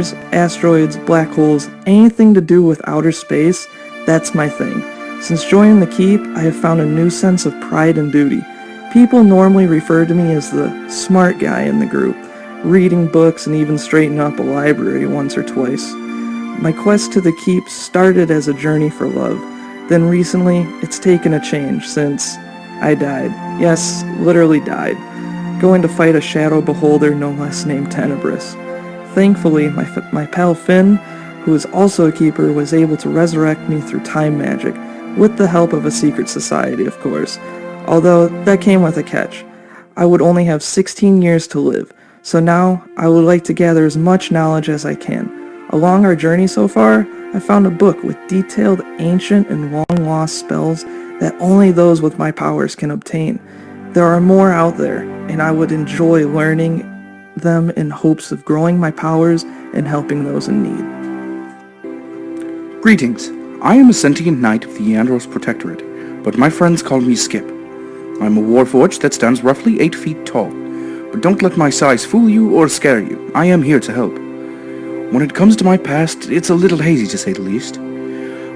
stars, asteroids, black holes, anything to do with outer space, that's my thing. Since joining the Keep, I have found a new sense of pride and duty. People normally refer to me as the smart guy in the group, reading books and even straightening up a library once or twice. My quest to the Keep started as a journey for love. Then recently, it's taken a change since I died. Yes, literally died. Going to fight a shadow beholder no less named Tenebris. Thankfully, my pal Finn, who is also a keeper, was able to resurrect me through time magic, with the help of a secret society, of course. Although, that came with a catch. I would only have 16 years to live, so now I would like to gather as much knowledge as I can. Along our journey so far, I found a book with detailed ancient and long-lost spells that only those with my powers can obtain. There are more out there, and I would enjoy learning them in hopes of growing my powers and helping those in need. Greetings. I am a sentient knight of the Eandros Protectorate, but my friends call me Skip. I'm a warforged that stands roughly 8 feet tall, but don't let my size fool you or scare you. I am here to help. When it comes to my past, it's a little hazy to say the least.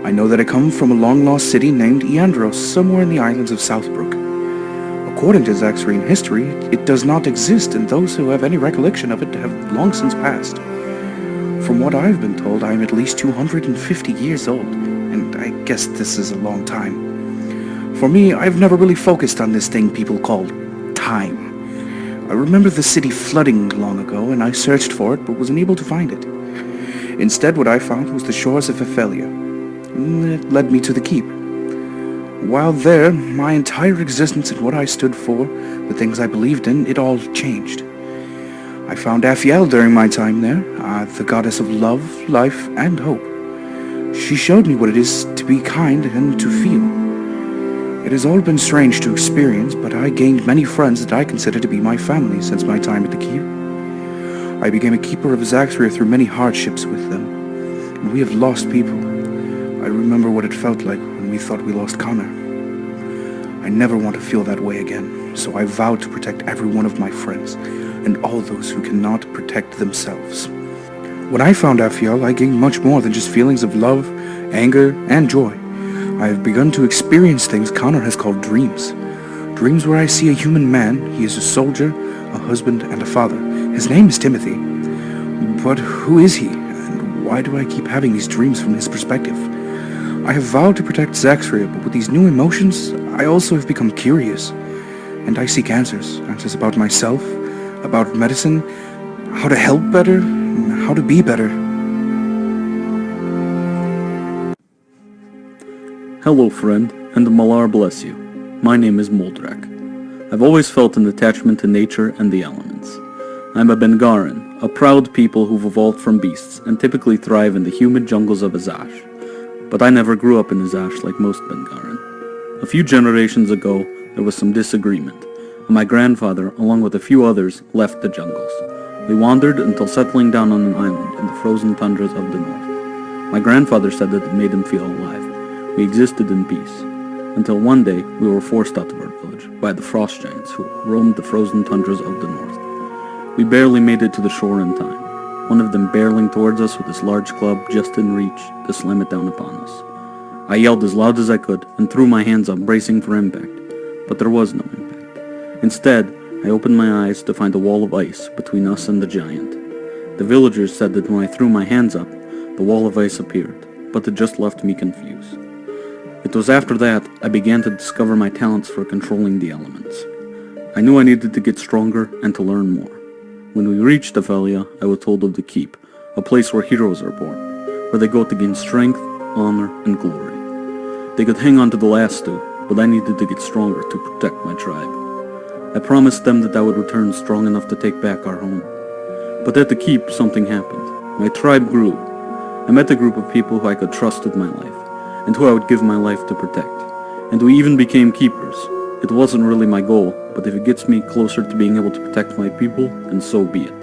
I know that I come from a long-lost city named Eandros, somewhere in the islands of Southbrook. According to Zaxrian history, it does not exist, and those who have any recollection of it have long since passed. From what I've been told, I am at least 250 years old, and I guess this is a long time. For me, I've never really focused on this thing people call time. I remember the city flooding long ago, and I searched for it, but wasn't able to find it. Instead, what I found was the shores of Aphiel. It led me to the Keep. While there, my entire existence and what I stood for, the things I believed in, it all changed. I found Aphiel during my time there, the goddess of love, life, and hope. She showed me what it is to be kind and to feel. It has all been strange to experience, but I gained many friends that I consider to be my family since my time at the Keep. I became a keeper of Zaxria through many hardships with them, and we have lost people. I remember what it felt like when we thought we lost Connor. I never want to feel that way again, so I vowed to protect every one of my friends, and all those who cannot protect themselves. When I found Aphiel, I gained much more than just feelings of love, anger, and joy. I have begun to experience things Connor has called dreams. Dreams where I see a human man. He is a soldier, a husband, and a father. His name is Timothy. But who is he, and why do I keep having these dreams from his perspective? I have vowed to protect Zaxria, but with these new emotions, I also have become curious. And I seek answers. Answers about myself, about medicine, how to help better, how to be better. Hello friend, and the Malar bless you. My name is Moldrak. I've always felt an attachment to nature and the elements. I'm a Bengaran, a proud people who've evolved from beasts and typically thrive in the humid jungles of Azash. But I never grew up in Azash like most Bengaran. A few generations ago, there was some disagreement, and my grandfather, along with a few others, left the jungles. We wandered until settling down on an island in the frozen tundras of the north. My grandfather said that it made him feel alive. We existed in peace, until one day we were forced out of our village by the frost giants who roamed the frozen tundras of the north. We barely made it to the shore in time, one of them barreling towards us with his large club just in reach to slam it down upon us. I yelled as loud as I could and threw my hands up bracing for impact, but there was no impact. Instead, I opened my eyes to find a wall of ice between us and the giant. The villagers said that when I threw my hands up, the wall of ice appeared, but it just left me confused. It was after that I began to discover my talents for controlling the elements. I knew I needed to get stronger and to learn more. When we reached Aphiel, I was told of the Keep, a place where heroes are born, where they go to gain strength, honor, and glory. They could hang on to the last two, but I needed to get stronger to protect my tribe. I promised them that I would return strong enough to take back our home. But at the Keep, something happened. My tribe grew. I met a group of people who I could trust with my life, and who I would give my life to protect. And we even became keepers. It wasn't really my goal, but if it gets me closer to being able to protect my people, then so be it.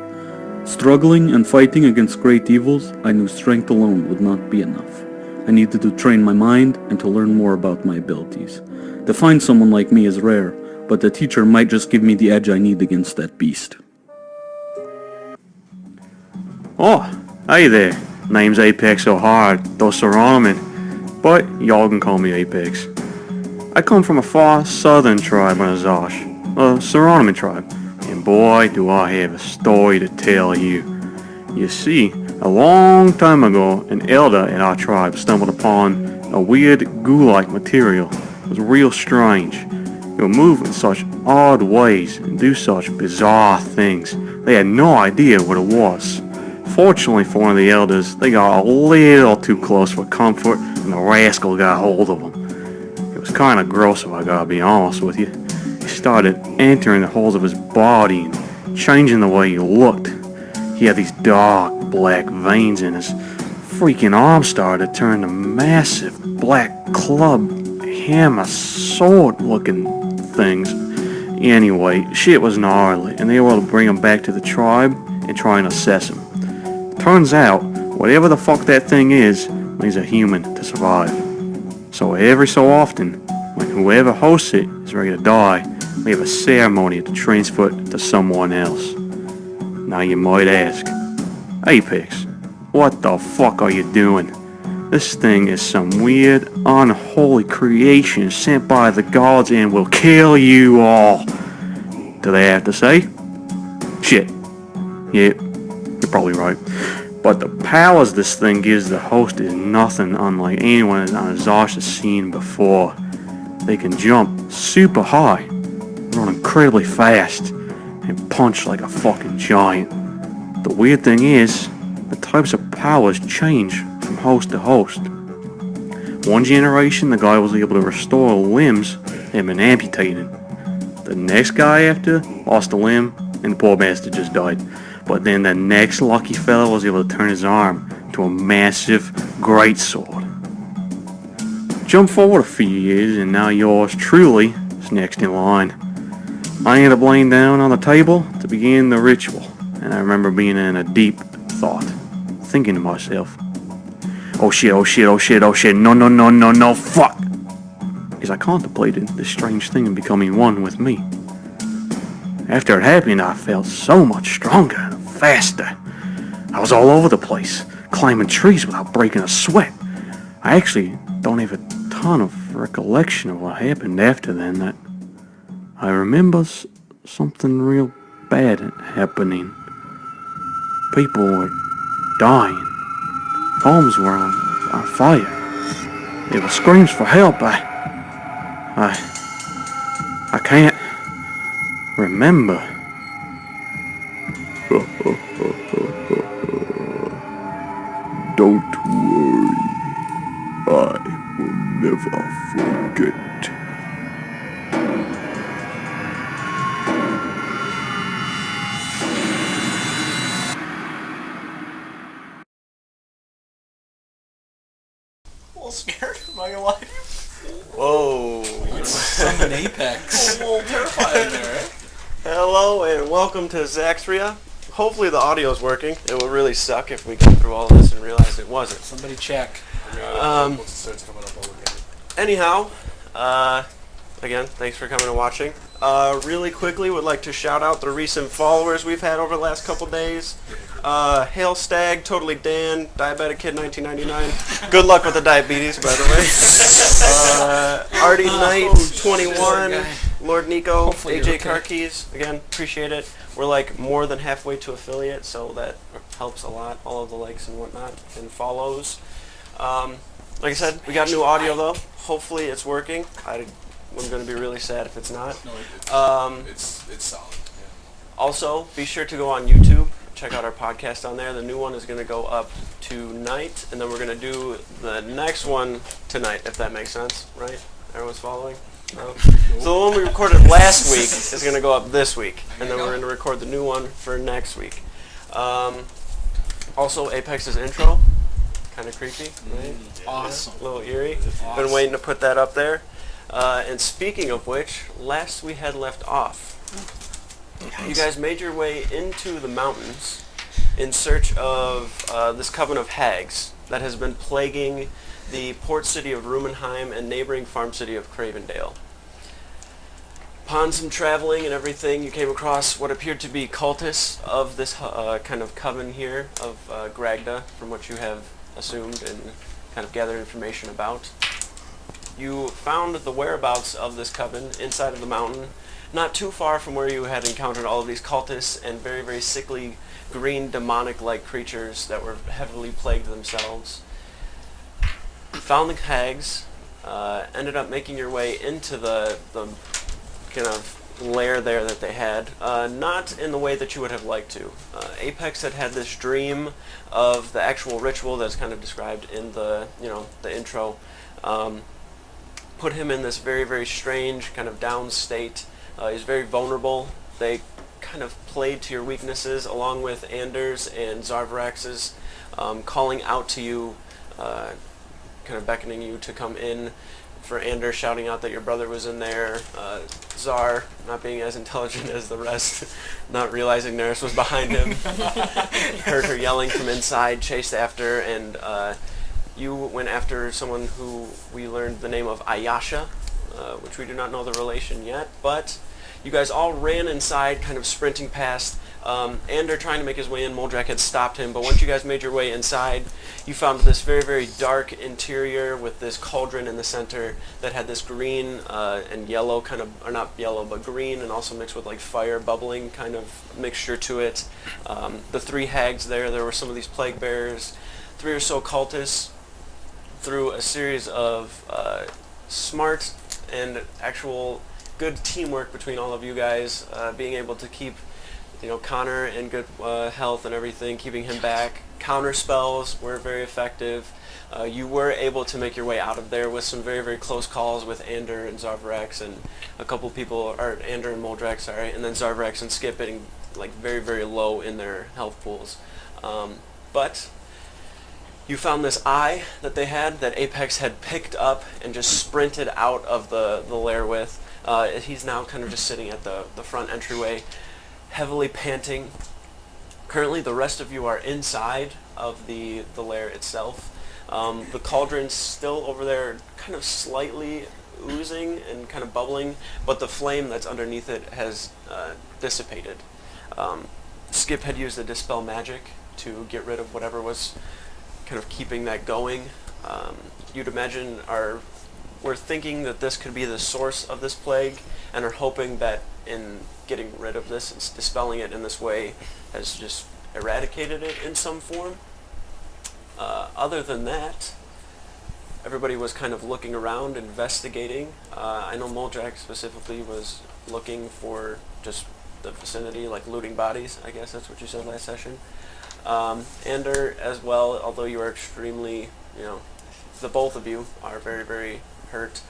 Struggling and fighting against great evils, I knew strength alone would not be enough. I needed to train my mind and to learn more about my abilities. To find someone like me is rare, but the teacher might just give me the edge I need against that beast. Oh, Hey there, name's Apex O'Hara, Dosaramen, but y'all can call me Apex. I come from a far southern tribe on Azash, a Saronoman tribe, and boy do I have a story to tell you. You see, a long time ago, an elder in our tribe stumbled upon a weird goo-like material. It was real strange. It would move in such odd ways and do such bizarre things. They had no idea what it was. Fortunately for one of the elders, they got a little too close for comfort, and the rascal got hold of them. It was kind of gross if I gotta be honest with you. He started entering the holes of his body and changing the way he looked. He had these dark black veins in his freaking arms started to turn to massive black club, hammer, sword looking things. Anyway, shit was gnarly, and they were able to bring him back to the tribe and try and assess him. Turns out, whatever the fuck that thing is, needs a human to survive. So every so often, when whoever hosts it is ready to die, we have a ceremony to transfer it to someone else. Now you might ask, Apex, what the fuck are you doing? This thing is some weird, unholy creation sent by the gods and will kill you all. Do they have to say? Shit. Yep, you're probably right. But the powers this thing gives the host is nothing unlike anyone on Azash has seen before. They can jump super high, run incredibly fast, and punch like a fucking giant. The weird thing is, the types of powers change from host to host. One generation, the guy was able to restore limbs that had been amputated. The next guy after lost a limb, and the poor bastard just died. But then the next lucky fellow was able to turn his arm to a massive greatsword. Jump forward a few years, and now yours truly is next in line. I ended up laying down on the table to begin the ritual, and I remember being in a deep thought, thinking to myself, oh shit, oh shit, oh shit, oh shit, no, fuck! As I contemplated this strange thing becoming one with me. After it happened, I felt so much stronger and faster. I was all over the place, climbing trees without breaking a sweat. I actually don't have a ton of recollection of what happened after then. That I remember something real bad happening. People were dying. Homes were on fire. There were screams for help. I can't remember. Don't worry. I will never forget. A little scared, am I gonna lie to you? Whoa. Summon Apex. A little terrified there, right? Hello and welcome to Zaxria. Hopefully the audio is working. It would really suck if we go through all of this and realize it wasn't. Somebody check. Anyhow, again, thanks for coming and watching. Really quickly, would like to shout out the recent followers we've had over the last couple days. Hail Stag, Totally Dan, Diabetic Kid 1999. Good luck with the diabetes, by the way. Artie Knight 21, Lord Nico, Hopefully AJ okay. Car Keys. Again, appreciate it. We're like more than halfway to affiliate, so that helps a lot. All of the likes and whatnot and follows. Like I said, we got new audio though. Hopefully it's working. I'm going to be really sad if it's not. No, it's solid. Yeah. Also, be sure to go on YouTube. Check out our podcast on there. The new one is going to go up tonight, and then we're going to do the next one tonight, if that makes sense, right? Everyone's following? No? So the one we recorded last week is going to go up this week, and then we're going to record the new one for next week. Also, Apex's intro, kind of creepy, right? Awesome. Yeah, a little eerie. Awesome. Been waiting to put that up there. And speaking of which, last we had left off, you guys made your way into the mountains in search of this coven of Hags that has been plaguing the port city of Rumenheim and neighboring farm city of Cravendale. Upon some traveling and everything, you came across what appeared to be cultists of this kind of coven here of Gragda, from what you have assumed and kind of gathered information about. You found the whereabouts of this coven inside of the mountain, not too far from where you had encountered all of these cultists and very, very sickly green demonic-like creatures that were heavily plagued themselves. Found the Hags, ended up making your way into the kind of lair there that they had, not in the way that you would have liked to. Apex had this dream of the actual ritual that's kind of described in the intro. Put him in this very, very strange kind of down state. He's very vulnerable. They kind of played to your weaknesses, along with Anders and Xarvarax's calling out to you, kind of beckoning you to come in. For Anders shouting out that your brother was in there. Zar, not being as intelligent as the rest, not realizing Neris was behind him, heard her yelling from inside, chased after, and you went after someone who we learned the name of Ayasha, which we do not know the relation yet, but you guys all ran inside, kind of sprinting past. Ander trying to make his way in, Moldrak had stopped him, but once you guys made your way inside, you found this very, very dark interior with this cauldron in the center that had this green and yellow kind of, or not yellow, but green and also mixed with like fire bubbling kind of mixture to it. The 3 hags there were some of these plague bearers, 3 or so cultists. Through a series of smart and actual good teamwork between all of you guys, being able to keep Connor in good health and everything, keeping him back. Counter spells were very effective. You were able to make your way out of there with some very, very close calls with Ander and Xarvarax and a couple people, or Ander and Moldrak, sorry, and then Xarvarax and S.K.I.P getting like very, very low in their health pools. But you found this eye that they had that Apex had picked up and just sprinted out of the lair with. He's now kind of just sitting at the front entryway, heavily panting. Currently, the rest of you are inside of the lair itself. The cauldron's still over there, kind of slightly oozing and kind of bubbling, but the flame that's underneath it has dissipated. S.K.I.P had used the Dispel Magic to get rid of whatever was kind of keeping that going. You'd imagine we're thinking that this could be the source of this plague, and are hoping that in getting rid of this and dispelling it in this way has just eradicated it in some form. Other than that, everybody was kind of looking around, investigating. I know Moldrak specifically was looking for just the vicinity, like looting bodies, I guess that's what you said last session. Ander as well, although you are extremely, the both of you are very, very hurt.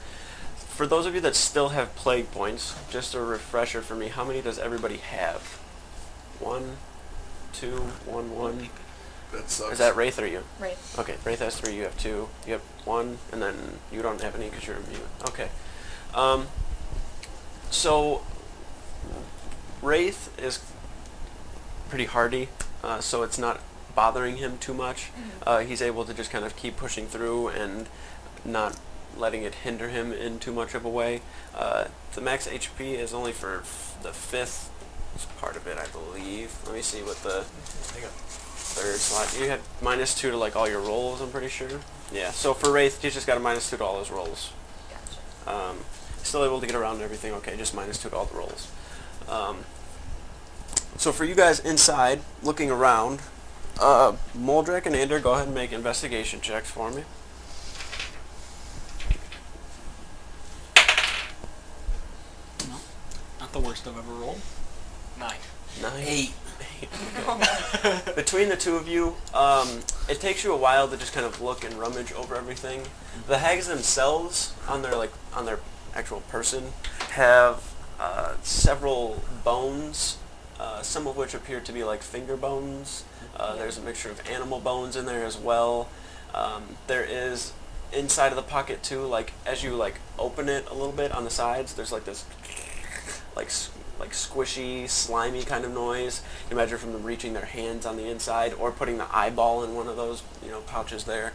For those of you that still have plague points, just a refresher for me, how many does everybody have? 1, 2, 1, 1. That sucks. Is that Wraith or you? Wraith. Okay, Wraith has 3, you have 2, you have 1, and then you don't have any because you're immune. Okay. So, Wraith is pretty hardy, so it's not bothering him too much. He's able to just kind of keep pushing through and not letting it hinder him in too much of a way. The max HP is only for the 5th part of it, I believe. Let me see what the 3rd slot. You had -2 to like all your rolls, I'm pretty sure. Yeah, so for Wraith, he's just got a -2 to all his rolls. Gotcha. Still able to get around and everything, okay, just -2 to all the rolls. So for you guys inside, looking around, Moldrak and Ander, go ahead and make investigation checks for me. Not the worst I've ever rolled. 9. 9. 8. Between the two of you, it takes you a while to just kind of look and rummage over everything. The hags themselves, on their actual person, have several bones, some of which appear to be like finger bones. There's a mixture of animal bones in there as well. There is inside of the pocket too, like as you like open it a little bit on the sides, there's like this like squishy, slimy kind of noise. You imagine from them reaching their hands on the inside or putting the eyeball in one of those, pouches there.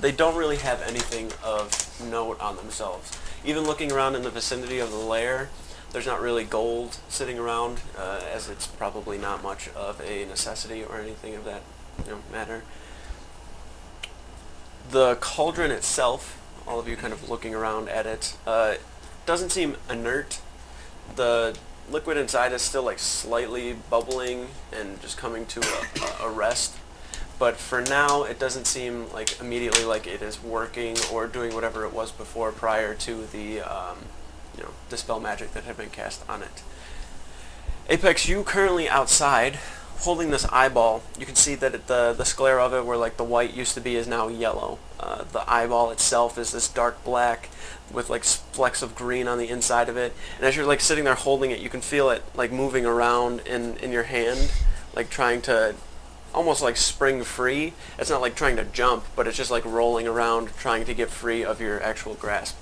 They don't really have anything of note on themselves. Even looking around in the vicinity of the lair, There's not really gold sitting around, as it's probably not much of a necessity or anything of that matter. The cauldron itself, all of you kind of looking around at it, doesn't seem inert. The liquid inside is still like slightly bubbling and just coming to a rest. But for now, it doesn't seem like immediately like it is working or doing whatever it was before prior to the dispel magic that had been cast on it. Apex, you currently outside, holding this eyeball. You can see that the sclera of it, where like the white used to be, is now yellow. The eyeball itself is this dark black with like flecks of green on the inside of it. And as you're like sitting there holding it, you can feel it like moving around in your hand, like trying to almost like spring free. It's not like trying to jump, but it's just like rolling around trying to get free of your actual grasp.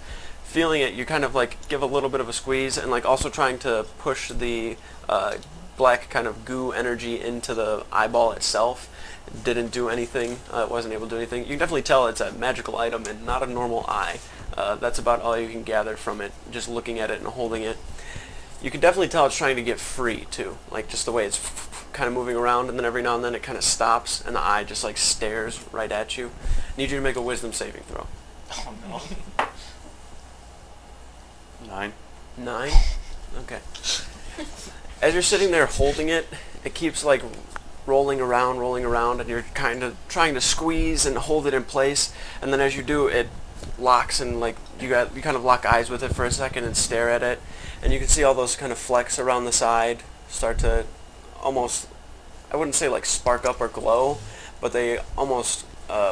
Feeling it, you kind of like give a little bit of a squeeze and like also trying to push the black kind of goo energy into the eyeball itself. It didn't do anything. It wasn't able to do anything. You can definitely tell it's a magical item and not a normal eye. That's about all you can gather from it, just looking at it and holding it. You can definitely tell it's trying to get free too, like just the way it's kind of moving around, and then every now and then it kind of stops and the eye just like stares right at you. I need you to make a wisdom saving throw. Oh no. 9. 9? Okay. As you're sitting there holding it, it keeps like rolling around, and you're kind of trying to squeeze and hold it in place, and then as you do, it locks, and like you kind of lock eyes with it for a second and stare at it, and you can see all those kind of flecks around the side start to almost, I wouldn't say like spark up or glow, but they almost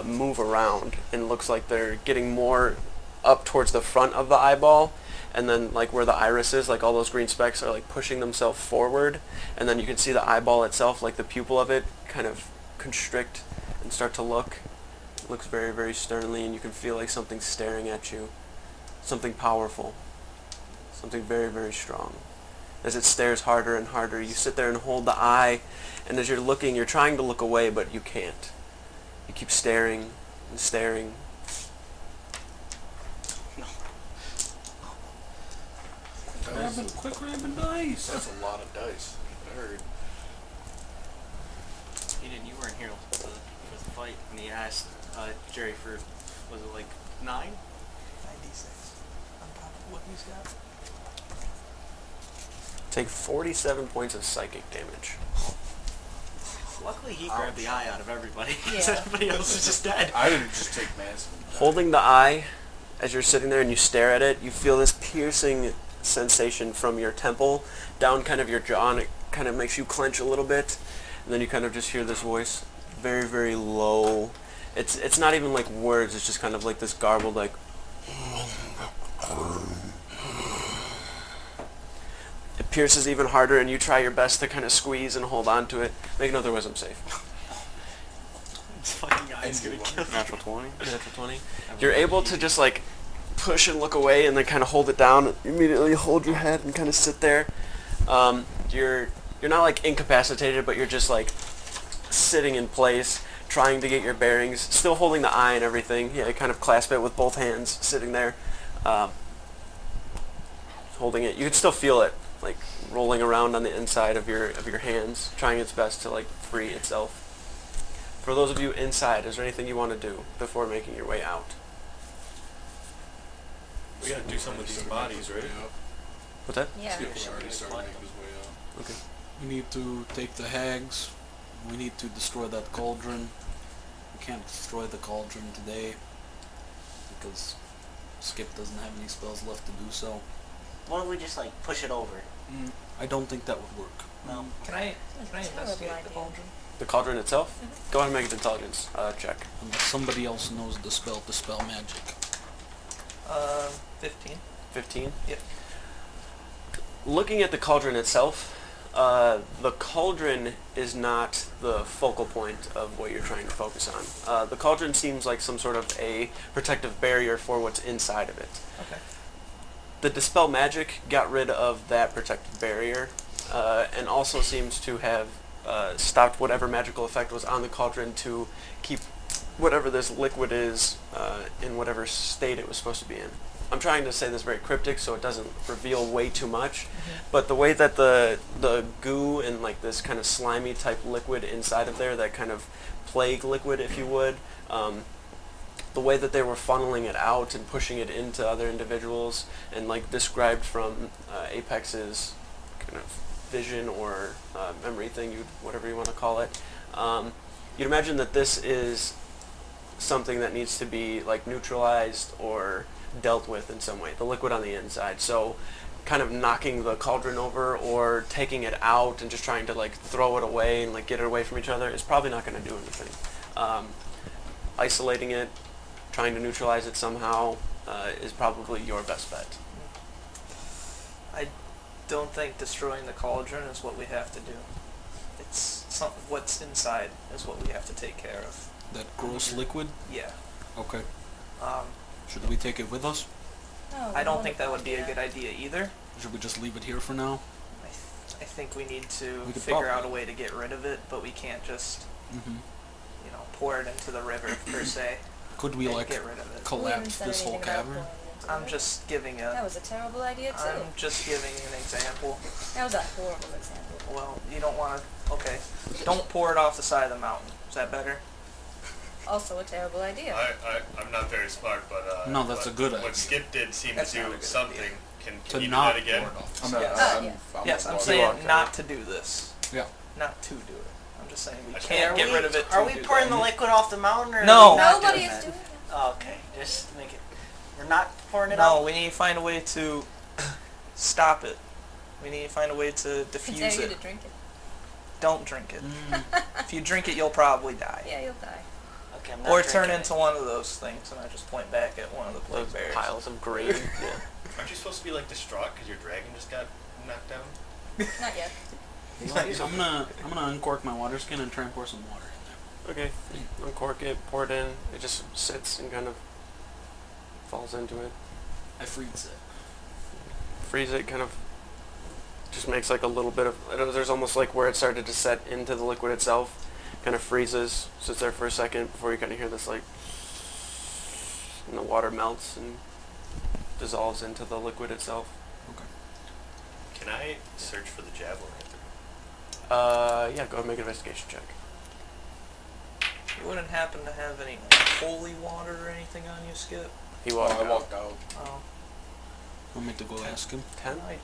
move around, and it looks like they're getting more up towards the front of the eyeball, and then like where the iris is, like all those green specks are like pushing themselves forward, and then you can see the eyeball itself, like the pupil of it, kind of constrict and start to look. It looks very, very sternly, and you can feel like something staring at you. Something powerful. Something very, very strong. As it stares harder and harder, you sit there and hold the eye, and as you're looking, you're trying to look away, but you can't. You keep staring and staring. Quick grabbing dice. That's a lot of dice. I heard. You weren't here for the fight, and he asked Jerry for, was it like 9? 96 on top of what he's got. Take 47 points of psychic damage. Luckily, he grabbed the eye out of everybody. Yeah. Everybody else is just dead. I didn't just take massive. Holding the eye, as you're sitting there and you stare at it, you feel this piercing sensation from your temple down kind of your jaw, and it kind of makes you clench a little bit, and then you kind of just hear this voice, very, very low. It's not even like words, it's just kind of like this garbled like. It pierces even harder, and you try your best to kind of squeeze and hold on to it. Make another wisdom save. This fucking eye's gonna kill me. Natural 20. Natural 20. You're able to just like push and look away, and then kind of hold it down. Immediately hold your head and kind of sit there. You're not like incapacitated, but you're just like sitting in place, trying to get your bearings, still holding the eye and everything. Yeah, kind of clasp it with both hands, sitting there, holding it. You can still feel it like rolling around on the inside of your hands, trying its best to like free itself. For those of you inside, is there anything you want to do before making your way out? We gotta do something with these bodies, right? What's that? Yeah. Already started making his way out. Okay. We need to take the hags. We need to destroy that cauldron. We can't destroy the cauldron today because S.K.I.P doesn't have any spells left to do so. Why don't we just like push it over? I don't think that would work. No. Can I investigate the idea. cauldron? The cauldron itself? Go ahead and make an intelligence check. Unless somebody else knows the spell to spell magic. 15. 15? Yep. Looking at the cauldron itself, the cauldron is not the focal point of what you're trying to focus on. The cauldron seems like some sort of a protective barrier for what's inside of it. Okay. The dispel magic got rid of that protective barrier, and also seems to have stopped whatever magical effect was on the cauldron to keep whatever this liquid is in whatever state it was supposed to be in. I'm trying to say this very cryptic so it doesn't reveal way too much, but the way that the goo and like this kind of slimy type liquid inside of there, that kind of plague liquid, if you would, the way that they were funneling it out and pushing it into other individuals, and like described from Apex's kind of vision or memory thing, whatever you want to call it, you'd imagine that this is something that needs to be like neutralized or dealt with in some way, the liquid on the inside. So kind of knocking the cauldron over or taking it out and just trying to like throw it away and like get it away from each other is probably not going to do anything. Isolating it, trying to neutralize it somehow is probably your best bet. I don't think destroying the cauldron is what we have to do. It's what's inside is what we have to take care of. That gross liquid? Yeah. Okay. Should we take it with us? Oh, I don't think that would be a good idea either. Should we just leave it here for now? I think we need to We could figure out a probably- way to get rid of it, but we can't just, Mm-hmm. pour it into the river per se. Could we and like get rid of it? collapse this whole cavern? I'm just giving That was a terrible idea too. I'm just giving an example. That was a horrible example. Well, you don't want to. Okay, don't pour it off the side of the mountain. Is that better? Also a terrible idea. I'm not very smart, but No, that's a good idea. What Skip did seemed That's to not a do good something. idea. Can To you do not that again? pour it off. I'm the not, side. Yes, I'm not- saying not to do this. Yeah. Not to do it. I'm just saying we Okay. can't get rid of it. Are to we do pouring that. the liquid off the mountain, or No. are we not Nobody doing is that? doing it. Oh, okay, just make it. We're not pouring it No, out. we need to find a way to stop it. We need to find a way to diffuse Dare you it. to drink it. Don't drink it. Mm. If you drink it, you'll probably die. Yeah, you'll die. Okay, I'm not Or turn drinking into it. one of those things, and I just point back at one of the plague Those bears. piles of grain. Yeah. Aren't you supposed to be like distraught because your dragon just got knocked down? Not yet. I'm gonna uncork my water skin and try and pour some water in there. Okay, uncork it, pour it in. It just sits and kind of falls into it. I freeze it. Freeze it, kind of just makes like a little bit of, there's almost like where it started to set into the liquid itself, kind of freezes, sits there for a second before you kind of hear this like, and the water melts and dissolves into the liquid itself. Can I search for the javelin? Yeah, go ahead and make an investigation check. You wouldn't happen to have any holy water or anything on you, Skip? He walked I out. walked out. Oh. Want me to go ask him? 10? I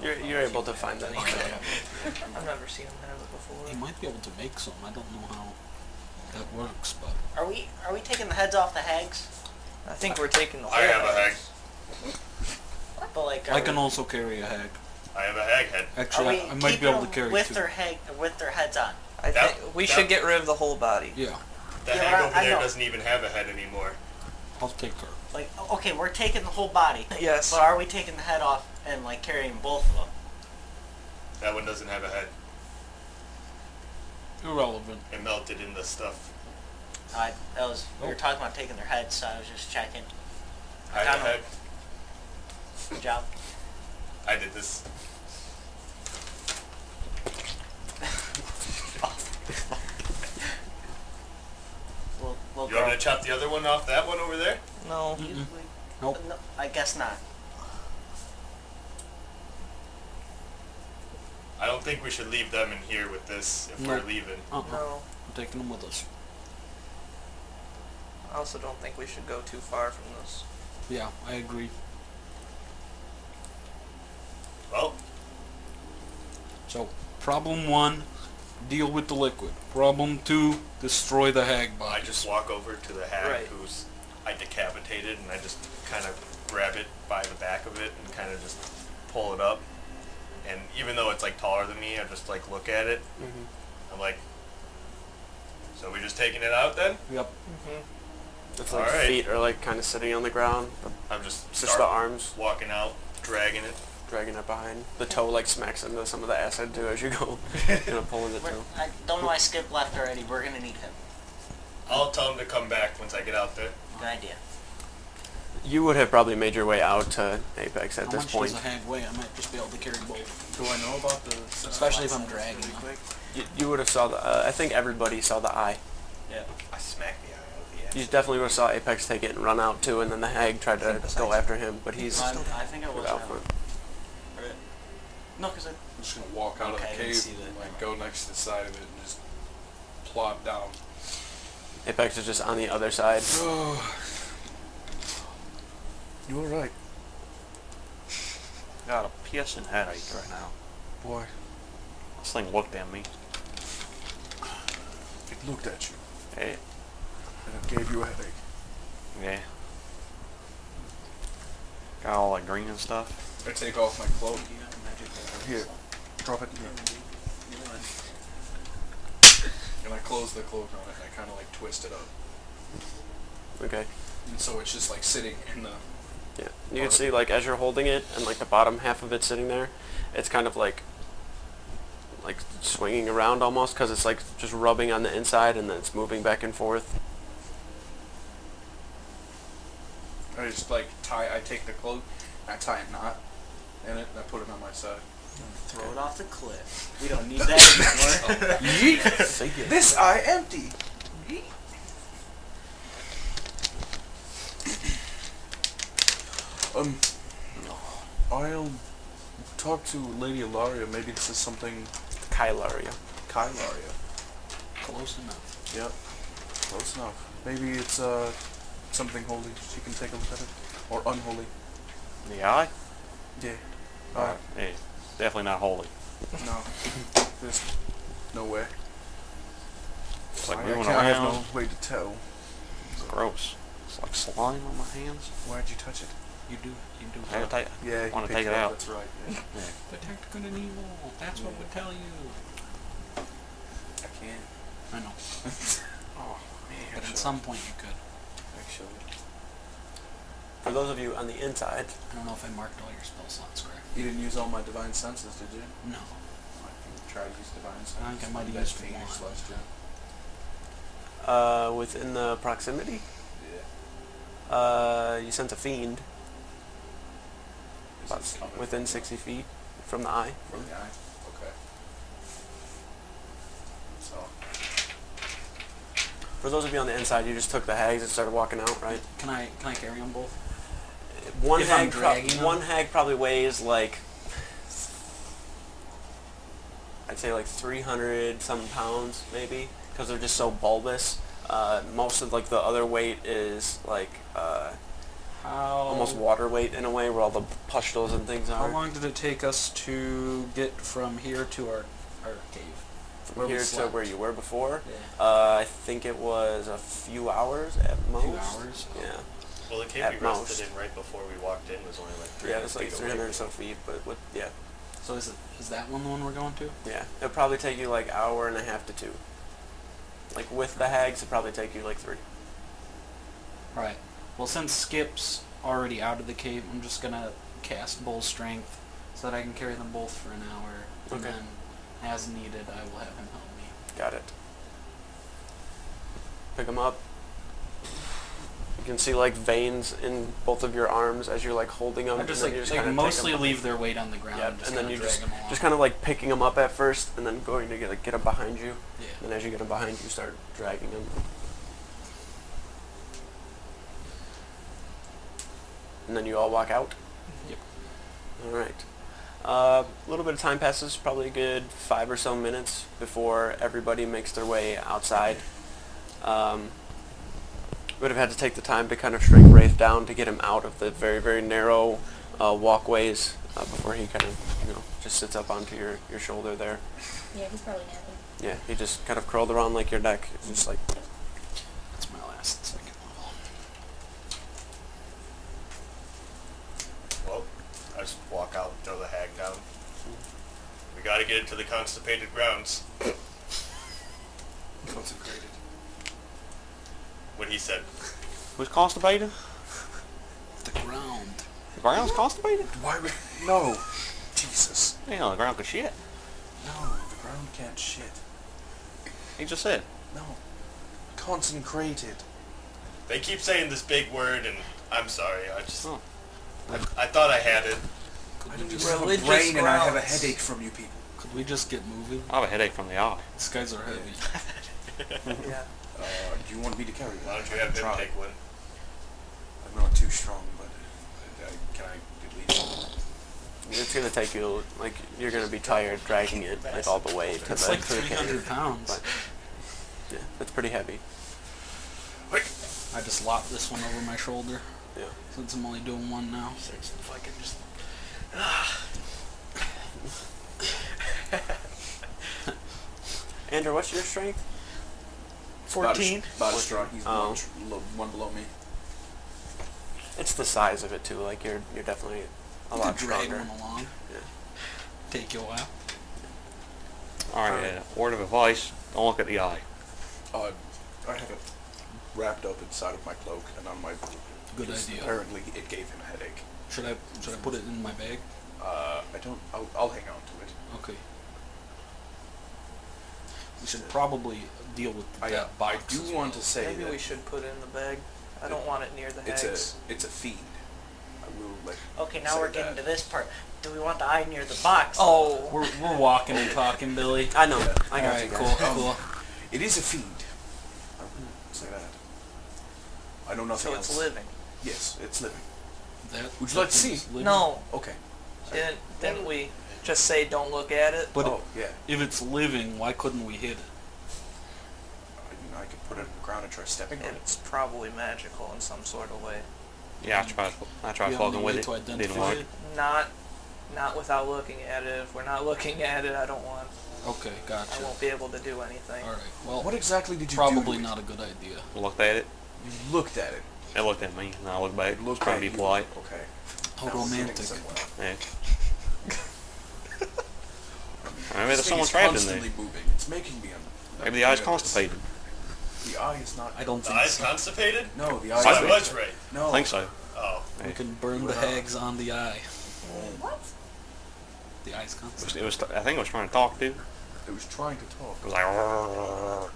don't know You're if able he to has find that. any. I've never seen him have it before. He might be able to make some. I don't know how that works, but Are we taking the heads off the hags? I think we're taking the whole I have a hag. But like, I can also carry a hag. I have a hag head. Are Actually, we I might be keeping able to them carry with two. their heads on? I That- think we that- should get rid of the whole body. Yeah, The Yeah, hag over I there know. doesn't even have a head anymore. I'll take her. Like, okay, we're taking the whole body. Yes. But are we taking the head off and like carrying both of them? That one doesn't have a head. Irrelevant. It melted in the stuff. We were talking about taking their heads, so I was just checking. I have a head. Good job. I did this. We'll You go. want me to chop the other one off that one over there? No. Nope. No, I guess not. I don't think we should leave them in here with this if we're Nope. leaving. No. I'm taking them with us. I also don't think we should go too far from this. Yeah, I agree. Well, So, problem 1, deal with the liquid. Problem 2, destroy the hag I body. just walk over to the hag Right. who's I decapitated and I just kind of grab it by the back of it and kind of just pull it up. And even though it's like taller than me, I just like look at it. Mm-hmm. I'm like, so we just taking it out then? Yep. It's like Alright. feet are like kind of sitting on the ground, but I'm just just the arms walking out, dragging it. dragging it behind. The toe like smacks into some of the acid too as you go, pulling the toe. I don't know why Skip left already. We're gonna need him. I'll tell him to come back once I get out there. Good idea. You would have probably made your way out to Apex at How this much point. does a hag weigh? I might just be able to carry both. Do I know about the... Especially if I'm dragging them. You would have saw the. I think everybody saw the eye. I smacked the eye out of the You definitely would have saw Apex take it and run out too, and then the hag tried to go after him, but he's I think I was out out. front. Right. No, because I... I'm just gonna walk out of the Okay, I didn't cave see that. and like go next to the side of it and just plop down. Apex is just on the other side. You alright? Got a piercing headache right now. Boy, This thing looked at me. it looked at you Hey, and it gave you a headache. yeah. Got all that green and stuff. I take off my cloak. Here, drop it here. And I close the cloak on it and I kind of like twist it up. Okay. And so it's just like sitting in the... Yeah. You can see like as you're holding it and like the bottom half of it sitting there, it's kind of like swinging around almost because it's like just rubbing on the inside and then it's moving back and forth. I just like I take the cloak, I tie a knot in it and I put it on my side. Throw it off the cliff. We don't need that anymore. Yeet! This eye empty! I'll talk to Lady Ilaria. Maybe this is something... Kylaria. Kylaria. Close enough. Yep. Close enough. Maybe it's something holy. She can take a look at it. Or unholy. The eye? Yeah. Hey, definitely not holy. No. There's no way. It's like I moving can't- I have around. no way to tell. It's gross. It's like slime on my hands. Why'd you touch it? You do. I gotta take, Yeah, want you to take picked it up, out. That's right. Yeah. Protect good and evil. That's what we tell you. I can't. I know. Oh, man. But at some point you could. Actually. For those of you on the inside, I don't know if I marked all your spell slots correct. You didn't use all my divine senses, did you? No. I can try to use divine senses. I think I might have That used Phoenix one. Celestia. within the proximity, Yeah. you sense a fiend Is about this coming within from 60 feet from the eye. From the eye? Okay. So, For those of you on the inside, you just took the hags and started walking out, right? Can I carry them both? One If I'm hag, dragging them? one hag probably weighs like, I'd say like 300 some pounds maybe, because they're just so bulbous. Most of like the other weight is like almost water weight in a way, where all the pustules and things How are. long did it take us to get from here to our cave? From here to slept? where you were before, Yeah. I think it was a few hours at most. Few hours? Yeah. Well, the cave At we rested most. in right before we walked in was only like 300 Yeah, it's like feet away. 300 or so feet, but yeah. So is that one the one we're going to? Yeah, it'll probably take you like hour and a half to 2. Like with the hags, it'll probably take you like 3. Right. Well, since Skip's already out of the cave, I'm just gonna cast Bull Strength so that I can carry them both for an hour. And Okay. then, as needed, I will have him help me. Got it. Pick them up. You can see like veins in both of your arms as you're like holding them. I just and like then you they kinda mostly take 'em- leave their weight on the ground. Yeah, and, and then you drag just them along. kind of like picking them up at first, and then going to get them behind you. Yeah. And as you get them behind you, start dragging them. And then you all walk out. Yep. All right. A little bit of time passes, probably a good 5 or so minutes before everybody makes their way outside. Would have had to take the time to kind of shrink Wraith down to get him out of the very, very narrow walkways before he kind of, just sits up onto your shoulder there. Yeah, he's probably napping. Yeah, he just kind of curled around like your neck. It's just like, That's my last second level. Well, I just walk out and throw the hag down. We gotta get it to the constipated grounds. consecrated. What he said. Who's constipated? The ground. The ground's constipated? Why would... No. Jesus. Yeah, the ground could shit. No, the ground can't shit. He just said. No. Consecrated. They keep saying this big word, and I'm sorry. I just... Oh. I thought I had it. I don't just have a Religious brain and I have a grounds. headache from you people. Could we just get moving? I have a headache from the eye. These guys are heavy. Yeah. Do you want me to carry one? Why don't you have him Try. take one? I'm not too strong, but can I at least... It's gonna take you, like, you're gonna be tired dragging it, like, all the way to It's the... like to the cave. 300 pounds. But, yeah, it's pretty heavy. I just lopped this one over my shoulder. Yeah. Since I'm only doing one now. If I could just... Andrew, what's your strength? 14. About as strong. He's Oh. one below me. It's the size of it too. Like you're definitely a lot Drag stronger. one along. Yeah. Take you a while. Alright, word of advice, don't look at the eye. I have it wrapped up inside of my cloak and on my boot. Good Because idea. Apparently, it gave him a headache. Should I put it in my bag? I don't. I'll hang on to it. Okay. We should probably deal with I that box. do as want well. to say Maybe that we should put it in the bag. I don't want it near the it's hags. a fiend. I will like. Okay, now say we're getting that. to this part. Do we want the eye near the box? Oh, We're walking and talking, Billy. I know that. I got Alright, you guys. cool, cool. It is a fiend. I will say that. I know nothing so else. it's living. Yes, it's living. That, Would you like to see? thing's living. No, Okay. didn't we just say don't look at it? But oh yeah. if it's living, why couldn't we hit it? I could put it on the ground and try stepping on it. It's probably magical in some sort of way. Yeah, I tried The fucking only with way it. to Didn't identify work. it? Not without looking at it. If we're not looking at it, I don't want. Okay, gotcha. I won't be able to do anything. Alright, well, What exactly did you do? probably to it? not a good idea. Looked at it. You looked at it. It looked at me, and I looked back. It looked Trying at to be you. polite. Okay. How Now we're getting romantic. somewhere. Yeah. Maybe there's This thing someone is trapped in there. constantly moving. It's making me Maybe the eye's nervous. constipated. The eye is not. I don't The think eye's so. constipated? No, the So eye. I was right. No. I think so. Oh. We can burn the hags on the eye. What? The eye's constant. It was. I think it was trying to talk too. It was trying to talk. It was like. "Rrrr."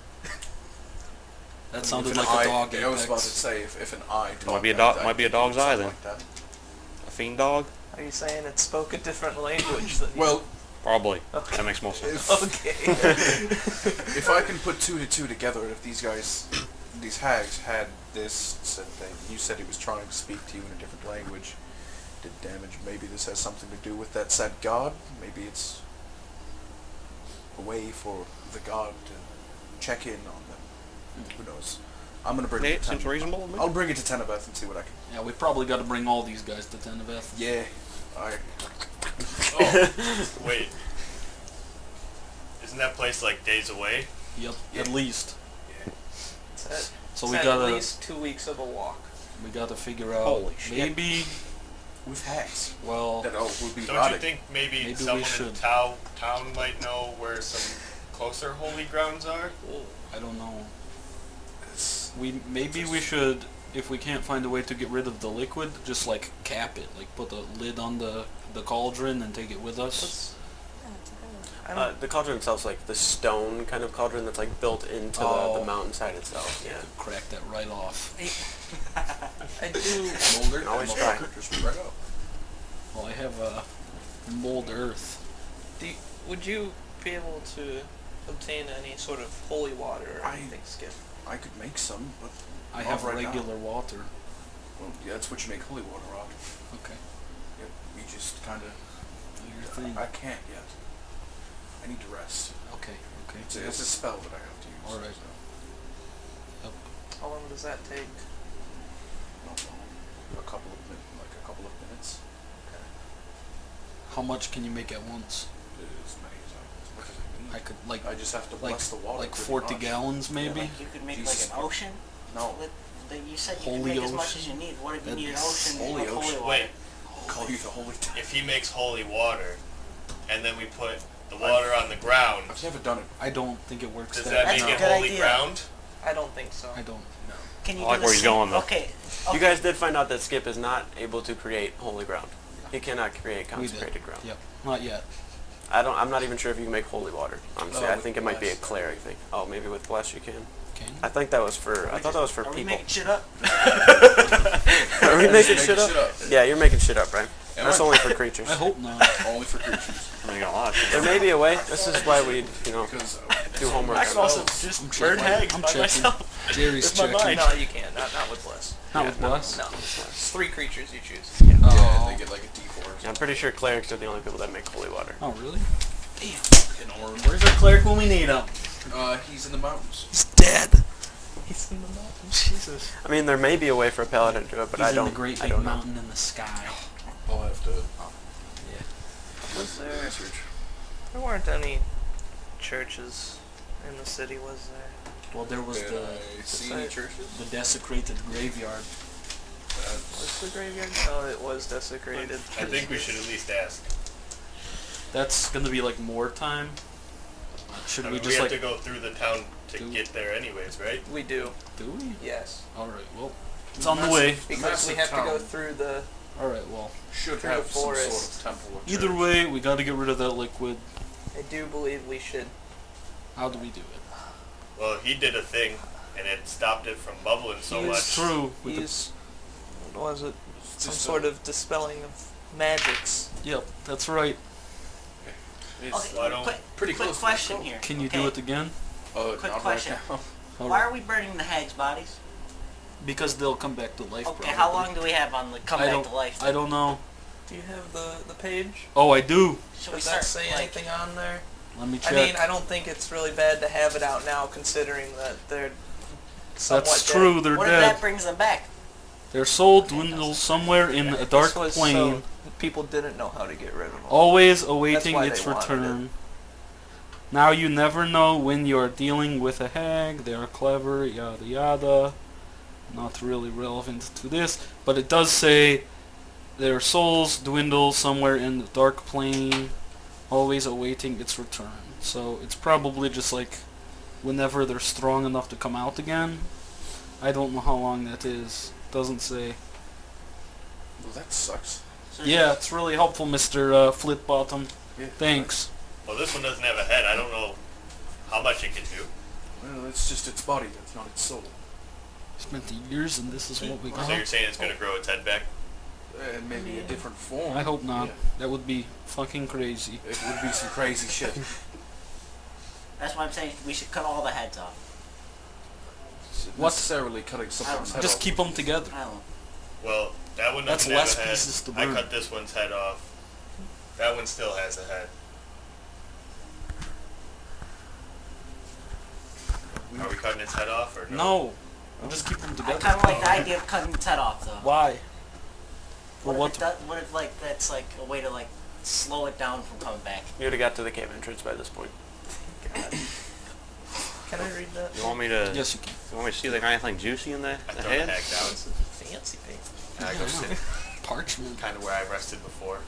That sounded If like an eye, a dog. I was about to Apex. say if an eye. Might be a talked, dog- I might be a think it would dog's eye sound then. like that. A fiend dog? Are you saying it spoke a different language than you? Well, Probably. Okay. That makes more sense. Okay. if I can put two to two together, if these guys, these hags had this said thing, you said he was trying to speak to you in a different language, did damage. Maybe this has something to do with that said god. Maybe it's a way for the god to check in on them. Who knows? I'm gonna bring Yeah, it it to seems Teniveth. reasonable to me. I'll bring it to Teniveth and see what I can. Yeah, we probably got to bring all these guys to Teniveth. Yeah, I. Oh, wait. Isn't that place like days away? Yep, Yeah. at least. It's So we at gotta least 2 weeks of a walk. figure out. Holy shit. Maybe. With hags. Well, That would be Don't rotting. you think maybe Maybe we someone in should. town might know where some closer holy grounds are? I don't know. It's- Maybe we should, if we can't find a way to get rid of the liquid, just like cap it, like put a lid on the cauldron and take it with us. I don't, The cauldron itself is like the stone kind of cauldron that's like built into the Oh. mountainside itself. Yeah. Crack that right off. I do. Molder, Always motherfucker, try. just right up. Well, I have mold earth. Would you be able to obtain any sort of holy water or I- anything, Skip? I could make some, but I not have right regular water. now. Well, yeah, that's what you make holy water out of. Okay. Yep, you just kind of. Do your thing. I can't yet. I need to rest. Okay. Okay. It's a spell that I have to use. Alright. So, How long does that take? not long. A couple of minutes. How much can you make at once? As many as much as I need. I could like I just have to bless the water. like pretty 40 much. gallons maybe. Like you could make Jesus. like an ocean. No. You said you Holy could make as much ocean? as you need. What if you That'd need an be ocean holy of holy ocean. water? Wait, Call you the holy. if he makes holy water, and then we put the water on the ground, I've never done it. I don't think it works does that that That's make a it good holy idea. ground? I don't think so. I don't. No. Can you I like do the where he's same? going, though. Okay. You guys did find out that Skip is not able to create holy ground. He cannot create We did. consecrated ground. Yep. Not yet. I'm not even sure if you can make holy water. Honestly, No, I think it might be a with cleric thing. Oh, maybe with bless you can. Okay. I think that was for. I thought that was for Are we people. making shit up? Are we making shit up? Yeah, you're making shit up, right? Am That's only for creatures. I hope not. Only for creatures. I got a lot. There may be a way. This is why we, Because do homework. I can also just burn hags I'm by checking. myself. Jerry's It's my checking. mind. No, you can't. Not with Bless. Not with Bless? No. It's 3 creatures you choose. Oh. they get like a D4. Yeah, I'm pretty sure clerics are the only people that make holy water. Oh, really? An orb. Where's our cleric when we need him? He's in the mountains. He's dead. He's in the mountains. Jesus. I mean, there may be a way for a paladin to do it, but He's I don't. in the great I big don't know. mountain in the sky. I'll have to Was there? research. There weren't any churches in the city, was there? Well, there was Did I see any churches? the desecrated graveyard. Was the graveyard? Oh, it was desecrated. I think we should at least ask. That's gonna be like more time. Should I we mean, just have like to go through the town to do- get there anyways, right? We do. do we? Yes. All right. Well, it's on the way. Because we Massive have to go town. through the. All right. Well, Should Through the have some sort forest. of temple. Or either church. way, we got to get rid of that liquid. I do believe we should. How do we do it? Well, he did a thing, and it stopped it from bubbling so much. It's true. With the- Use. What was it? Some sort of dispelling of magics. Yep, that's right. It's, why don't, Pretty Quick close. to question the here. Can you okay? do it again? Quick not question. Right now. All Why right. are we burning the hags' bodies? Because they'll come back to life. Okay, probably. how long do we have on the come I back don't. to life? I don't know. Do you have the page? Oh, I do. Should we Does start that say like, anything on there? Let me check. I mean, I don't think it's really bad to have it out now, considering that they're somewhat That's dead. true. They're what if dead. that brings them back? Their soul dwindles somewhere in a dark This was plane, so people didn't know how to get rid of them. always awaiting why its they wanted return. Now you never know when you are dealing with a hag. They are clever, yada yada. Not really relevant to this, but it does say their souls dwindle somewhere in the dark plane, always awaiting its return. So it's probably just like whenever they're strong enough to come out again. I don't know how long that is. Doesn't say. Well, that sucks. So Yeah, it's really helpful, Mr. Flitbottom. Yeah. Thanks. well, this one doesn't have a head. I don't know how much it can do. Well, it's just its body. That's not its soul. Spent the years and this is what we So got. you're saying it's going to grow its head back? And maybe a different form. I hope not. Yeah. That would be fucking crazy. It would be some crazy shit. that's why I'm saying we should cut all the heads off. What? Necessarily cutting something's head Just off. keep them together. I don't know. Well, that one That's doesn't have less a head. pieces to I burn. cut this one's head off. That one still has a head. Are we cutting its head off or no? No. Just keep them I together. kind of like the idea of cutting its head off, though. Why? For What what? if, it does, what if like that's like a way to like slow it down from coming back? You would have got to the cave entrance by this point. God. Can I read that? You want me to? Yes, you can. You want me to see like anything juicy in the I throw the head? hag down Fancy paint. and I go sit Parchment. kind of where I rested before,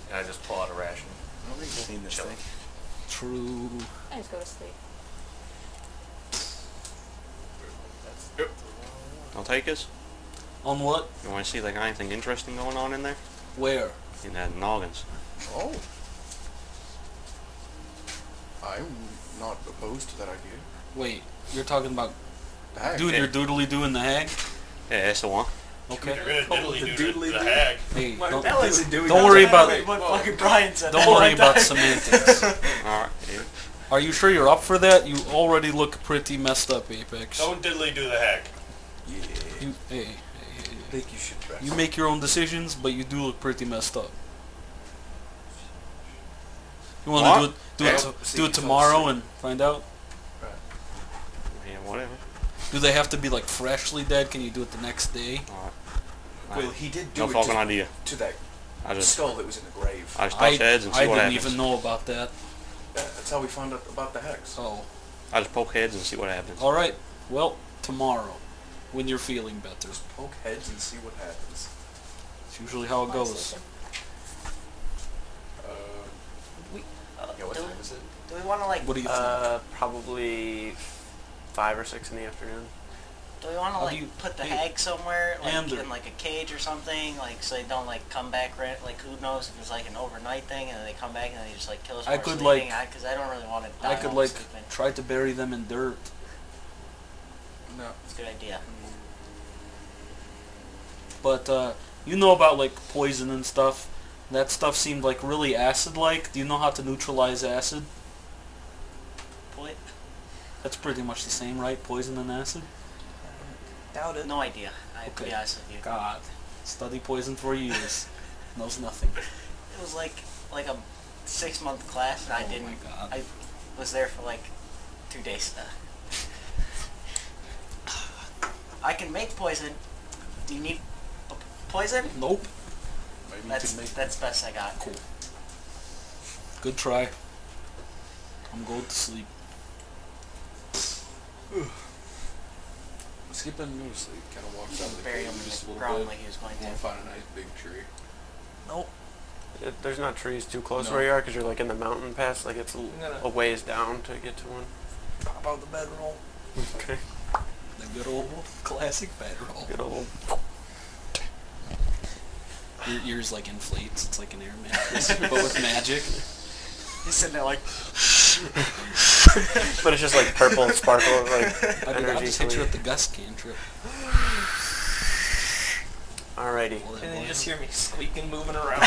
and I just pull out a ration. I don't think you've seen this Chill. thing. True. I just go to sleep. Yep. I'll take us. On what? You want to see like anything interesting going on in there? Where? In that noggins. Oh. I'm not opposed to that idea. Wait, you're talking about Heck, doing your doodly do in the hag? Yeah, that's the one. Okay. You're gonna diddly the do doodly the do? hag. Hey, What don't, that was don't worry about what fucking Brian said. don't that worry one about time. semantics. Alright, yeah. Are you sure you're up for that? You already look pretty messed up, Apex. Don't diddly do the hag. Yeah. You, hey, I think you should rest. you make your own decisions, but you do look pretty messed up. You want What? to do it See, do you it told tomorrow us. and find out? Yeah, whatever. Do they have to be like freshly dead? Can you do it the next day? Well, he did do No it fucking idea. to that I just skull that was in the grave. touch heads and see I what didn't happens. even know about that. That's how we found out about the hex. Oh, I just poke heads and see what happens. all right. Well, tomorrow, when you're feeling better. Just poke heads and see what happens. It's usually how it While goes. sleeping. Yeah, what do, time is it? do we want to like? What do you think? Probably 5 or 6 in the afternoon. Do we want to How like do you- put the hey, hag somewhere, like Ander. in like a cage or something, like so they don't like come back? Like who knows if it's like an overnight thing and then they come back and they just like kill us I while we're could, sleeping? like- Because I don't really want to die. I could while we're like sleeping. try to bury them in dirt. No. It's a good idea. But you know about like poison and stuff. That stuff seemed like really acid-like. Do you know how to neutralize acid? That's pretty much the same, right? Poison and acid? Doubt it. No idea. I have to be Okay. honest with you. God. Study poison for years. Knows nothing. It was like a 6-month class, and I didn't. My God. I was there for like 2 days. I can make poison. Do you need poison? Nope. Maybe That's best I got. Cool. Good try. I'm going to sleep. Skip and go to sleep. Kind of walks out of the Bury cave him in just a the little ground bit. like he was going Want to. to find a nice big tree. Nope. There's not trees too close No. where you are because you're like in the mountain pass. Like it's I'm gonna a ways down to get to one. pop out the bedroll. Okay. The good old classic bedroll. Good old. Your ears like inflates. It's like an air mattress, but with magic. He's sitting there like. But it's just like purple and sparkle like I'll energy. just hit you coming. with the gust cantrip. Alrighty. Will that And then you boil? just hear me squeaking, moving around.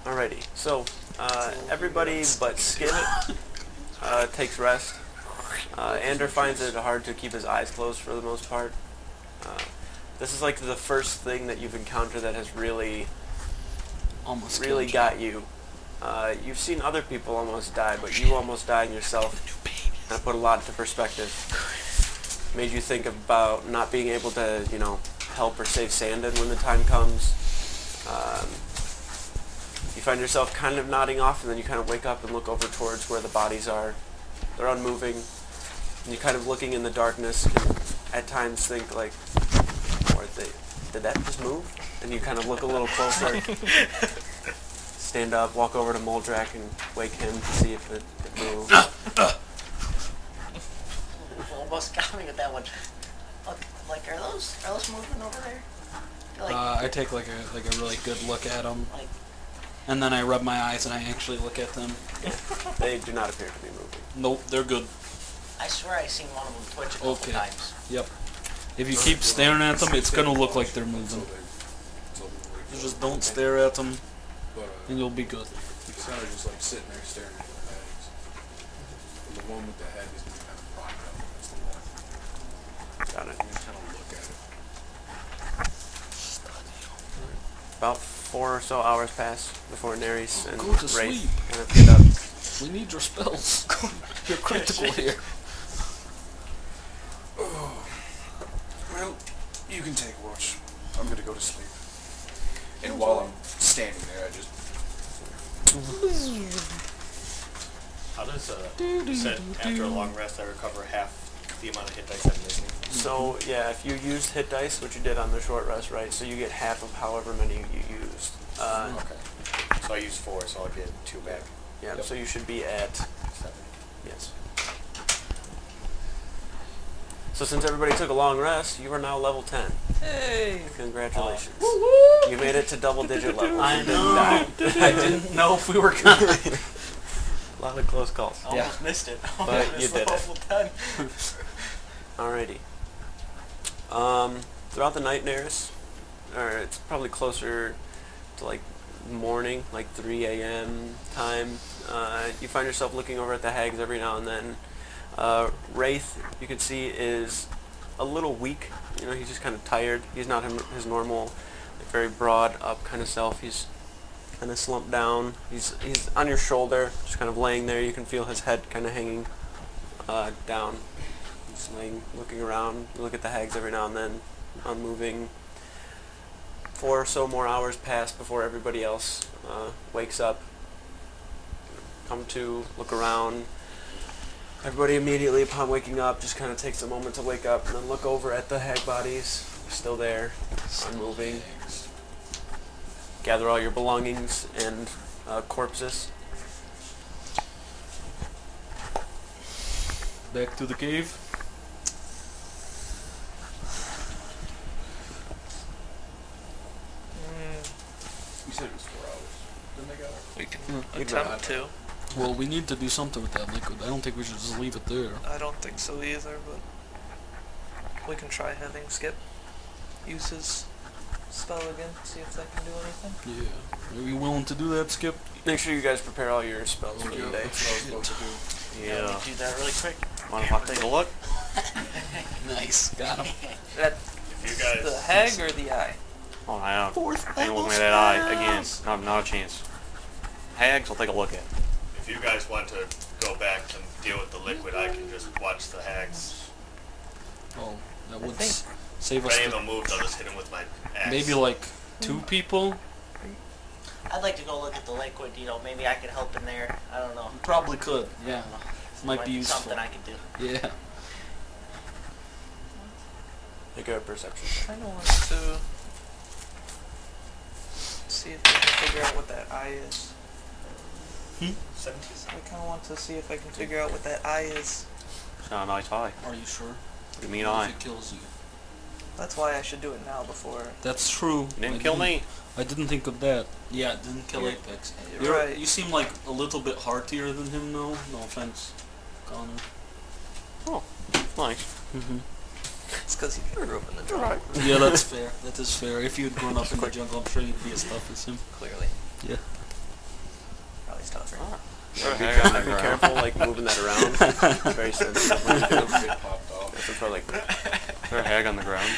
Alrighty. So everybody but Skip takes rest. Ander finds it hard to keep his eyes closed for the most part. This is like the first thing that you've encountered that has really Almost really killed got you. You've seen other people almost die, but you almost died yourself. And it put a lot into perspective. Made you think about not being able to, help or save Sandon when the time comes. You find yourself kind of nodding off, and then you kind of wake up and look over towards where the bodies are. They're unmoving. And you're kind of looking in the darkness, and at times think like, did that just move? And you kind of look a little closer. Stand up, walk over to Moldrak and wake him to see if it moved. Almost got me with that one. Look, like, are those moving over there? Like, I take like a really good look at them, like, and then I rub my eyes and I actually look at them. They do not appear to be moving. Nope, they're good. I swear I seen one of them twitch a couple Okay. times. Yep. If you keep staring at them, it's gonna look like they're moving. You just don't stare at them, and you'll be good. He's kind of just like sitting there staring at the bags. And the one with the head is kind of propped up against the wall. Got it. You just kind of look at it. About 4 or so hours pass before Nerys and Go to Wraith sleep. kind of get up. We need your spells. You're critical here. Well, you can take watch. I'm gonna go to sleep. And while I'm standing there, I just... How does you said after a long rest I recover half the amount of hit dice I'm missing? So, yeah, if you used hit dice, which you did on the short rest, right, so you get half of however many you used. Okay. So I used 4, so I'll get 2 back. Yeah, Yep. so you should be at... 7. Yes. So since everybody took a long rest, you are now level 10. Hey! Congratulations. You made it to double-digit levels. I You didn't die. I didn't know if we were gonna. A lot of close calls. Almost missed it. But you did it. Level 10. Alrighty. Throughout the night, Nerys, or it's probably closer to like morning, like 3 a.m. time, you find yourself looking over at the Hags every now and then. Wraith, you can see, is a little weak. He's just kind of tired. He's not his normal, like, very broad up kind of self. He's kind of slumped down. He's on your shoulder, just kind of laying there. You can feel his head kind of hanging down. He's laying, looking around. You look at the Hags every now and then, unmoving. 4 or so more hours pass before everybody else wakes up. Come to, look around. Everybody immediately upon waking up just kind of takes a moment to wake up and then look over at the hag bodies. Still there, unmoving. Gather all your belongings and corpses. Back to the cave. You said it was 4 hours. Then they got it. We can You'd attempt rather. to. Well, we need to do something with that liquid. I don't think we should just leave it there. I don't think so either, but we can try having Skip. use his spell again, see if that can do anything. Yeah. Are you willing to do that, Skip? Make sure you guys prepare all your spells for the day. That's what I was about to do. Yeah. Let me do that really quick. Want to take a look? Nice. Got him. That, If you guys, the hag or the eye? Oh, I ain't looking at that eye again. Not a chance. Hags, I'll take a look at. if you guys want to go back and deal with the liquid, I can just watch the hags. Oh, that would think- save If us any of them moved, I'll just hit them with my axe. maybe like 2 people. I'd like to go look at the liquid. You know, maybe I could help in there. I don't know. Probably could. Yeah. Might be useful. something I could do. Yeah. Make a perception. I kind of want to see if I can figure out what that eye is. 17. I kind of want to see if I can figure out what that eye is. It's not a nice eye. Are you sure? You mean What eye? if it kills you? That's why I should do it now before. That's true. Didn't kill me. I didn't think of that. Yeah, it didn't kill You're- Apex. you're right. You seem like a little bit heartier than him, though. No offense, Connor. Nice. Mm-hmm. It's because you grew up in the jungle. Yeah, that's fair. That is fair. If you had grown up in the jungle, I'm sure you'd be as tough as him. Clearly. Yeah. Probably tougher. Be careful, like moving that around. Very sensitive when you do. That's for like. Is there a hag on the ground?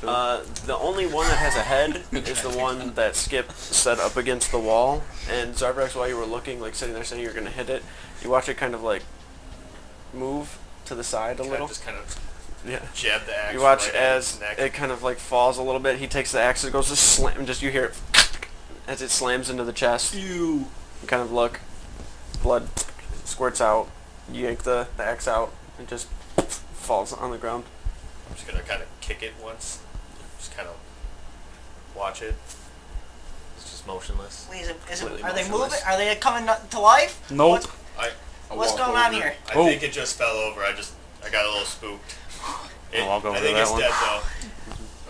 The only one that has a head is the one that Skip set up against the wall. And Xarvarax, while you were looking, like sitting there saying you're gonna hit it, you watch it kind of like move to the side a little. Just kind of Yeah. jab the axe. You watch right at as his neck. it kind of like falls a little bit. He takes the axe, it goes to slam, and just you hear it as it slams into the chest. You. You kind of look, blood squirts out. You yank the axe out, and just falls on the ground. I'm just gonna kind of kick it once. Just kind of watch it. It's just motionless. Wait, is it, Completely are they motionless. moving? Are they coming to life? Nope. What's going on here? I Oh. think it just fell over. I got a little spooked. I'll go I over think that it's one. dead though.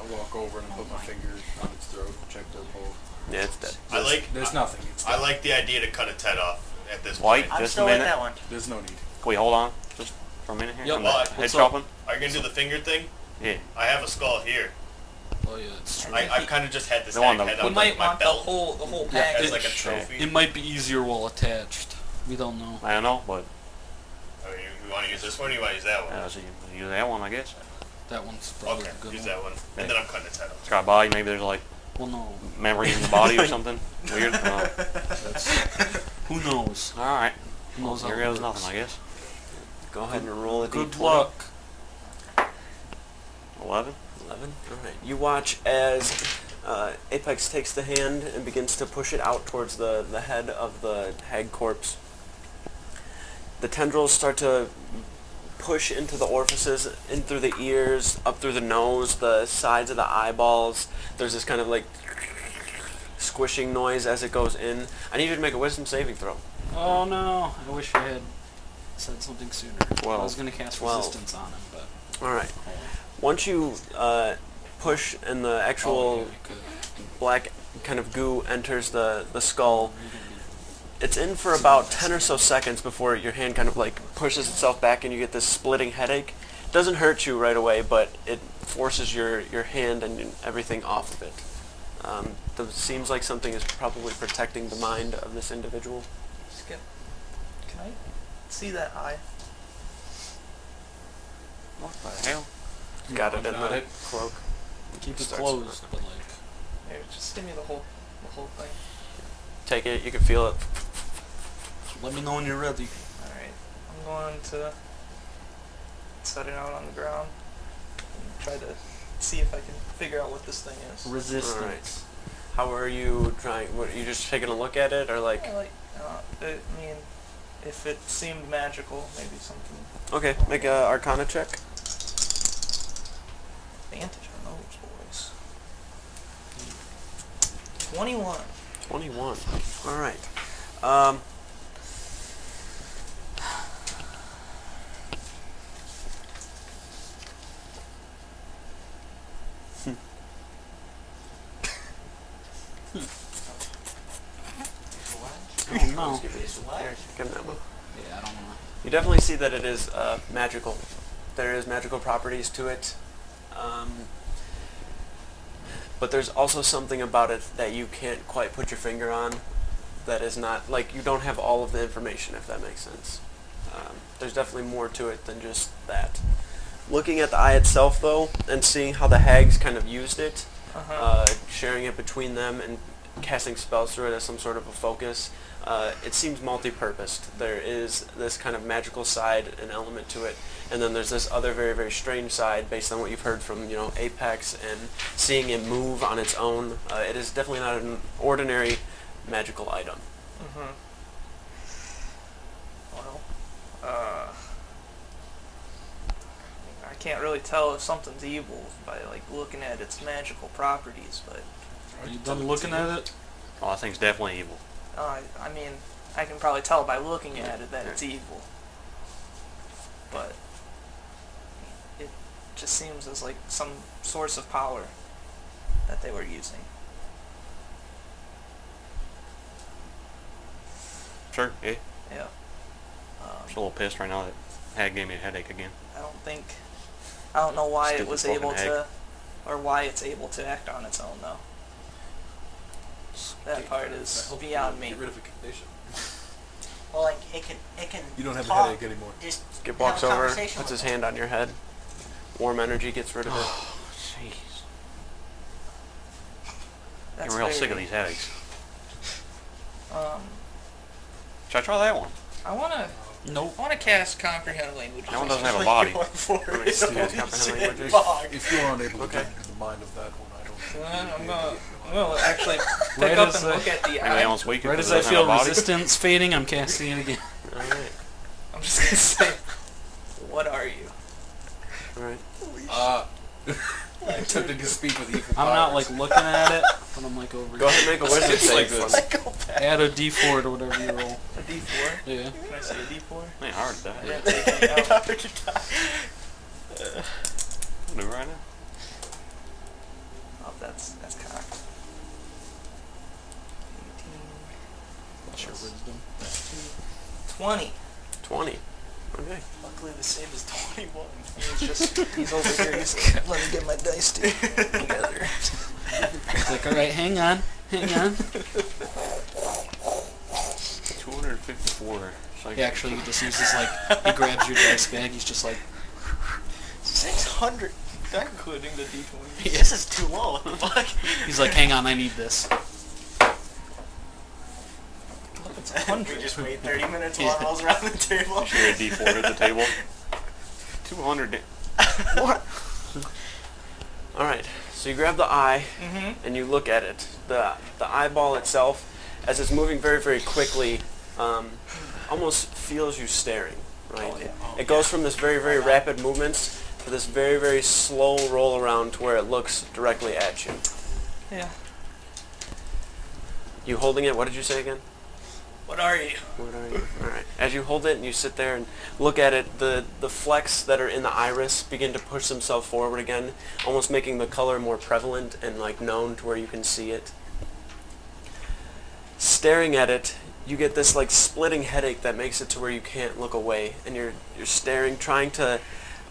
I walk over and put my finger on its throat, check their pulse. Yeah, it's dead. There's nothing. It's I like the idea to cut its head off at this White? point. I'm Just a still with minute. that one. There's no need. Can we hold on just for a minute here? Yep. On Well, the head what's up? chopping? Are you gonna do the finger thing? Yeah. I have a skull here. Oh yeah, it's true. I've kind of just had this No, on hag the- head You on might my want belt the whole Yeah, package. as like a trophy. It might be easier while attached. We don't know. I don't know, but I mean, you want to use this one or you want to use that one? so you use that one, I guess. That one's probably Okay, a good use one. that one. And then I'm cutting its head off. Try body, maybe there's like Well, no. memory in the body or something. Weird. That's, who knows? Alright. Who knows how Here it goes works. nothing, I guess. Go ahead and roll a Good d20. luck. 11? 11. Alright. You watch as Apex takes the hand and begins to push it out towards the head of the hag corpse. The tendrils start to push into the orifices, in through the ears, up through the nose, the sides of the eyeballs. There's this kind of like squishing noise as it goes in. I need you to make a wisdom saving throw. Oh no! I wish I had said something sooner. I 12. was gonna cast 12. resistance on him, but Alright. Once you push and the actual oh, yeah, I could. black kind of goo enters the skull, it's in for about 10 or so seconds before your hand kind of like pushes itself back and you get this splitting headache. It doesn't hurt you right away, but it forces your hand and everything off of it. It seems like something is probably protecting the mind of this individual. Skip. Can I see that eye? What the hell? Got it in Got the it. cloak. Keep it Starts closed, but like. Here, just give me the whole thing. Take it, you can feel it. Let me know when you're ready. Alright. I'm going to set it out on the ground and try to see if I can figure out what this thing is. Resistance. How are you trying? What, are you just taking a look at it, or like? I mean, if it seemed magical, maybe something. Okay, make a Arcana check. Advantage on those boys. 21. 21. All right. Oh no. Here, give me that one. Yeah, I don't wanna. You definitely see that it is magical. There is magical properties to it. but there's also something about it that you can't quite put your finger on. That is not like you don't have all of the information, if that makes sense. There's definitely more to it than just that. Looking at the eye itself, though, and seeing how the hags kind of used it, sharing it between them and casting spells through it as some sort of a focus, it seems multi-purposed. There is this kind of magical side, an element to it, and then there's this other very, very strange side based on what you've heard from, Apex and seeing it move on its own. It is definitely not an ordinary magical item. Well, I can't really tell if something's evil by looking at its magical properties, but Are you done looking at it? Oh, that thing's definitely evil. I mean, I can probably tell by looking at it that it's evil. But it just seems as like some source of power that they were using. Sure, yeah. Yeah. I'm just a little pissed right now that Hag gave me a headache again. I don't know why it Stupid was fucking able egg. to, or why it's able to act on its own though. That part is beyond me. Get rid of a condition. Well, it can. You don't have a talk, headache anymore. Just Skip have walks a over, conversation puts with his it. hand on your head. Warm energy gets rid of it. Jeez. That's I'm real sick of very- these headaches. Should I try that one? I wanna Nope. cast comprehend languages. That one doesn't have a body. Let me see those comprehend languages. If you aren't able to Okay. get into the mind of that one, I don't think I'm you'd be gonna, able to I'm gonna actually pick Right up as and I- look at the Maybe eye. else weak. Right because as it I doesn't have feel a body. resistance fading, I'm casting it again. Alright. I'm just gonna say, what are you? Alright. I'm tempted to speak with evil I'm not powers. like looking at it, but I'm like over Go ahead and make a wisdom save for me. Add a D4 to whatever you roll. A D4? Yeah. Can I say a D4? Man, I already died. I didn't take any out. I'll do it right now. Oh, that's cocked. 18. That's your wisdom. 20. 20. Okay. Luckily the save is 21. He's over here, he's let me get my dice together. He's like, alright, hang on. 254. So He actually just uses like, he grabs your dice bag, he's just like, 600. Not including the D20. This is too low. What the fuck? he's like, hang on, I need this. Look, it's 100. We just wait 30 minutes while it rolls around the table. Share a D4 at the table. 200. What? Alright, so you grab the eye Mm-hmm. and you look at it. The eyeball itself, as it's moving very, very quickly, almost feels you staring, right? Oh, yeah. It goes from this very, very rapid movements to this very, very slow roll around to where it looks directly at you. Yeah. You holding it, what did you say again? What are you? What are you? Alright. As you hold it and you sit there and look at it, the flecks that are in the iris begin to push themselves forward again, almost making the color more prevalent and like known to where you can see it. Staring at it, you get this like splitting headache that makes it to where you can't look away, and you're staring, trying to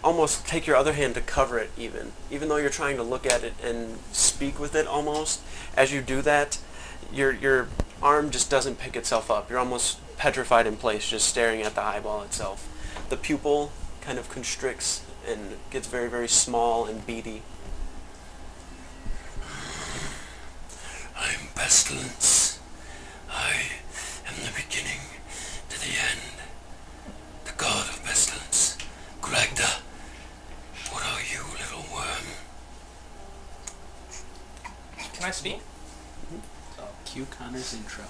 almost take your other hand to cover it even though you're trying to look at it and speak with it almost. As you do that, your arm just doesn't pick itself up. You're almost petrified in place, just staring at the eyeball itself. The pupil kind of constricts and gets very, very small and beady. I'm Pestilence. I am the beginning to the end. The god of Pestilence. Gragda. What are you, little worm? Can I speak? Cue Connor's intro.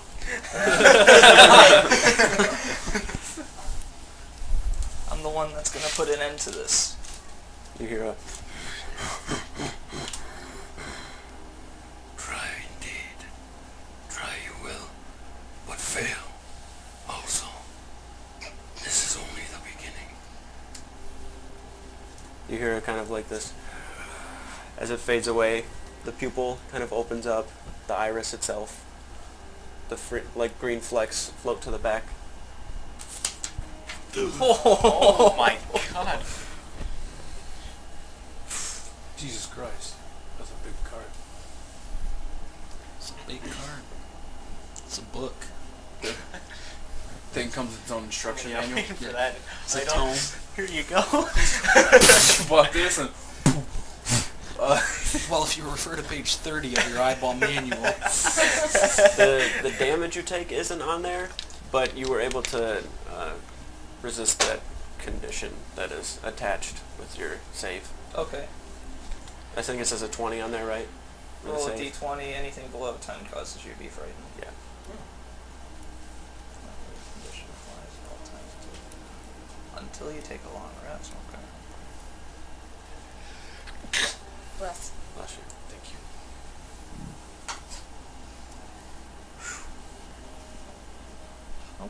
I'm the one that's gonna put an end to this. You hear a Try indeed. Try you will, but fail also. This is only the beginning. You hear kind of like this. As it fades away, the pupil kind of opens up, the iris itself. The like green flecks float to the back. Oh my god. Jesus Christ. That's a big card. It's a big card. It's a book. Thing comes with its own instruction Yeah, manual. for that. It's a I tome. Here you go. Fuck this and Well, if you refer to page 30 of your eyeball manual. The damage you take isn't on there, but you were able to resist that condition that is attached with your save. Okay. I think it says a 20 on there, right? For the Roll a save. d20, anything below 10 causes you to be frightened. Yeah. Condition applies at all times until you take a long rest. Okay. Bless. Bless you. Thank you.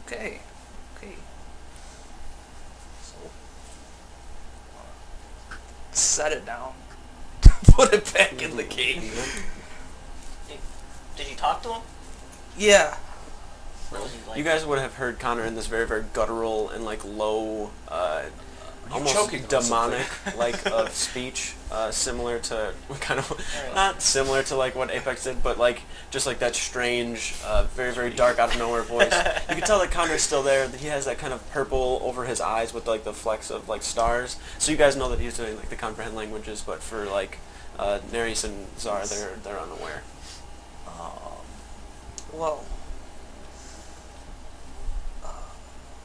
Okay. So, set it down. Put it back in the cave. Did you talk to him? Yeah. What was he like? You guys would have heard Connor in this very, very guttural and like low, almost choking on demonic like of speech, similar to kind of not similar to like what Apex did, but like just like that strange, very, very dark out of nowhere voice. You can tell that Connor's still there. That he has that kind of purple over his eyes with like the flecks of like stars. So you guys know that he's doing like the comprehend languages, but for like Neris and Zar, they're unaware. Well,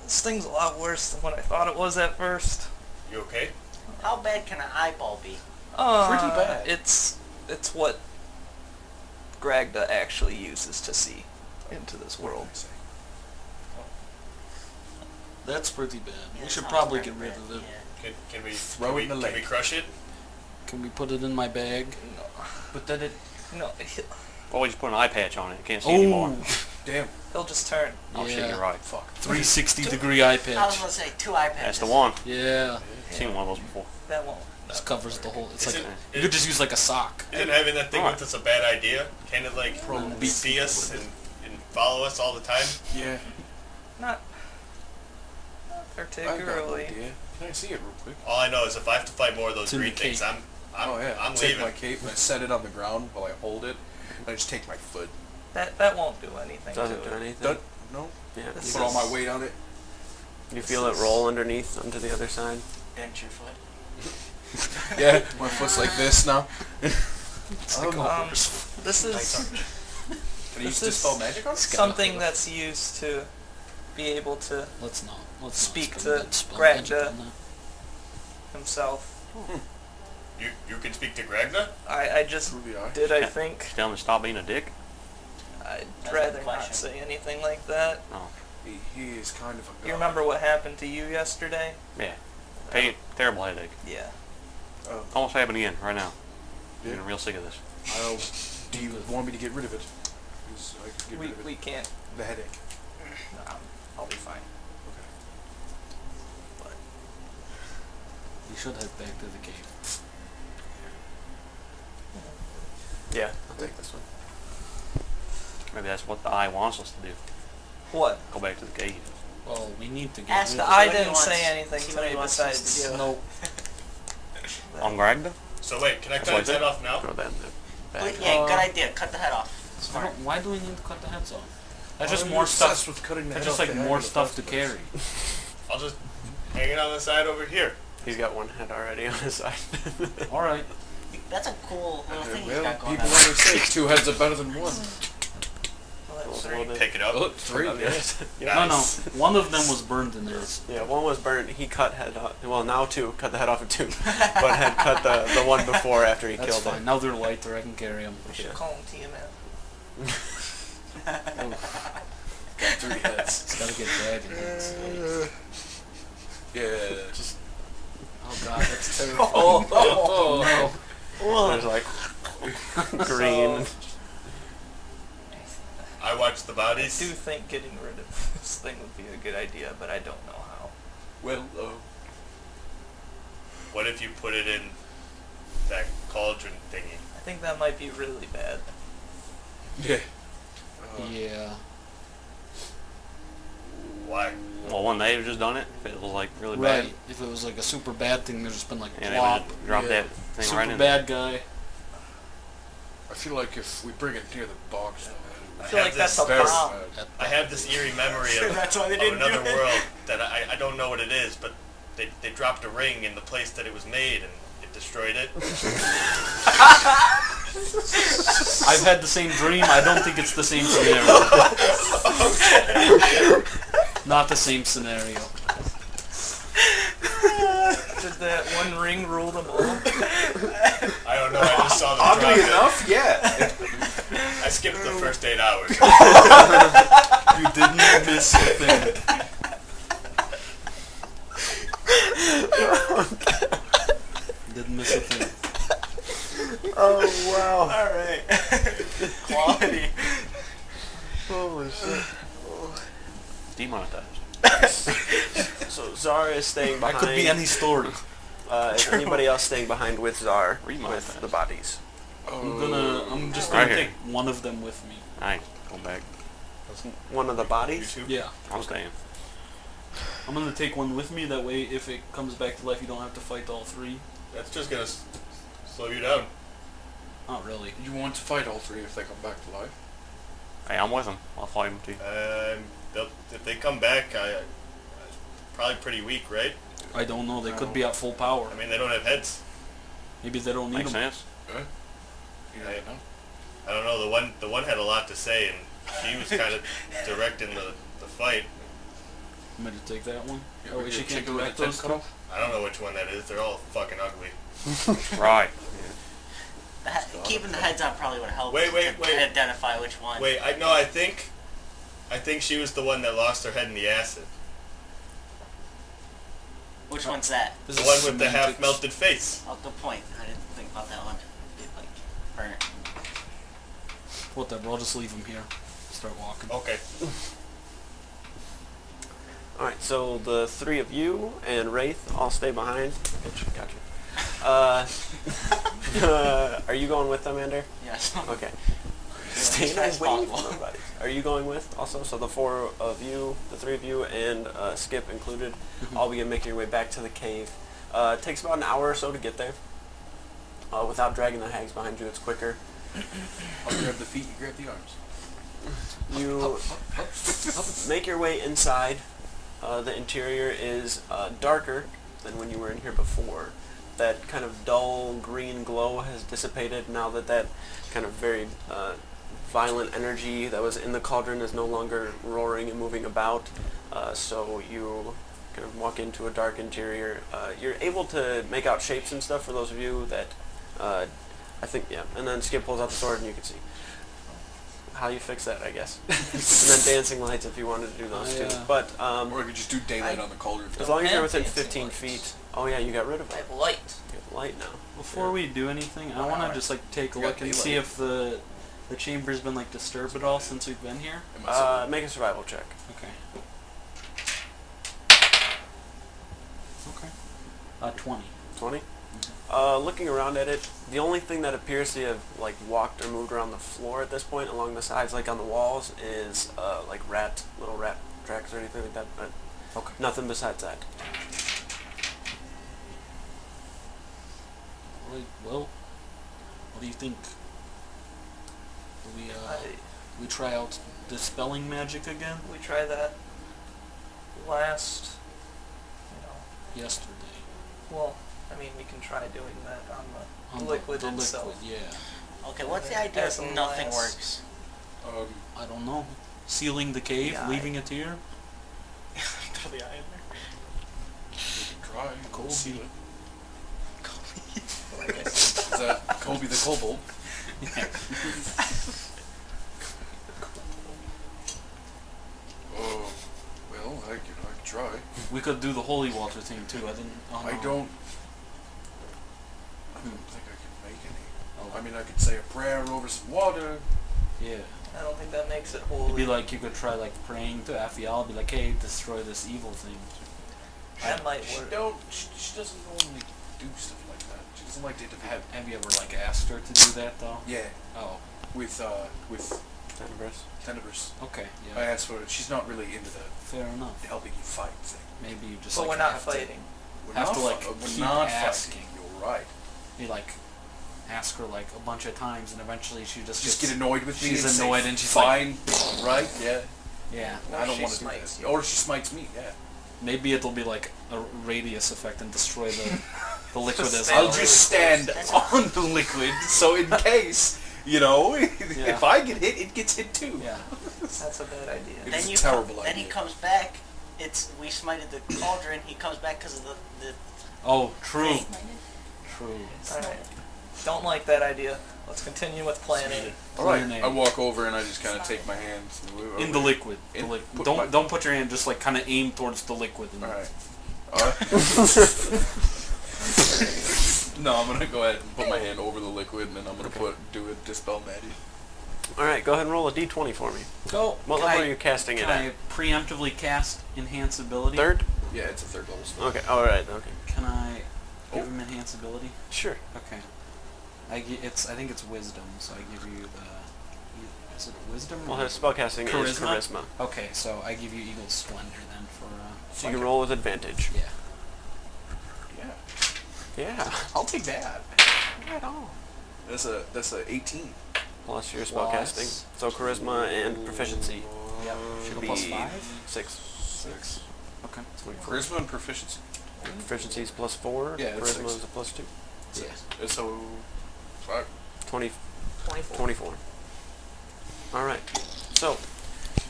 this thing's a lot worse than what I thought it was at first. You okay? How bad can an eyeball be? Pretty bad. It's what Gragda actually uses to see into this world. That's pretty bad. Yeah, We it should sounds probably pretty get rid bad, of it. yeah. Can we Throw it in the can we lake. crush it? Can we put it in my bag? But then it. No, Oh, we just put an eye patch on it. Can't see anymore. damn. he'll just turn. Oh shit, Yeah. you're right. Fuck. 360-degree eye I was patch. gonna say 2 iPads. That's the one. Yeah. Seen one of those before. That won't. This covers the whole. It's like Isn't- you could just use like a sock. Isn't having that thing Alright. with us a bad idea? Can it like beat see us and follow us all the time? Yeah. Not I got an particularly. idea. Can I see it real quick? All I know is if I have to fight more of those It's in green the things, cape. I'm I take leaving. my cape and I set it on the ground while I hold it. And I just take my foot. That won't do anything Doesn't to do it. anything. No. Yeah. This Put all my is- weight on it. You feel it roll underneath onto the other side. Dent your foot. Yeah. My foot's like this now. This is Can I use This is dispel magic on it? something that's used to be able to Let's not. Let's Speak not to spend that spell Gragda. magic on that. himself. You can speak to Gragda? I just Ruby eye. did, I Yeah. think. Tell him to stop being a dick. I'd That's rather the not question. say anything like that. He is kind of a god. You remember what happened to you yesterday? Yeah. Terrible headache. Yeah. Oh. Almost happened again right now. Yeah. I'm getting real sick of this. Do you want me to get rid of it? 'Cause I can get rid of it. We can't. The headache. I'll be fine. We should head back to the cave. Yeah, I'll take this one. Maybe that's what the eye wants us to do. What? Go back to the cave. Well, we need to get Ask rid The of eye what he didn't wants- say anything see to what he me wants us to besides do. nope. On Gragda? So wait, can I That's cut what his I head said. off now? Throw that in the bag. Yeah, good idea. Cut the head off. I Smart. don't, why do we need to cut the heads off? That's Why just are you more obsessed stuff. with cutting the That's head just off like the head more in the stuff to first place? carry. I'll just hang it on the side over here. He's got one head already on his side. All right. That's a cool little thing he's Well, got going people on. always say 2 heads are better than 1. Pick it up. Oh, 3, yes. No, no. One of them was burned in there. Yeah, one was burnt. He cut head off. Well, now 2. Cut the head off of 2. But had cut the one before after he That's killed fine. him. Now they're lighter. I can carry them. We should call him Tiamat. Got 3 heads. It's gotta get dragon heads. Yeah. Just Oh god, that's terrible. Oh, no. Well, there's like green. I watch the I bodies. do think getting rid of this thing would be a good idea, but I don't know how. well, What if you put it in that cauldron thingy? I think that might be really bad. yeah. Yeah. Why? Well, one day have just done it. If it was like really Right. bad. If it was like a super bad thing, there's just been like And they plop. would just drop Yeah. that thing Super right in there. bad guy. I feel like if we bring it near the box, I feel like that's a bomb. I have this eerie memory of, That's why they of didn't do another it. world that I don't know what it is, but they dropped a ring in the place that it was made and it destroyed it. I've had the same dream. I don't think it's the same scenario. Not the same scenario. Did that one ring rule them all? I don't know, I just saw them drop Oddly it. enough, yeah. I skipped the first 8 hours. You didn't miss a thing. Didn't miss a thing. Oh wow! All right. Quality. Holy shit! Demonetized. So Zara is staying That behind. could be any story. Is anybody else staying behind with Zar Remonetized. with the bodies? I'm just Right gonna here. take one of them with me. Alright, go back. One of the bodies? Yeah. I'm staying. I'm gonna take one with me. That way, if it comes back to life, you don't have to fight all three. That's just gonna slow you down. Not really. You want to fight all three if they come back to life? Hey, I'm with them. I'll fight them too. If they come back, probably pretty weak, right? I don't know. They could be at full power. I mean, they don't have heads. Maybe they don't need Makes them. sense. You don't know. I don't know. The one had a lot to say, and she was kind of directing the fight. I'm gonna take that one. Yeah, Oh, we wait, she get can't chicken with direct the those tent two? cut off? I don't know which one that is. They're all fucking ugly. Right. Keeping the heads on probably would help. Wait. To identify which one. Wait, I think she was the one that lost her head in the acid. Which one's that? This The is one with the semantics. half melted face. Oh, good point. I didn't think about that one. Like, burn it. Whatever. I'll just leave them here. Start walking. Okay. Alright, so the three of you and Wraith all stay behind. Gotcha. Are you going with them, Ender? Yes. Okay. As Stay fast as waiting possible. for nobody. Are you going with also? So the four of you, the three of you, and Skip included, all begin making your way back to the cave. It takes about an hour or so to get there. Without dragging the hags behind you, it's quicker. I'll grab the feet, you grab the arms. You make your way inside. The interior is darker than when you were in here before. That kind of dull green glow has dissipated now that that kind of very violent energy that was in the cauldron is no longer roaring and moving about. So you kind of walk into a dark interior. You're able to make out shapes and stuff for those of you that I think, yeah. And then Skip pulls out the sword and you can see how you fix that, I guess. And then dancing lights if you wanted to do those too. But or I could just do daylight on the cauldron. as long as you're within Dancing 15 lights. feet. Oh yeah, you got rid of I it. have light. You have light now. Before we do anything, I want to just like take a You got look and daylight. see if the chamber's been like disturbed at all since we've been here. Make a survival check. Okay. Okay. 20. 20. Looking around at it, the only thing that appears to have like walked or moved around the floor at this point, along the sides, like on the walls, is like little rat tracks or anything like that. But Okay. nothing besides that. Right. Well, what do you think? Do we try out dispelling magic again? We try that last, Yesterday. well, I mean, we can try doing that on On the liquid the itself. liquid, yeah. Okay, what's the idea As if a nothing last- works? I don't know. Sealing the cave, Yeah, leaving it here. Throw the eye in there. Try. Cold. Seal it. I guess. Is that Kobe the Kobold? Oh, well, I could try. We could do the holy water thing too. I didn't. Oh, I no. don't think I can make any. I mean, I could say a prayer over some water. Yeah. I don't think that makes it It'd holy. be like you could try like praying to Aphiel, be like, hey, destroy this evil thing. That might She work. she doesn't normally do stuff like that. She doesn't like to interfere. Have you ever like asked her to do that though? Yeah, Oh, with Tenebris. Tenebris. okay, I yeah. asked for it. She's not really into the Fair enough. helping you fight thing. Maybe you just But like we're not have fighting. We're Have not to, like, we're keep not asking. fighting. You're right. To be like, ask her like a bunch of times, and eventually she just get annoyed with me. She's and annoyed, say, and she's fine, right? Yeah. Yeah. I don't want to do that. Or she smites me. Yeah. Maybe it'll be like a radius effect and destroy the liquid as I'll well. just stand on the liquid, so in case, if I get hit, it gets hit too. Yeah. That's a bad idea. Then a terrible idea. Then he comes back. We smited the cauldron. He comes back because of the. Oh, true. thing. True. Alright. Don't like that idea. Let's continue with plan A. Alright, I walk over and I just kind of take my hands In the liquid. Don't put your hand, just like kind of aim towards the liquid. Alright. No, I'm gonna go ahead and put my hand over the liquid, and then I'm gonna do a dispel magic. All right, go ahead and roll a d20 for me. Go. What level are you casting it Can at? I preemptively cast Enhance Ability? Third? Yeah, it's a third level spell. Okay. All right. Okay. Can I give him Enhance Ability? Sure. Okay. I think it's Wisdom, so I give you the. Is it Wisdom? Well, his spellcasting is Charisma. Okay, so I give you Eagle's Splendor then for. So you can roll with advantage. Yeah. Yeah. I'll take that. Right on. That's a 18. Plus your spellcasting. So charisma and proficiency. Yep. Should A be plus 5? 6. Okay. Charisma and proficiency. Proficiency is plus 4. Yeah, that's Charisma 6. is a plus 2. Yeah. So, 24. Alright. So,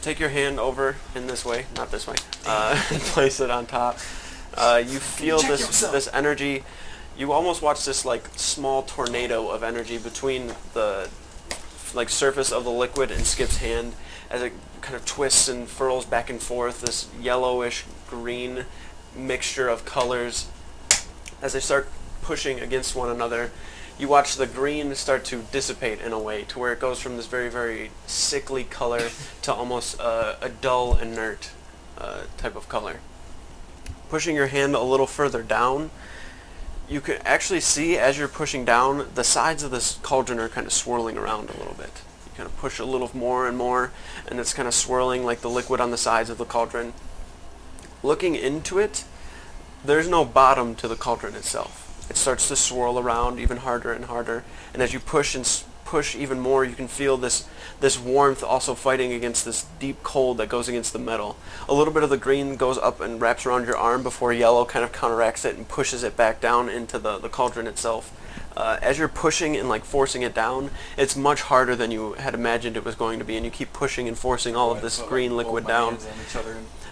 take your hand over in this way, not this way, and place it on top. You feel this energy. You almost watch this like small tornado of energy between the surface of the liquid and Skip's hand as it kind of twists and furls back and forth, this yellowish green mixture of colors. As they start pushing against one another, you watch the green start to dissipate in a way to where it goes from this very, very sickly color to almost a dull, inert type of color. Pushing your hand a little further down, you can actually see as you're pushing down, the sides of this cauldron are kind of swirling around a little bit. You kind of push a little more and more, and it's kind of swirling like the liquid on the sides of the cauldron. Looking into it, there's no bottom to the cauldron itself. It starts to swirl around even harder and harder, and as you push and push even more, you can feel this warmth also fighting against this deep cold that goes against the metal. A little bit of the green goes up and wraps around your arm before yellow kind of counteracts it and pushes it back down into the cauldron itself. As you're pushing and like forcing it down, it's much harder than you had imagined it was going to be, and you keep pushing and forcing all of this green liquid down.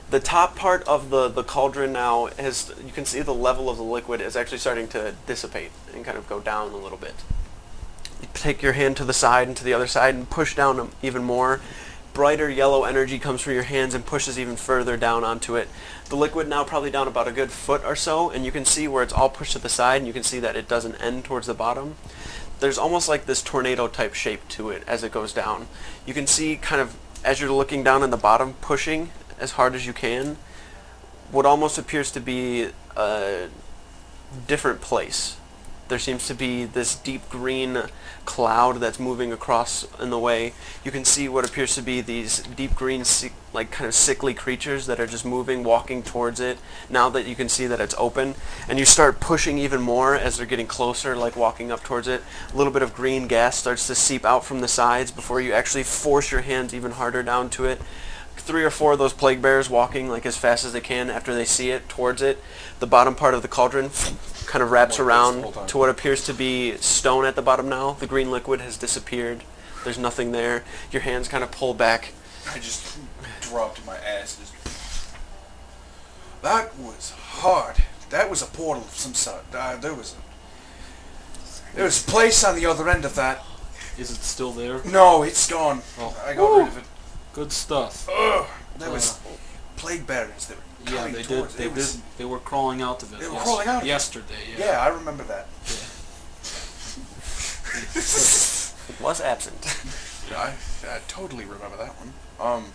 The top part of the cauldron now you can see the level of the liquid is actually starting to dissipate and kind of go down a little bit. You take your hand to the side and to the other side and push down even more. Brighter yellow energy comes from your hands and pushes even further down onto it. The liquid now probably down about a good foot or so, and you can see where it's all pushed to the side, and you can see that it doesn't end towards the bottom. There's almost like this tornado type shape to it as it goes down. You can see kind of as you're looking down in the bottom, pushing as hard as you can, what almost appears to be a different place. There seems to be this deep green cloud that's moving across in the way. You can see what appears to be these deep green, like kind of sickly creatures that are just moving, walking towards it. Now that you can see that it's open, and you start pushing even more as they're getting closer, like walking up towards it. A little bit of green gas starts to seep out from the sides before you actually force your hands even harder down to it. 3 or 4 of those plague bears walking like as fast as they can after they see it towards it. The bottom part of the cauldron kind of wraps around to what appears to be stone at the bottom now. The green liquid has disappeared. There's nothing there. Your hands kind of pull back. I just dropped my ass. That was hard. That was a portal of some sort. There was a place on the other end of that. Is it still there? No, it's gone. Oh. I got rid of it. Good stuff. There was plague bearers that were Yeah, they did. They were crawling out of it. They were crawling out of it. Yesterday. Yeah, I remember that. It was absent. I totally remember that one.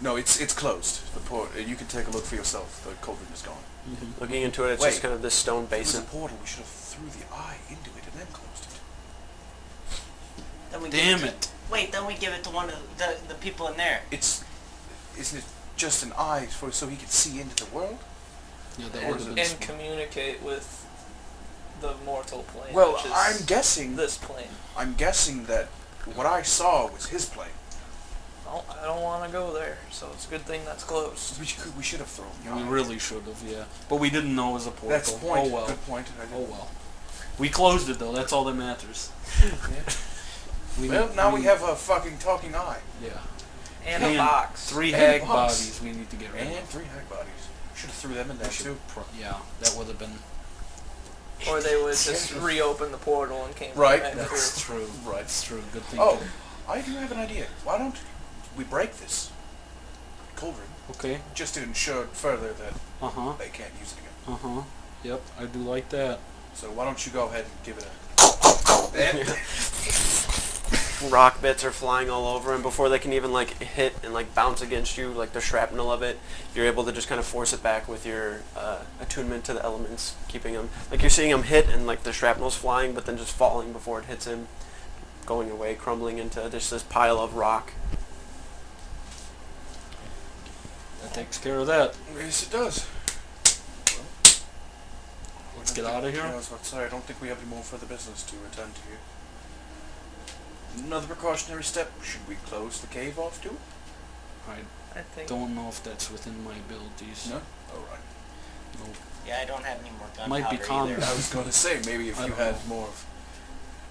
No, it's closed. The port. You can take a look for yourself. The cauldron is gone. Mm-hmm. Looking into it, it's just kind of this stone basin. It was a portal. We should have threw the eye into it and then closed it. Then Damn it! Wait, then we give it to one of the people in there. Isn't it just an eye so he could see into the world? Yeah, that would have been and communicate with the mortal plane. Well, which is I'm guessing this plane. I'm guessing that what I saw was his plane. Oh, I don't want to go there, so it's a good thing that's closed. We should have thrown. We really should have, yeah. But we didn't know it was a portal. That's the point. Oh well. Good point. Oh well. We closed it though. That's all that matters. Well, now we have a fucking talking eye. Yeah. And a box. 3 And hag a box. bodies we need to get rid of. And 3 hag bodies. Should have threw them in there too. Yeah, that would have been. Or they would just reopen the portal and came Right. back That's through. true. Right. That's true. Good thing. Oh, I do have an idea. Why don't we break this cauldron Okay. just to ensure further that Uh huh. they can't use it again? Uh huh. Yep. I do like that. So why don't you go ahead and give it a... Rock bits are flying all over, and before they can even like hit and like bounce against you, like the shrapnel of it, you're able to just kind of force it back with your attunement to the elements, keeping him like you're seeing him hit and like the shrapnel's flying, but then just falling before it hits him, going away, crumbling into just this pile of rock. That takes care of that. Yes, it does. Let's get out of here. I was about to say, I don't think we have any more further business to attend to here. Another precautionary step, should we close the cave off too? I think. don't know if that's within my abilities. No? Alright. No. Yeah, I don't have any more gunpowder Might be common. either. I was going to say, maybe if I you don't had know. more of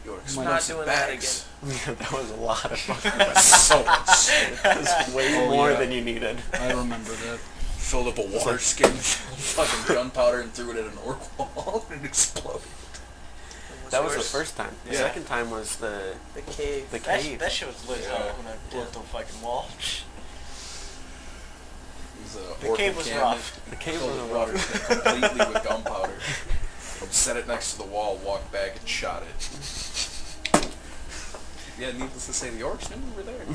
your Not explosive doing bags. That was a lot of fucking. That was so much. That was way Oh, more yeah. than you needed. I remember that. Filled up a water skin, fucking gunpowder, and threw it at an orc wall and it exploded. That was the first time. The Yeah. second time was the cave. The That, cave. that shit was lit when I blew up the fucking wall. The cave was rough. The cave Filled was the rough. water skin completely with gunpowder. Set it next to the wall, walked back, and shot it. Yeah, needless to say, the orcs knew we were there.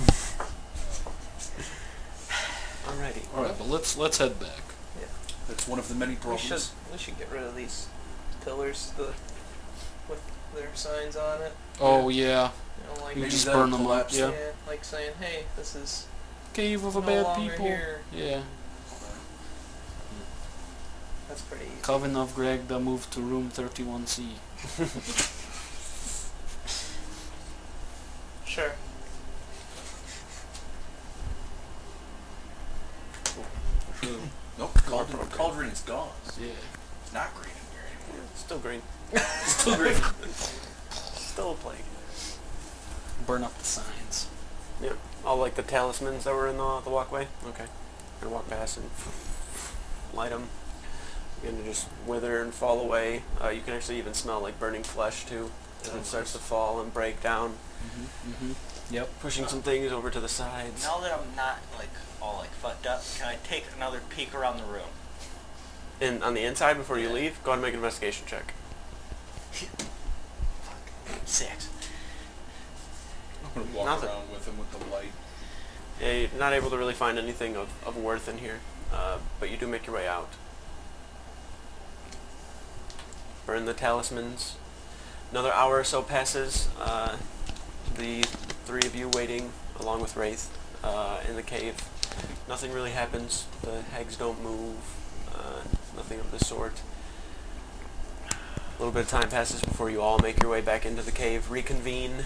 Alrighty. All right, but let's head back. Yeah. That's one of the many We problems. should get rid of these pillars with their signs on it. Oh yeah. You know, like You Maybe just that'll burn them up. collapse. Yeah. like saying, hey, this is Cave of no a bad longer people. here. Yeah. That's pretty easy. Coven of Gragda moved to room 31C. Sure. Nope, cauldron is gone. Yeah. It's not green in here anymore. Still green. Still green. Still a plague. Burn up the signs. Yeah. All like the talismans that were in the walkway. Okay. Gonna walk past and light them. Begin to just wither and fall away. You can actually even smell like burning flesh too as it starts to fall and break down. Yep. Pushing some things over to the sides. Now that I'm not like all like fucked up, can I take another peek around the room? And on the inside before you leave, go ahead and make an investigation check. 6. I'm gonna walk Nothing. around with him with the light. Yeah, you're not able to really find anything of worth in here, but you do make your way out. Burn the talismans. Another hour or so passes. The 3 of you waiting, along with Wraith, in the cave. Nothing really happens. The hags don't move. Nothing of the sort. A little bit of time passes before you all make your way back into the cave, reconvene.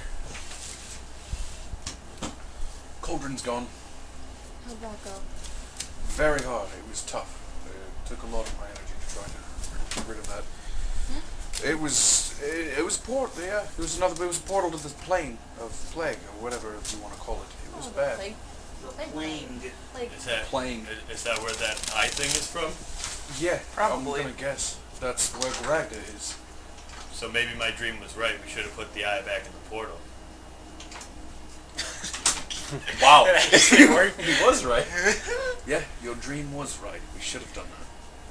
Cauldron's gone. How'd that go? Very hard. It was tough. It took a lot of my energy to try to get rid of that. It was yeah. It was a portal to this plane of plague or whatever you want to call it. It was bad. Plague. Is that Playing. Is that where that eye thing is from? Yeah, Probably. I'm gonna guess that's where Gragda is. So maybe my dream was right. We should have put the eye back in the portal. Wow, he was right. Yeah, your dream was right. We should have done that.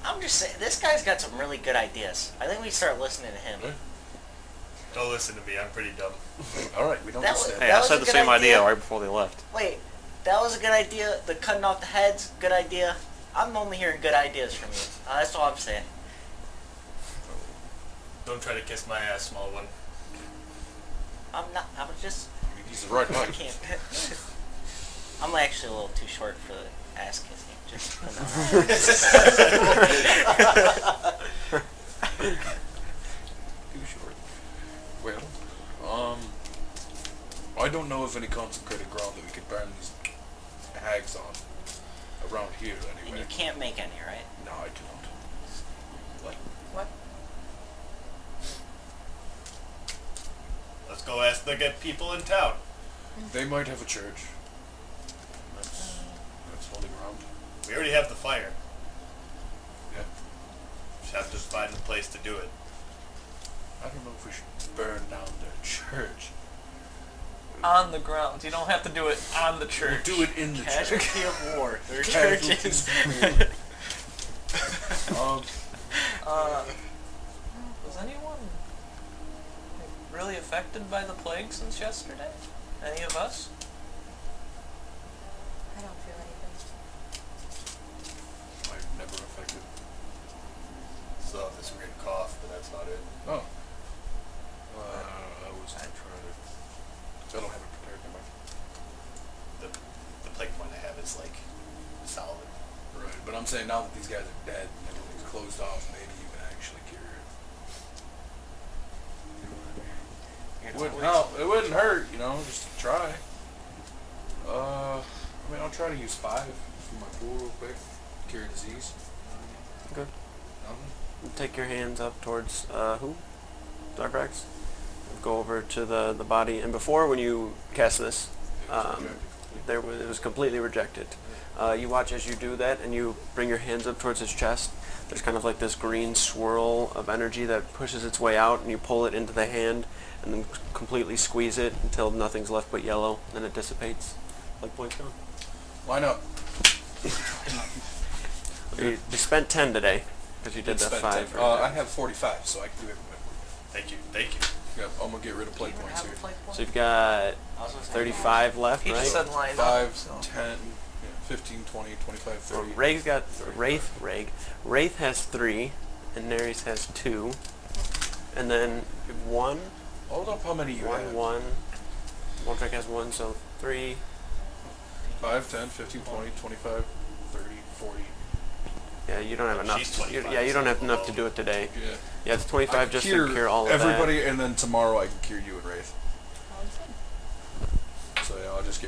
I'm just saying, this guy's got some really good ideas. I think we start listening to him. Don't listen to me. I'm pretty dumb. All right, we don't That listen. was- Hey, that I was said a the good same idea idea. right before they left. Wait, that was a good idea. The cutting off the heads, good idea. I'm only hearing good ideas from you. That's all I'm saying. Don't try to kiss my ass, small one. I'm not. I'm just. He's the right I height. can't. I'm actually a little too short for the ass kissing. Just. I don't know of any consecrated ground that we could burn these hags on. Around here, And anyway. you can't make any, right? No, I do not. What? Let's go ask the good people in town. They might have a church. That's holy ground. We already have the fire. Yeah. Just have to find a place to do it. I don't know if we should burn down their church. On the ground. You don't have to do it on the church. We'll do it in the church. Casualty of war. Their Casualties churches. Was anyone really affected by the plague since yesterday? Any of us? I don't feel anything. I'm never affected. Still have this weird cough, but that's not it. Oh. I was trying to... I don't have it prepared, never mind. The plague point I have is like solid. Right, but I'm saying now that these guys are dead and everything's closed off, maybe you can actually cure it. It wouldn't hurt, you know, just to try. I mean, I'll try to use 5 from my pool real quick. Cure disease. Okay. Nothing? Take your hands up towards, who? Xarvarax. Go over to the body, and before, when you cast this, it was completely rejected. You watch as you do that, and you bring your hands up towards his chest. There's kind of like this green swirl of energy that pushes its way out, and you pull it into the hand, and then completely squeeze it until nothing's left but yellow. Then it dissipates. Like points gone. Line up. You spent 10 today because you did that 5. I have 45, so I can do everybody. Thank you. Thank you. Yeah, I'm gonna get rid of plate points here. So you've got 35 left, He just right? said line 5, up. So. 10, 15, 20, 25, 30. Wraith got Wraith has 3, and Neres has 2, and then 1. Hold up, how many you have? 1. Moldrack has 1, so 3. 5, 10, 15, 20, 25, 30, 40. Yeah, you don't have enough. She's 25, You don't have so enough to do it today. Yeah. Yeah, it's 25 just to cure all of everybody, that. and then tomorrow I can cure you and Wraith. So yeah, I'll just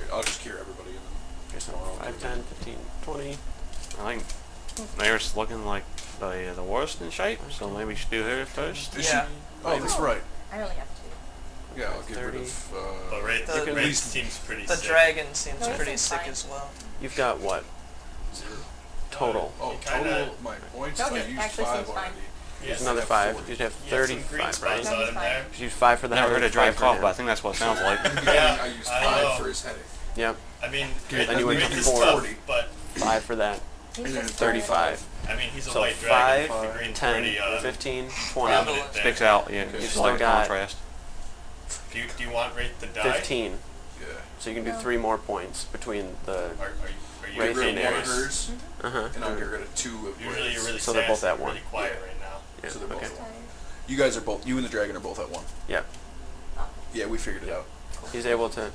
cure everybody, and then Okay, so tomorrow. 5, 10, 15, 20. I think Mayor's looking like the worst in shape, so maybe we should do her first. Is Yeah. she? Oh, that's right. I only have 2. Yeah, I'll get rid 30. of. But Wraith, The- at Wraith least seems pretty The sick. dragon seems No, pretty it's sick fine. as well. You've got what? 0. Total. Oh, You kinda- total my points. Okay, I used actually 5 seems fine. already. There's Yeah. another have 5. 40. You'd have You have some green 35, spots right? No, on he's him fine. there. You use 5 for the Never headache, heard a dragon 5 for cough, him. but I think that's what it sounds like. Yeah, I used I 5 know. for his headache. Yep. I mean, Okay, then you went Wraith to is 4. tough, but 5 for that. He's And then just 35. I mean, he's a So white dragon. 5, The green's 10, pretty 15, 20. prominent there. Sticks out, yeah. Okay. Just Still like the got- contrast. Do you want Wraith to die? 15. Yeah. So you can do No. 3 more points between the... Are you Wraith Get rid and of one of Ares. hers, Uh-huh. and I'll get rid of 2 of Usually you're Wraith's. really So they're both sassy, at 1. really quiet right now. Yeah, So they're both okay. at 1. You guys are both. You and the dragon are both at 1. Yep. Yeah, we figured it out. He's able to,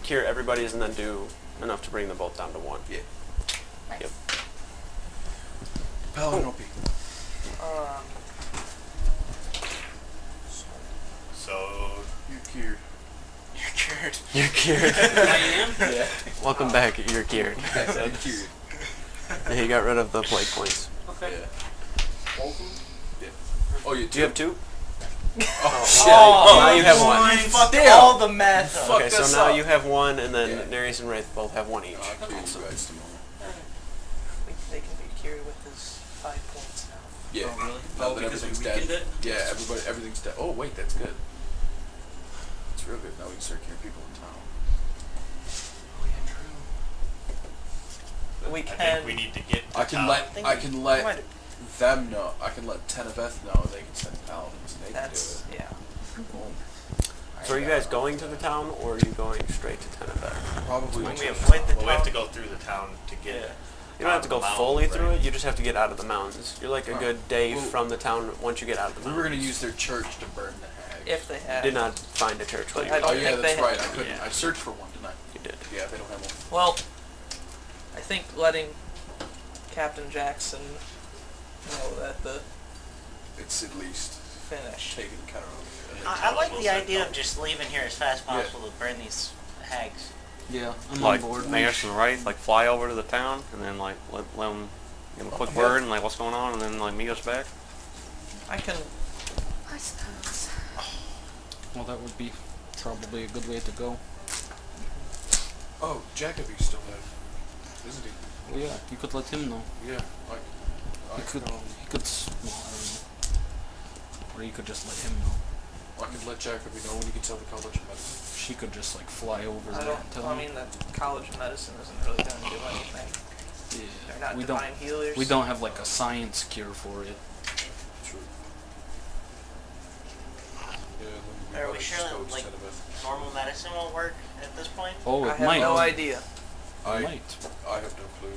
cure everybody's and then do enough to bring them both down to 1. Yeah. Nice. Yep. Paladin OP. So You're cured. You're cured. You're cured. I am? Yeah. Welcome back, you're cured. I'm cured. And he got rid of the plague points. Okay. Yeah. Yeah. Oh, you Do you have 2? Oh, shit. now you have 1. You fucked Damn. all the math up. Okay, so us now up. you have 1, and then Yeah. Neres and Wraith both have 1 each. I'll cure you guys tomorrow. They can be cured with his 5 points now. Yeah. Oh, really? Now Oh, that because we everything's weakened dead. it? Yeah, everything's dead. Oh, wait, that's good. That's real good. Now we can start curing people in town. Oh, yeah, true. We I can. think we need to get to I can town. let them know. I can let Teniveth know they can send paladins. And they That's can do yeah. it. Boom. So are you guys going to the town, or are you going straight to Teniveth? Probably. When we to- avoid the Well, we have to town. go through the town to get it. You don't have to go Mountain, fully through right? it, you just have to get out of the mountains. You're like a Oh. good day Well, from the town once you get out of the We mountains. were gonna use their church to burn the hag. If they have. Did not find a church while you I were don't Oh there. yeah, think that's they right. I have- couldn't. yeah. I searched for one tonight. You did. Yeah, they don't have one. Well, I think letting Captain Jackson know that the It's at least finish. taken care of. And I like the idea of just leaving here as fast as possible to burn these hags. Yeah, I'm Like, on board. Mayor's and right, like fly over to the town and then like let them give them a quick word and like what's going on and then like meet us back. I can. I suppose. Well, that would be probably a good way to go. Oh, Jacoby's still there, isn't he? Well, yeah, you could let him know. Yeah, I He could, well, I don't know. Or you could just let him know. I could let Jacoby know when he gets out of the college of medicine. She could just like fly over I there don't. and tell Well, I him. mean, the College of Medicine isn't really going to do anything. Yeah, They're not we divine don't. healers. We don't have like a science cure for it. True. Yeah, then Are we gotta sure just go that, to like, Teniveth. normal medicine won't work at this point? Oh, I it have might. no idea. I Might. I have no clue.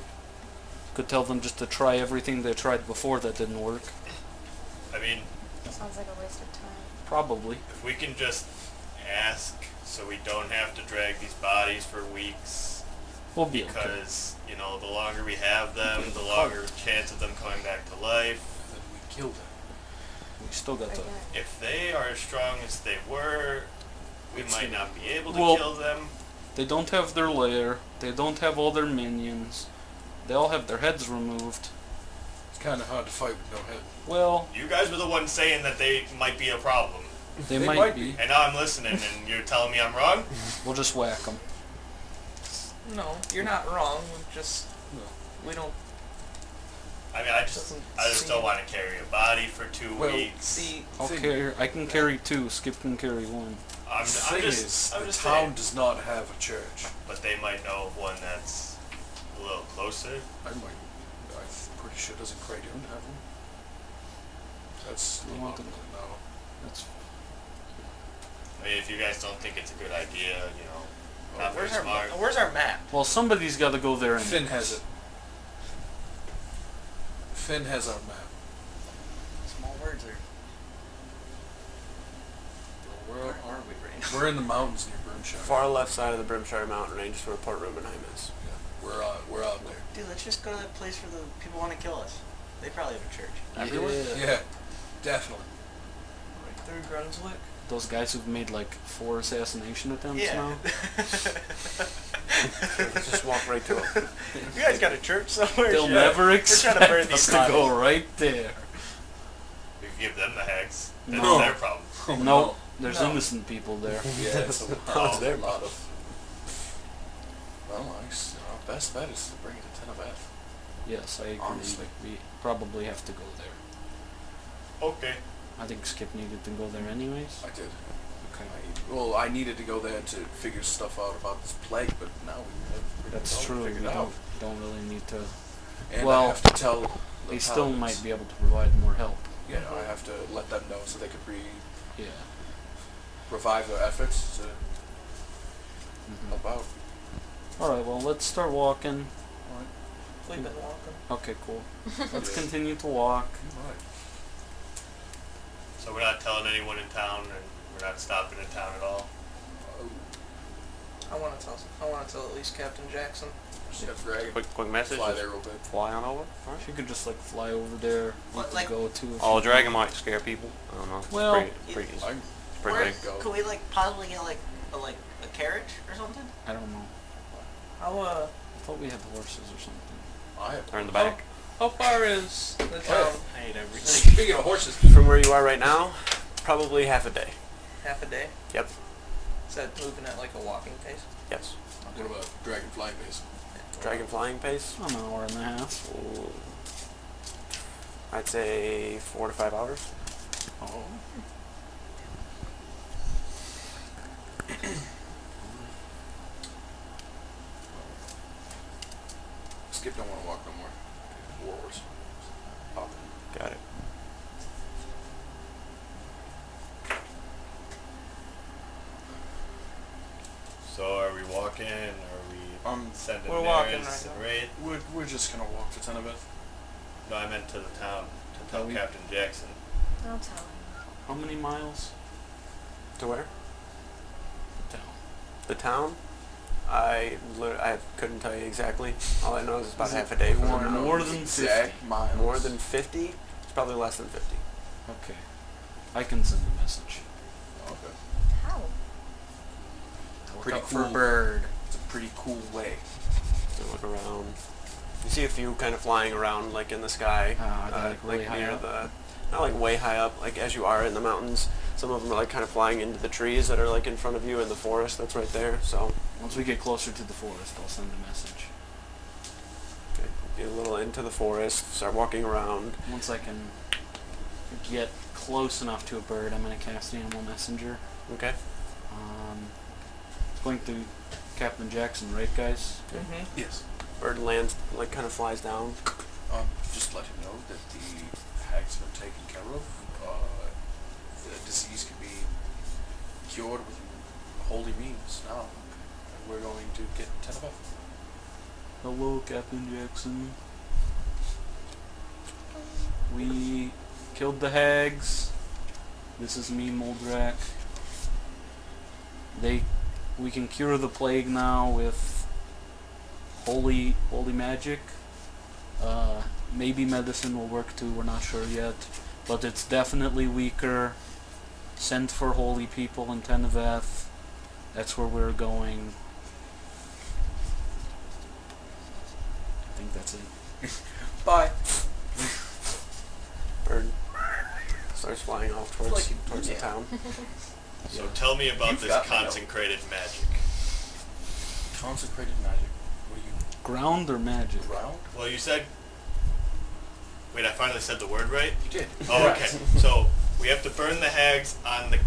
Could tell them just to try everything they tried before that didn't work. I mean, Sounds like a waste of time. Probably. if we can just ask so we don't have to drag these bodies for weeks, We'll be okay. because, you know, the longer we have them, the longer chance of them coming back to life. And then we kill them. We still got to. Again. If they are as strong as they were, we might not be able to Well- kill them. They don't have their lair. They don't have all their minions. They all have their heads removed. It's kind of hard to fight with no head. Well, You guys were the ones saying that they might be a problem. they They might might be. And now I'm listening and you're telling me I'm wrong? We'll just whack them. No, you're not wrong. We don't I mean, I just Doesn't don't seem- want to carry a body for 2 Well, weeks. see. I can carry 2. Skip can carry 1. I'm The thing just is, I'm the just town saying. does not have a church. But they might know of one that's a little closer. I'm pretty sure doesn't Creighton have one? That's You want them- no. That's I mean, if you guys don't think it's a good idea, you know, not very Where's smart. where's our map? well. Somebody's got to go there and. Finn has it. Finn has our map. Small words are. Where Where are we right now? We're in the mountains near Brimshire. Far left side of the Brimshire Mountain Range is where Port Rubenheim is. Yeah, we're out there. Dude, let's just go to that place where the people want to kill us. They probably have a church. Yeah. Yeah, definitely. Right through Brunswick. Those guys who've made like 4 assassination attempts Yeah. now. Let's just walk right to it. You guys got a church somewhere? They'll Yeah. never We're expect trying to burn us these to bodies. go right there. We can give them the hags. That's No. their problem. No, there's No. innocent people there. Yeah, so That's their motto. well, our best bet is to bring it to Teniveth. Yes, I agree. Honestly. We probably have to go there. Okay. I think Skip needed to go there anyways. I did. Okay. I needed to go there to figure stuff out about this plague, but now we have pretty That's well true. We figured out. don't really need to. And Well, I have to tell the They still paladins. might be able to provide more help. Yeah, I have to let them know so they could Yeah. revive their efforts to Mhm. help out. All right. Well, let's start walking. We've been walking. Okay, cool. Let's Yeah. continue to walk. Alright. So we're not telling anyone in town, and we're not stopping in town at all. I want to tell at least Captain Jackson. Just have Greg Quick message. fly just there real quick. Fly on over. Alright. She could just like fly over there. We What, could like- go too. if Oh, a you- dragon might scare people. I don't know. It's Well- pretty easy. I'm It's pretty Where, big. go. could we possibly get a carriage or something? I don't know. How I thought we had horses or something. I have. Or in the back. how far is the town? I hate everything. Speaking of horses, From where you are right now, probably half a day. Half a day. Yep. Is that moving at like a walking pace? Yes. what about dragon flying base? Dragon flying pace. An hour and a half. Ooh. I'd say 4 to 5 hours. Oh. Skip don't want to walk no more. Warhorse. Pop it. Got it. So are we walking? Are we sending we're walking mares right and now. raid? We're just gonna walk to Teniveth. No, I meant to the town to tell we- Captain Jackson. I'll tell him. How many miles? To where? Down. The town? I couldn't tell you exactly. All I know is it's about half a day. We from want now. more than 50. Exact miles. More than 50? It's probably less than 50. Okay. I can send a message. pretty out for a cool bird. It's a pretty cool way. So look around. You see a few kind of flying around, like in the sky, like really high near up? not like way high up, like as you are in the mountains. Some of them are like kind of flying into the trees that are like in front of you in the forest that's right there. So Once we get closer to the forest, I'll send a message. okay, get a little into the forest, start walking around. Once I can get close enough to a bird, I'm going to cast Animal Messenger. Okay. It's going through Captain Jackson, right, guys? Mm-hmm. Yes. Bird lands, like kind of flies down. Just let him know that the hags have been taken care of. The disease can be cured with holy means now. And we're going to get Teniveth. Hello, Captain Jackson. We killed the hags. This is me, Moldrak. We can cure the plague now with holy magic. Maybe medicine will work too, we're not sure yet. But it's definitely weaker. Sent for holy people in Teniveth. That's where we're going. I think that's it. Bye. Bird starts flying off towards the town. So tell me about You've this got me, though. consecrated magic. Consecrated magic. What do you Ground or magic? ground? Well, you said... Wait, I finally said the word right? You did. Oh, okay. So we have to burn the hags on the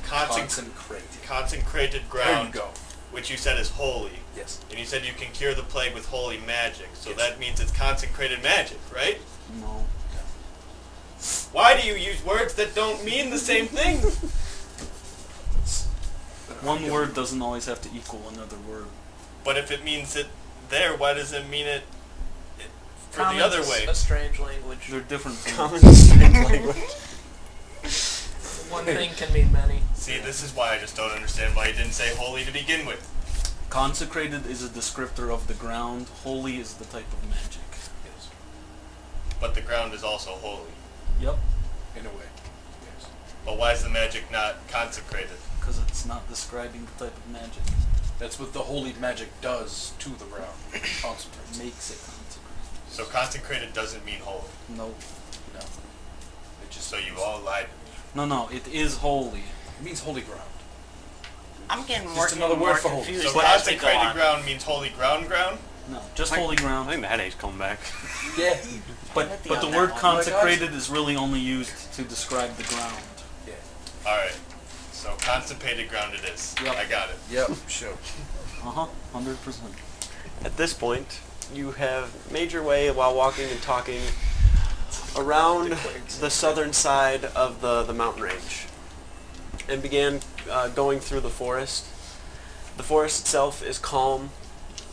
Consecrated. consecrated There ground, you go. which you said is holy. Yes. And you said you can cure the plague with holy magic. So Yes. that means it's consecrated magic, right? No. Why do you use words that don't mean the same thing? One word doesn't always have to equal another word. But if it means it there, why does it mean it for the Common's other way? a strange language. They're different things. Common strange language. One thing can mean many. See, this is why I just don't understand why you didn't say holy to begin with. Consecrated is a descriptor of the ground. Holy is the type of magic. Yes. But the ground is also holy. Yep. In a way. Yes. But why is the magic not consecrated? Because it's not describing the type of magic. That's what the holy magic does to the ground. Concentrates. Makes it consecrated. So consecrated doesn't mean holy. No. No. It just So you all lied. No, it is holy. It means holy ground. I'm getting Just more, another more word for holy. confused So as we go consecrated on. ground means holy ground? No, just holy ground. I think the headache's coming back. Yeah. But Hit the the other word one. consecrated is really only used to describe the ground. Yeah. Alright. So consecrated ground it is. Yep. I got it. Yep. Sure. 100%. At this point, you have made your way while walking and talking around the southern side of the mountain range and began going through the forest. The forest itself is calm.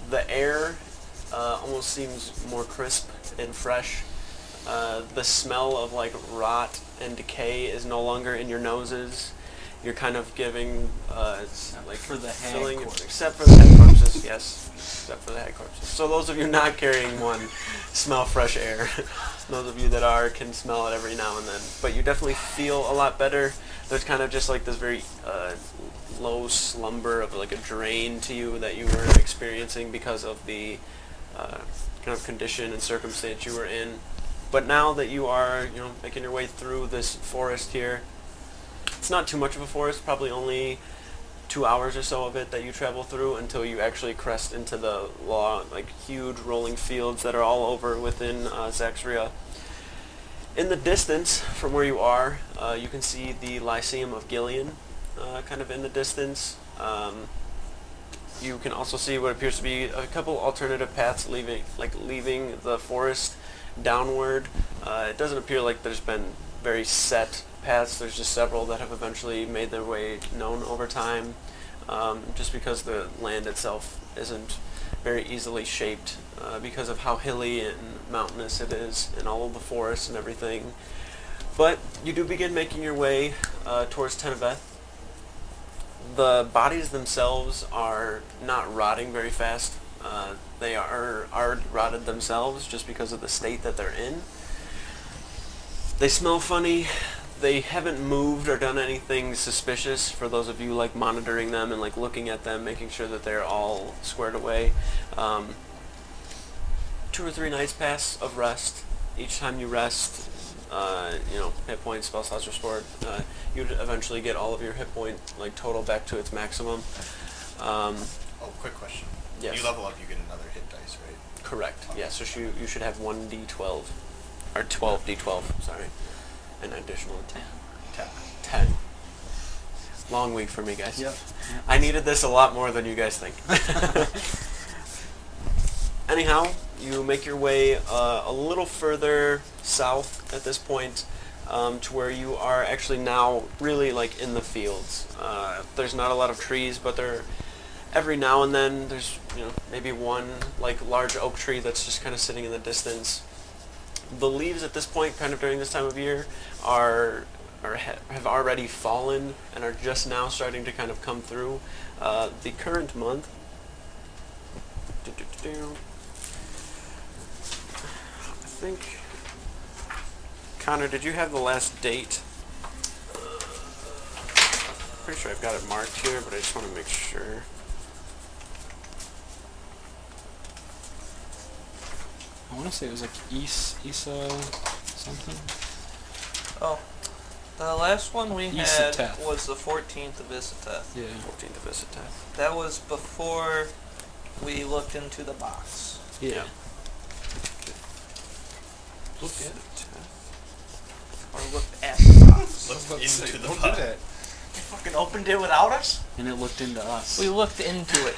The air almost seems more crisp and fresh. The smell of like rot and decay is no longer in your noses. You're kind of giving like for the hag filling, corpse. except for the hag corpses, yes, except for the hag corpses. So those of you not carrying one smell fresh air. Those of you that are can smell it every now and then. But you definitely feel a lot better. There's kind of just like this very low slumber of like a drain to you that you were experiencing because of the kind of condition and circumstance you were in. But now that you are, making your way through this forest here, it's not too much of a forest, probably only 2 hours or so of it that you travel through until you actually crest into the huge rolling fields that are all over within Zaxria. In the distance from where you are, you can see the Lyceum of Gilean kind of in the distance. You can also see what appears to be a couple alternative paths leaving the forest downward. It doesn't appear like there's been very set paths. There's just several that have eventually made their way known over time, just because the land itself isn't very easily shaped because of how hilly and mountainous it is and all of the forests and everything. But you do begin making your way towards Teniveth. The bodies themselves are not rotting very fast. They are rotted themselves just because of the state that they're in. They smell funny. They haven't moved or done anything suspicious for those of you like monitoring them and like looking at them, making sure that they're all squared away. 2 or 3 nights pass of rest. Each time you rest, hit points, spell slots restored. You'd eventually get all of your hit point like total back to its maximum. Quick question. Yes. When you level up, you get another hit dice, right? Correct. Yeah. So you should have 1d12 or 12d12. Sorry. An additional 10. Long week for me, guys. Yep. I needed this a lot more than you guys think. Anyhow, you make your way a little further south at this point to where you are actually now really like in the fields. There's not a lot of trees, but every now and then there's maybe one like large oak tree that's just kind of sitting in the distance. The leaves at this point, kind of during this time of year, have already fallen and are just now starting to kind of come through. The current month. I think. Connor, did you have the last date? Pretty sure I've got it marked here, but I just want to make sure. I want to say it was like Isa something. Oh, the last one we had Isateth. was the 14th of Isateth. Yeah. 14th of Isateth. That was before we looked into the box. Yeah. Look at it. Or looked at the box. Look into the Don't box. do that. You fucking opened it without us? And it looked into us. We looked into it.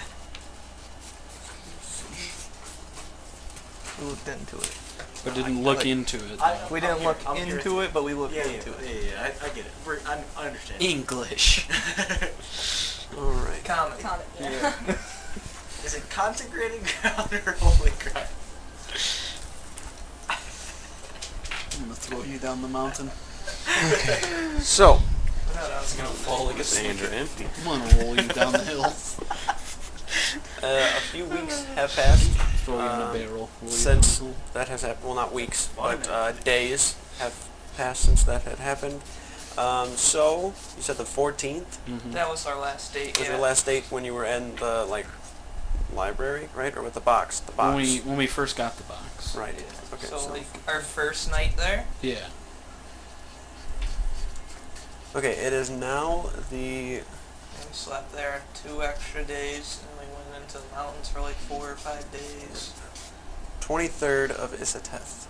We looked into it. But didn't look into it. We didn't look into it, but we looked into it. Yeah, I get it. I understand. English. Alright. Comedy. Yeah. Is it consecrated ground or holy ground? I'm gonna throw you down the mountain. So, I thought I was gonna fall like a Sandra, I'm gonna roll you down the hill. a few weeks have passed. Throw you in a barrel. roll you Since down the hill. that has happened. Well, not weeks, but days have passed since that had happened. So, you said the 14th That was our last date. was Yeah. your last date when you were in the, library, right? Or with the box? The box. When we first got the box. Right. Okay, So, like, our first night there. Yeah. Okay, it is now the... And we slept there 2 extra days, and we went into the mountains for like 4 or 5 days. 23rd of Isateth.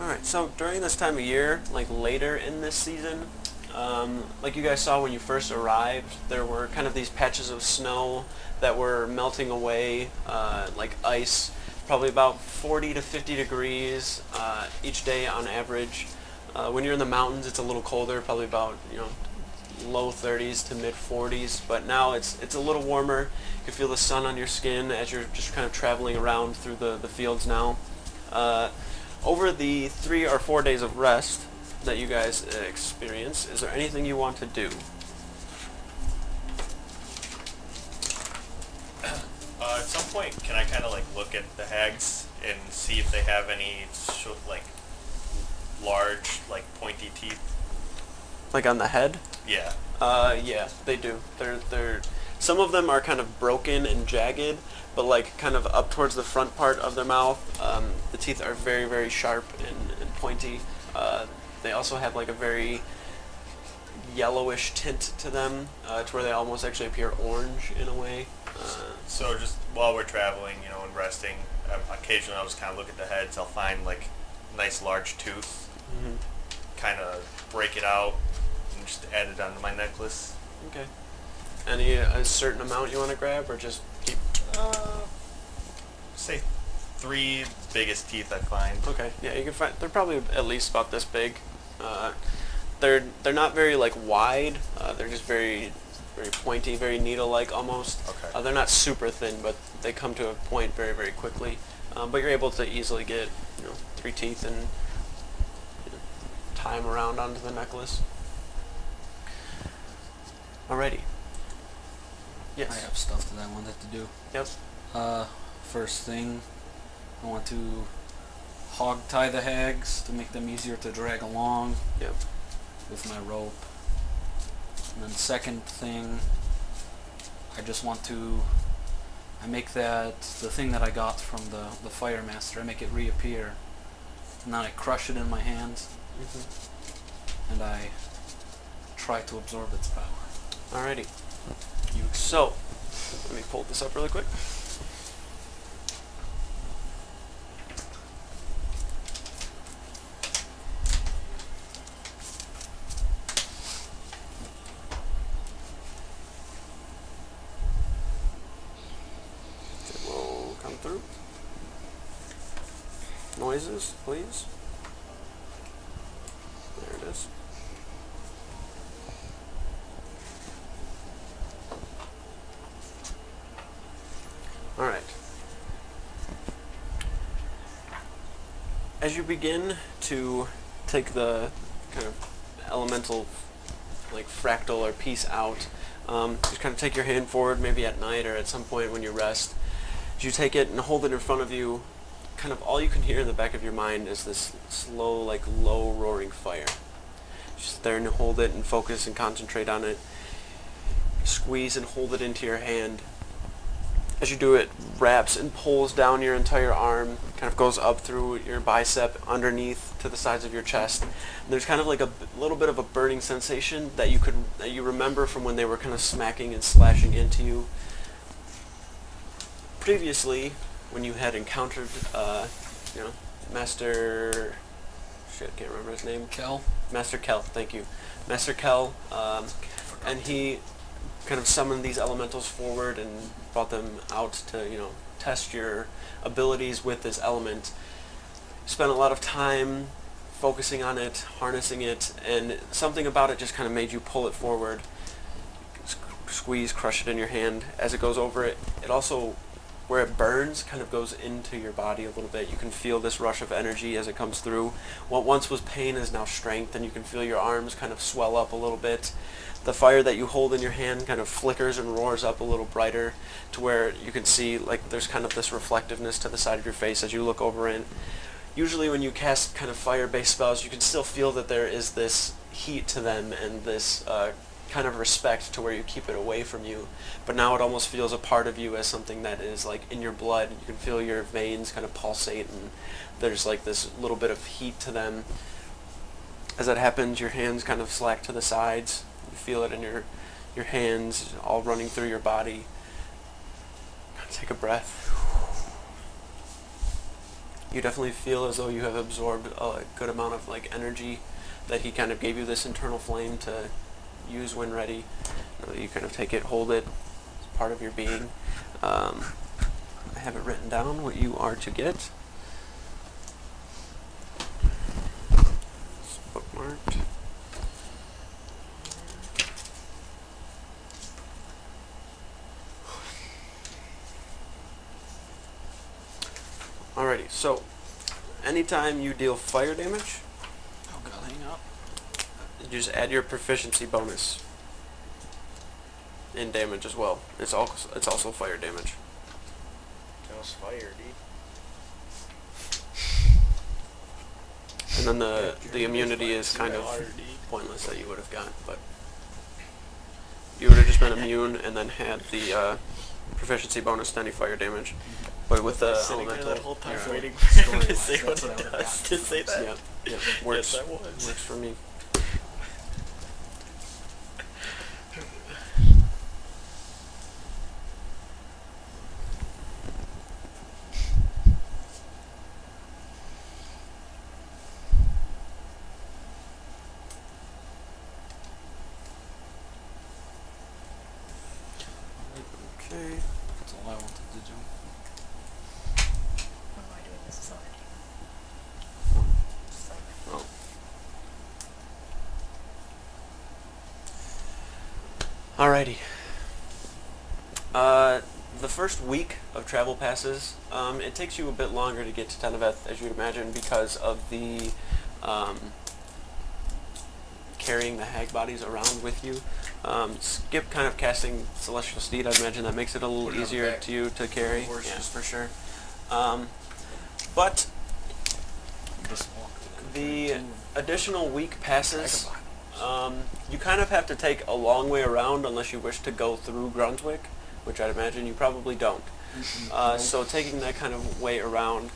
Alright, so during this time of year, like later in this season, like you guys saw when you first arrived, there were kind of these patches of snow that were melting away like ice, probably about 40 to 50 degrees each day on average. When you're in the mountains, it's a little colder, probably about low 30s to mid 40s, but now it's a little warmer. You can feel the sun on your skin as you're just kind of traveling around through the fields now. Over the 3 or 4 days of rest that you guys experience, is there anything you want to do? At some point, can I kind of look at the hags and see if they have any large pointy teeth? Like on the head? Yeah. Yeah, they do. They're some of them are kind of broken and jagged, but kind of up towards the front part of their mouth, the teeth are very, very sharp and pointy. They also have a very yellowish tint to them, to where they almost actually appear orange in a way. So just while we're traveling, and resting, occasionally I'll just kind of look at the heads. I'll find nice large tooth, kind of break it out, and just add it onto my necklace. Okay. Any a certain amount you want to grab, or just keep? Say 3 biggest teeth I find. Okay. Yeah, you can find. They're probably at least about this big. They're not very wide. They're just very, very pointy, very needle-like almost. Okay. They're not super thin, but they come to a point very, very quickly. But you're able to easily get 3 teeth and time around onto the necklace. Alrighty. Yes. I have stuff that I wanted to do. Yep. First thing, I want to hog tie the hags to make them easier to drag along. Yep. With my rope. And then second thing, I just want to, I make the thing that I got from the Fire Master, I make it reappear. And then I crush it in my hands. And I try to absorb its power. Alrighty. So, let me pull this up really quick. It will come through. Noises, please. There it is. Alright. As you begin to take the kind of elemental, like fractal or piece out, just kind of take your hand forward, maybe at night or at some point when you rest. As you take it and hold it in front of you, kind of all you can hear in the back of your mind is this slow, like low roaring fire. Just there and hold it and focus and concentrate on it. Squeeze and hold it into your hand. As you do it, wraps and pulls down your entire arm, kind of goes up through your bicep, underneath to the sides of your chest. And there's kind of like a little bit of a burning sensation that you remember from when they were kind of smacking and slashing into you. Previously, when you had encountered, Master... Shit, can't remember his name. Kel? Master Kel, thank you. Master Kel, and he kind of summoned these elementals forward and brought them out to, test your abilities with this element. Spent a lot of time focusing on it, harnessing it, and something about it just kind of made you pull it forward. Squeeze, crush it in your hand. As it goes over it, it also, where it burns, kind of goes into your body a little bit. You can feel this rush of energy as it comes through. What once was pain is now strength, and you can feel your arms kind of swell up a little bit. The fire that you hold in your hand kind of flickers and roars up a little brighter to where you can see like there's kind of this reflectiveness to the side of your face as you look over it. Usually when you cast kind of fire-based spells, you can still feel that there is this heat to them and this kind of respect to where you keep it away from you. But now it almost feels a part of you as something that is like in your blood. You can feel your veins kind of pulsate and there's like this little bit of heat to them. As that happens, your hands kind of slack to the sides. You feel it in your hands all running through your body. Take a breath. You definitely feel as though you have absorbed a good amount of like energy that he kind of gave you this internal flame to use when ready. You kind of take it, hold it, it's part of your being. I have it written down what you are to get. It's bookmarked. Alrighty, so anytime you deal fire damage, Oh god, hang up. you just add your proficiency bonus in damage as well. It's also fire damage. That was fire, dude. And then the immunity is kind of pointless that you would have got, but you would have just been immune and then had the proficiency bonus to any fire damage. But with the sitting there elemental, that whole time yeah, waiting for him to say what That's what I it would've does. got. To say that. yeah, works. Yes, I was. Works for me. Okay. That's all I wanted to do. What am I doing this side? Just like Oh. Alrighty. The first week of travel passes, it takes you a bit longer to get to Teniveth, as you'd imagine, because of the carrying the hag bodies around with you. Skip kind of casting Celestial Steed, I'd imagine that makes it a little easier to you to carry. Yeah, for sure. But the additional week passes. You kind of have to take a long way around unless you wish to go through Brunswick, which I'd imagine you probably don't. So taking that kind of way around,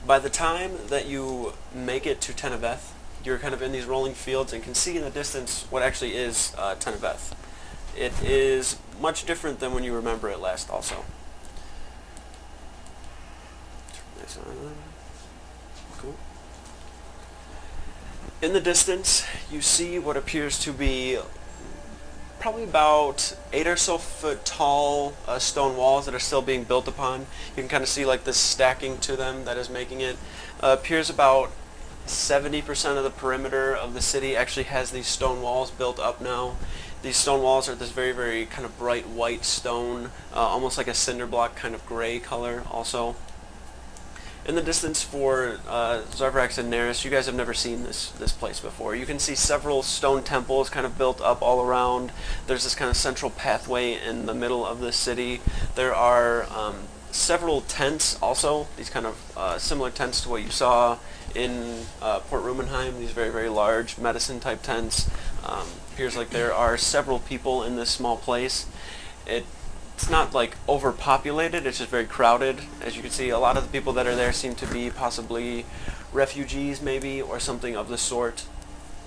by the time that you make it to Teniveth, you're kind of in these rolling fields and can see in the distance what actually is Teniveth. It is much different than when you remember it last also. Turn this on. Cool. In the distance, you see what appears to be probably about 8 or so foot tall stone walls that are still being built upon. You can kind of see like this stacking to them that is making it. Appears about 70% of the perimeter of the city actually has these stone walls built up now. These stone walls are this very, very kind of bright white stone, almost like a cinder block kind of gray color also. In the distance for Xarvarax and Neris, you guys have never seen this place before. You can see several stone temples kind of built up all around. There's this kind of central pathway in the middle of the city. There are several tents also, these kind of similar tents to what you saw in Port Rumenheim, these very, very large medicine type tents. Appears like there are several people in this small place. It's not like overpopulated, it's just very crowded. As you can see, a lot of the people that are there seem to be possibly refugees maybe, or something of the sort.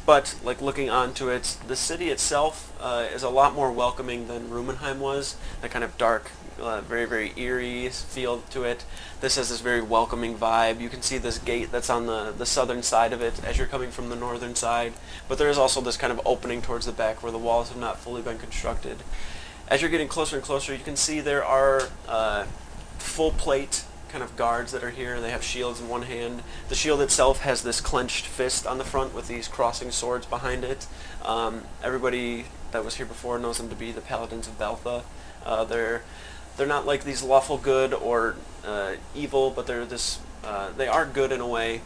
But like looking onto it, the city itself is a lot more welcoming than Rumenheim was. That kind of dark, very, very eerie feel to it. This has this very welcoming vibe. You can see this gate that's on the southern side of it as you're coming from the northern side. But there is also this kind of opening towards the back where the walls have not fully been constructed. As you're getting closer and closer, you can see there are full plate kind of guards that are here. They have shields in one hand. The shield itself has this clenched fist on the front with these crossing swords behind it. Everybody that was here before knows them to be the Paladins of Beltha. They're not like these lawful good or evil, but they're this. They are good in a way.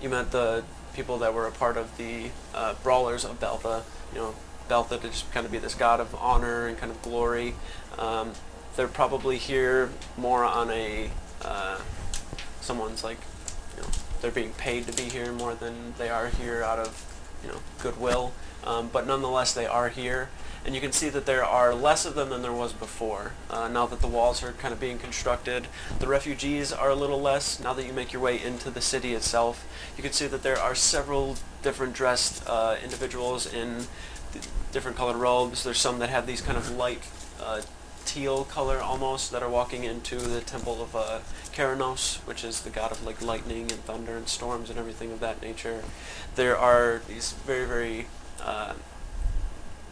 You met the people that were a part of the brawlers of Beltha. You know, Beltha to just kind of be this god of honor and kind of glory. They're probably here more on a someone's like, you know, they're being paid to be here more than they are here out of, you know, goodwill. But nonetheless, they are here. And you can see that there are less of them than there was before. Now that the walls are kind of being constructed, the refugees are a little less. Now that you make your way into the city itself, you can see that there are several different dressed individuals in different colored robes. There's some that have these kind of light teal color almost that are walking into the temple of Keranos, which is the god of like lightning and thunder and storms and everything of that nature. There are these very, very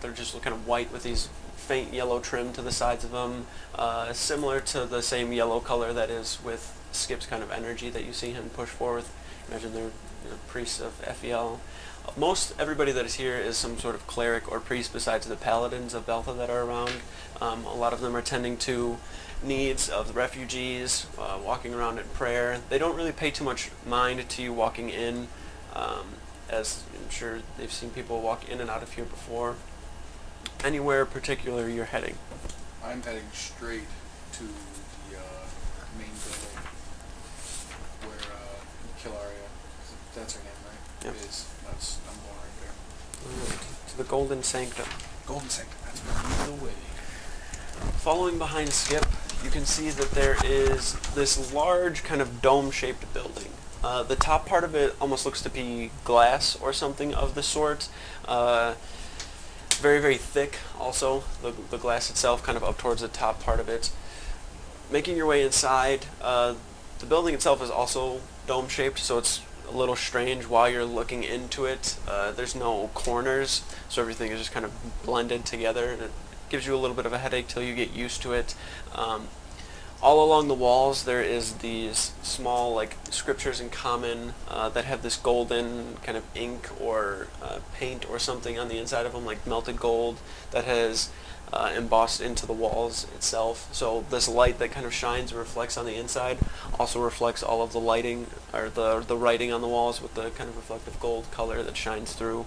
they're just kind of white with these faint yellow trim to the sides of them, similar to the same yellow color that is with Skip's kind of energy that you see him push forward. Imagine they're, you know, priests of Aphiel. Most everybody that is here is some sort of cleric or priest besides the paladins of Beltha that are around. A lot of them are tending to needs of the refugees, walking around in prayer. They don't really pay too much mind to you walking in, as I'm sure they've seen people walk in and out of here before. Anywhere particular you're heading? I'm heading straight to the main building where Kylaria, that's her name, right? Yep. Is. I'm going right there. Right. To the Golden Sanctum. Golden Sanctum, that's where I'm the way. Following behind Skip, you can see that there is this large kind of dome-shaped building. The top part of it almost looks to be glass or something of the sort. Very, very thick also, the glass itself kind of up towards the top part of it. Making your way inside, the building itself is also dome-shaped, so it's a little strange while you're looking into it. There's no corners, so everything is just kind of blended together, and it gives you a little bit of a headache till you get used to it. All along the walls there is these small like scriptures in common that have this golden kind of ink or paint or something on the inside of them, like melted gold that has embossed into the walls itself. So this light that kind of shines and reflects on the inside also reflects all of the lighting or the writing on the walls with the kind of reflective gold color that shines through.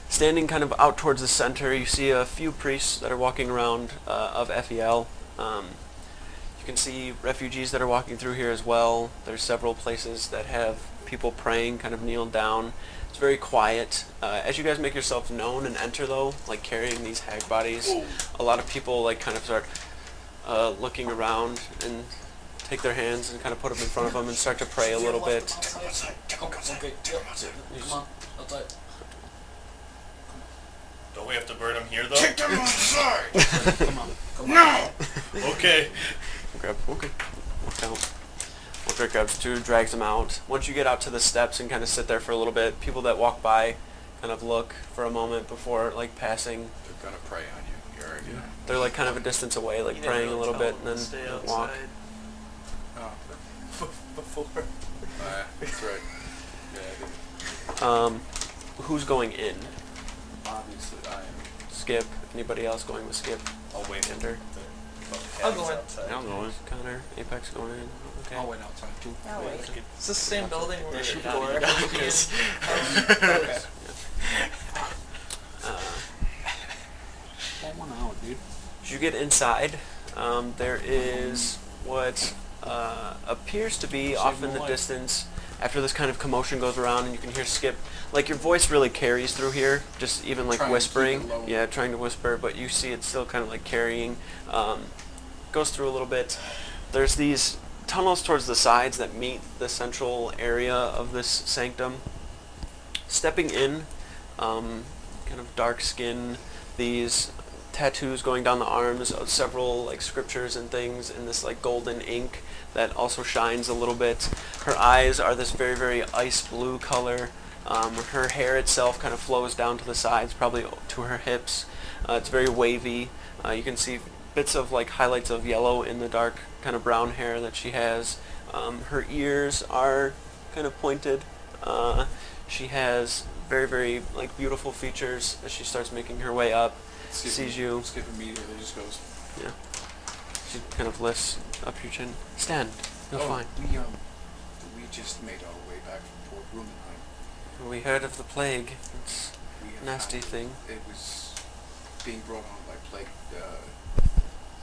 Standing kind of out towards the center, you see a few priests that are walking around of Aphiel. You can see refugees that are walking through here as well. There's several places that have people praying, kind of kneeled down. It's very quiet. As you guys make yourself known and enter, though, like carrying these hag bodies, a lot of people like kind of start looking around and take their hands and kind of put them in front of them and start to pray a little bit. Okay, come on, outside. Don't we have to burn them here, though? Take them outside! Come on. No! Okay. Okay. Walk out. Walter grabs two, drags them out. Once you get out to the steps and kind of sit there for a little bit, people that walk by kind of look for a moment before like passing. They're gonna prey on you. You're already They're like kind of a distance away, like praying a little bit, and then walk. Oh, Before. that's right. Yeah, I did. Who's going in? Obviously, I am. Skip. Anybody else going with Skip? I'll wait Enter. I'll go in. Yeah, I'm going. Connor, Apex going in. Okay. I'll wait outside too. I'll wait. Is this the same building where There you before? go. Okay. Pull one out, dude. As you get inside, there is what appears to be off in the distance. After this kind of commotion goes around and you can hear Skip, like your voice really carries through here, just even like Trying to whispering. keep it low. Yeah, trying to whisper, but you see it still kind of like carrying. Goes through a little bit. There's these tunnels towards the sides that meet the central area of this sanctum. Stepping in, kind of dark skin, these tattoos going down the arms of several like scriptures and things in this like golden ink that also shines a little bit. Her eyes are this very, very ice blue color. Her hair itself kind of flows down to the sides, probably to her hips. It's very wavy. You can see bits of like highlights of yellow in the dark kind of brown hair that she has. Her ears are kind of pointed. She has very, very like beautiful features as she starts making her way up. Sees you. Skip immediately just goes. Yeah. She kind of lifts up your chin. Stand. You're fine. We just made our way back from Port Rumenheim. We heard of the plague. It's We a have nasty found thing. It was being brought on by plague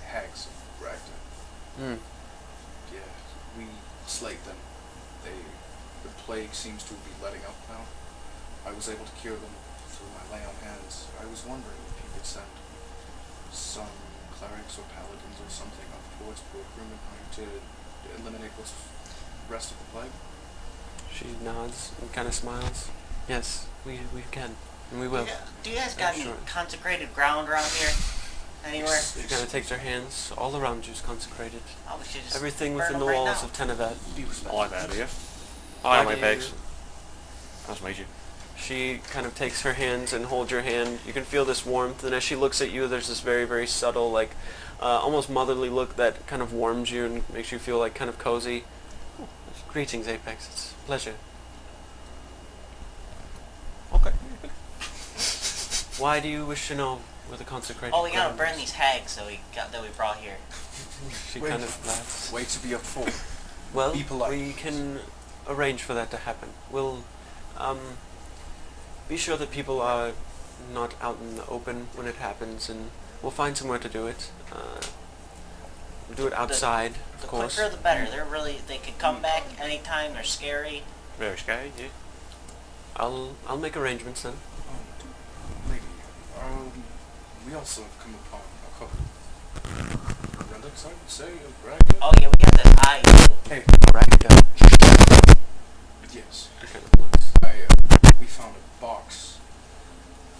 hags of Gragda. Hmm. Yeah, we slayed them. The plague seems to be letting up now. I was able to cure them through my lay on hands. I was wondering if you could send some clerics or paladins or something up towards Port Rumenheim to eliminate what's rest of the plague. She nods and kind of smiles. Yes, we can. And we will. Do you guys got any Sure. consecrated ground around here? Anywhere? She kind of takes her hands. All around you is consecrated. Oh, we should just Everything burn within the them right walls now. of Teniveth. I like that idea. Hi, I'm Why do you- Apex. Nice to meet you. She kind of takes her hands and holds your hand. You can feel this warmth, and as she looks at you, there's this very, very subtle, like, almost motherly look that kind of warms you and makes you feel like kind of cozy. Oh, greetings, Apex. It's a pleasure. Okay. Why do you wish to know where the consecrated Oh, we gotta ground burn is? these hags that we brought here. She kind of laughs. Way to be a fool. Well, Be polite. we can arrange for that to happen. We'll be sure that people are not out in the open when it happens, and we'll find somewhere to do it. We'll do it outside, The of course. quicker the better. They could come back anytime. They're scary. Very scary, yeah. I'll make arrangements then. Lady, we also have come upon a couple relics, I would say, of Gragda. Oh yeah, we got that eye. Hey, Gragda. yes. She kind of looks. We found a box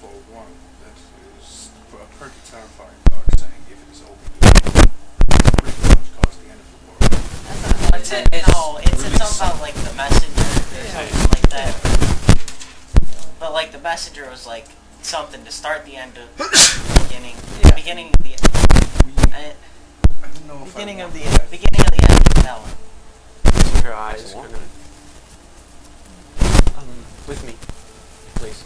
for one that is for a pretty terrifying box, saying if it is opened, it will pretty much cause the end of the world. It's something about like the messenger or something like that. But like the messenger was like something to start the end of the beginning. Yeah. Beginning of the I don't know if Beginning I of want the that. end. beginning of the end. That one. Her eyes kind of. With me, please.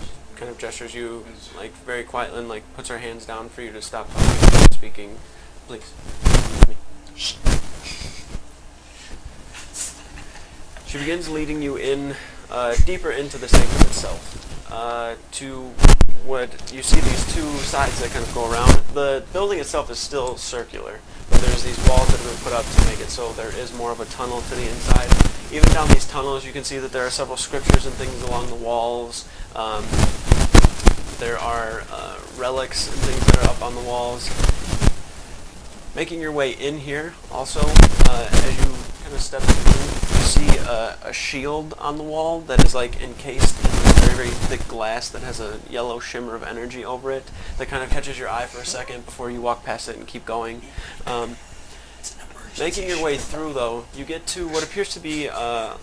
She kind of gestures you, like very quietly, and like puts her hands down for you to stop talking and speaking. Please, with me. She begins leading you in, deeper into the sanctum itself. to what you see these two sides that kind of go around. The building itself is still circular, but there's these walls that have been put up to make it so there is more of a tunnel to the inside. Even down these tunnels, you can see that there are several scriptures and things along the walls. There are relics and things that are up on the walls. Making your way in here, also, as you kind of step through, you see a shield on the wall that is like encased in very, very thick glass that has a yellow shimmer of energy over it that kind of catches your eye for a second before you walk past it and keep going. Making your way through, though, you get to what appears to be a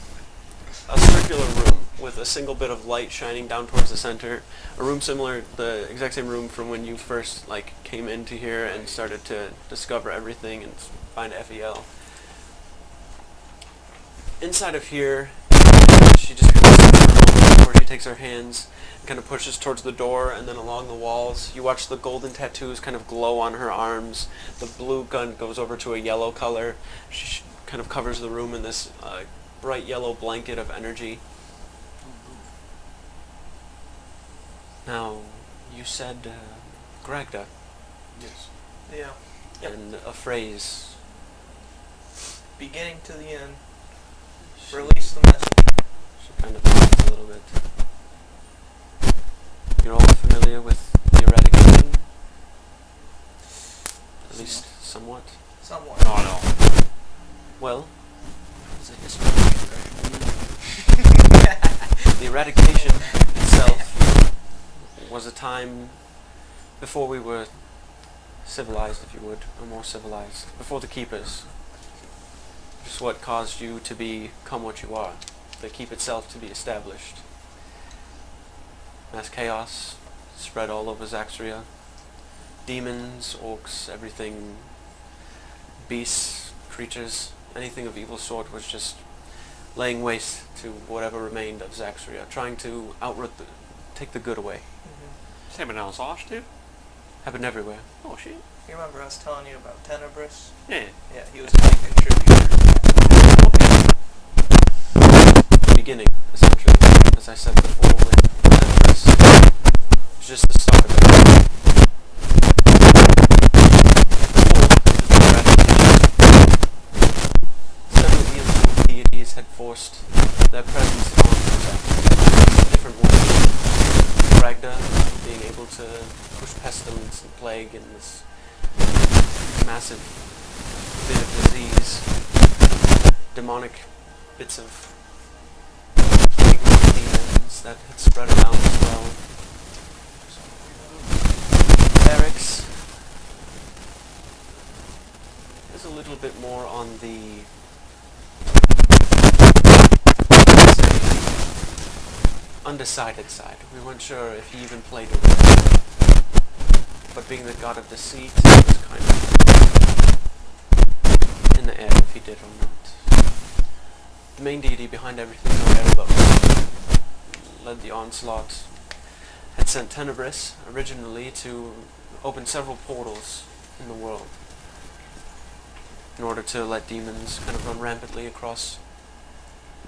circular room with a single bit of light shining down towards the center. A room similar, the exact same room from when you first came into here and started to discover everything and find Aphiel. Inside of here, she just kind of sits for a moment before she takes her hands and kind of pushes towards the door, and then along the walls you watch the golden tattoos kind of glow on her arms. The blue gun goes over to a yellow color. She kind of covers the room in this bright yellow blanket of energy. Now, you said Gragda. Yes. Yeah. Yep. And a phrase. Beginning to the end. Release the message. She kind of nods a little bit. You're all familiar with the eradication? At least somewhat? Somewhat. No. Well, Is it just the eradication itself was a time before we were civilized, if you would, or more civilized, before the Keepers. It's what caused you to become what you are, the Keep itself to be established. Mass chaos spread all over Zaxria. Demons, orcs, everything, beasts, creatures, anything of evil sort was just laying waste to whatever remained of Zaxria, trying to take the good away. It's happened down Zosh too? Happened everywhere. Oh shit. You remember us telling you about Tenebris? Yeah. Yeah, he was a big contributor. Beginning, essentially, as I said before, with Tenebris. It's just the start of it. Several evil deities had forced their presence on different ones. Gragda being able to push pestilence and plague and this massive bit of disease, demonic bits of demons that had spread around as well. Barracks is a little bit more on the undecided side. We weren't sure if he even played it. But being the god of deceit, it was kind of in the air if he did or not. The main deity behind everything, Erebos, led the onslaught, had sent Tenebris originally to open several portals in the world in order to let demons kind of run rampantly across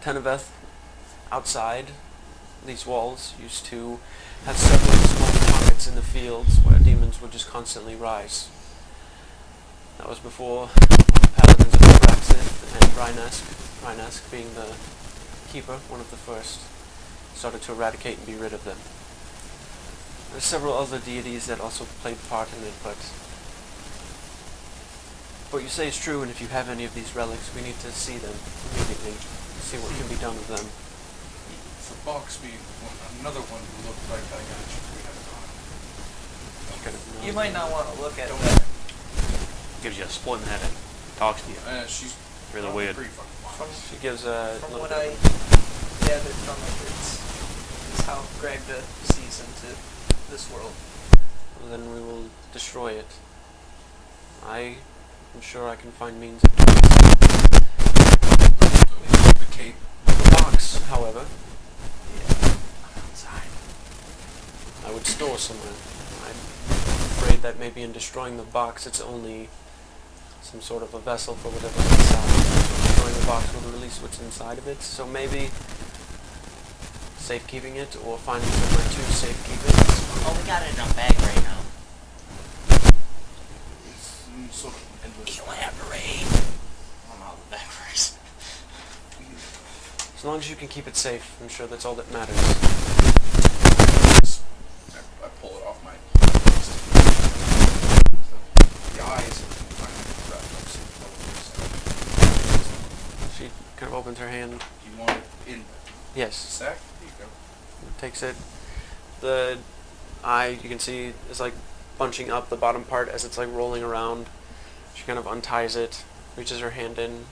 Teniveth. Outside these walls used to have several small pockets in the fields where demons would just constantly rise. That was before the paladins of Xarvarax and Rhinask being the keeper, one of the first, started to eradicate and be rid of them. There's several other deities that also played part in it, but what you say is true, and if you have any of these relics, we need to see them immediately, see what can be done with them. For box being another one who looked like I got you. You might not want to look at Don't that. Gives you a split in the head and talks to you. She's Really weird. pretty fucking wild. From, She gives a from little what I bit. gathered from it, it's how Gragda sees into this world. Well, then we will destroy it. I am sure I can find means of doing so. The cape. The box, however, Outside. I would store somewhere. I'm afraid that maybe in destroying the box, it's only some sort of a vessel for whatever's inside. Destroying the box will release what's inside of it, so maybe safekeeping it or finding somewhere to safekeep it? Oh, we got it in a bag right now. It's sort of endless. Elaborate. I don't know how the bag works. As long as you can keep it safe, I'm sure that's all that matters. I pull it off my the eyes. She kind of opens her hand. Do you want it in the Yes. sack? There you go. Takes it. The eye, you can see, is like bunching up the bottom part as it's like rolling around. She kind of unties it, reaches her hand in,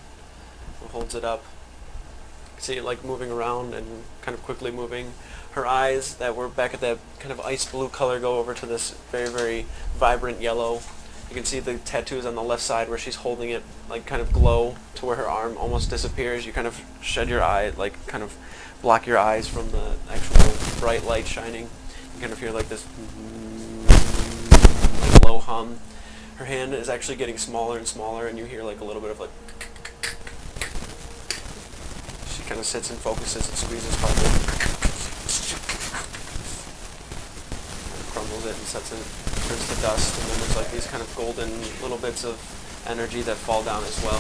and holds it up. You can see it like moving around and kind of quickly moving. Her eyes that were back at that kind of ice blue color go over to this very, very vibrant yellow. You can see the tattoos on the left side where she's holding it like kind of glow to where her arm almost disappears. You kind of shed your eye, like kind of block your eyes from the actual bright light shining. You kind of hear like this like low hum. Her hand is actually getting smaller and smaller, and you hear like a little bit of like. She kind of sits and focuses and squeezes harder. And crumbles it and sets it, turns to dust, and then there's like these kind of golden little bits of energy that fall down as well.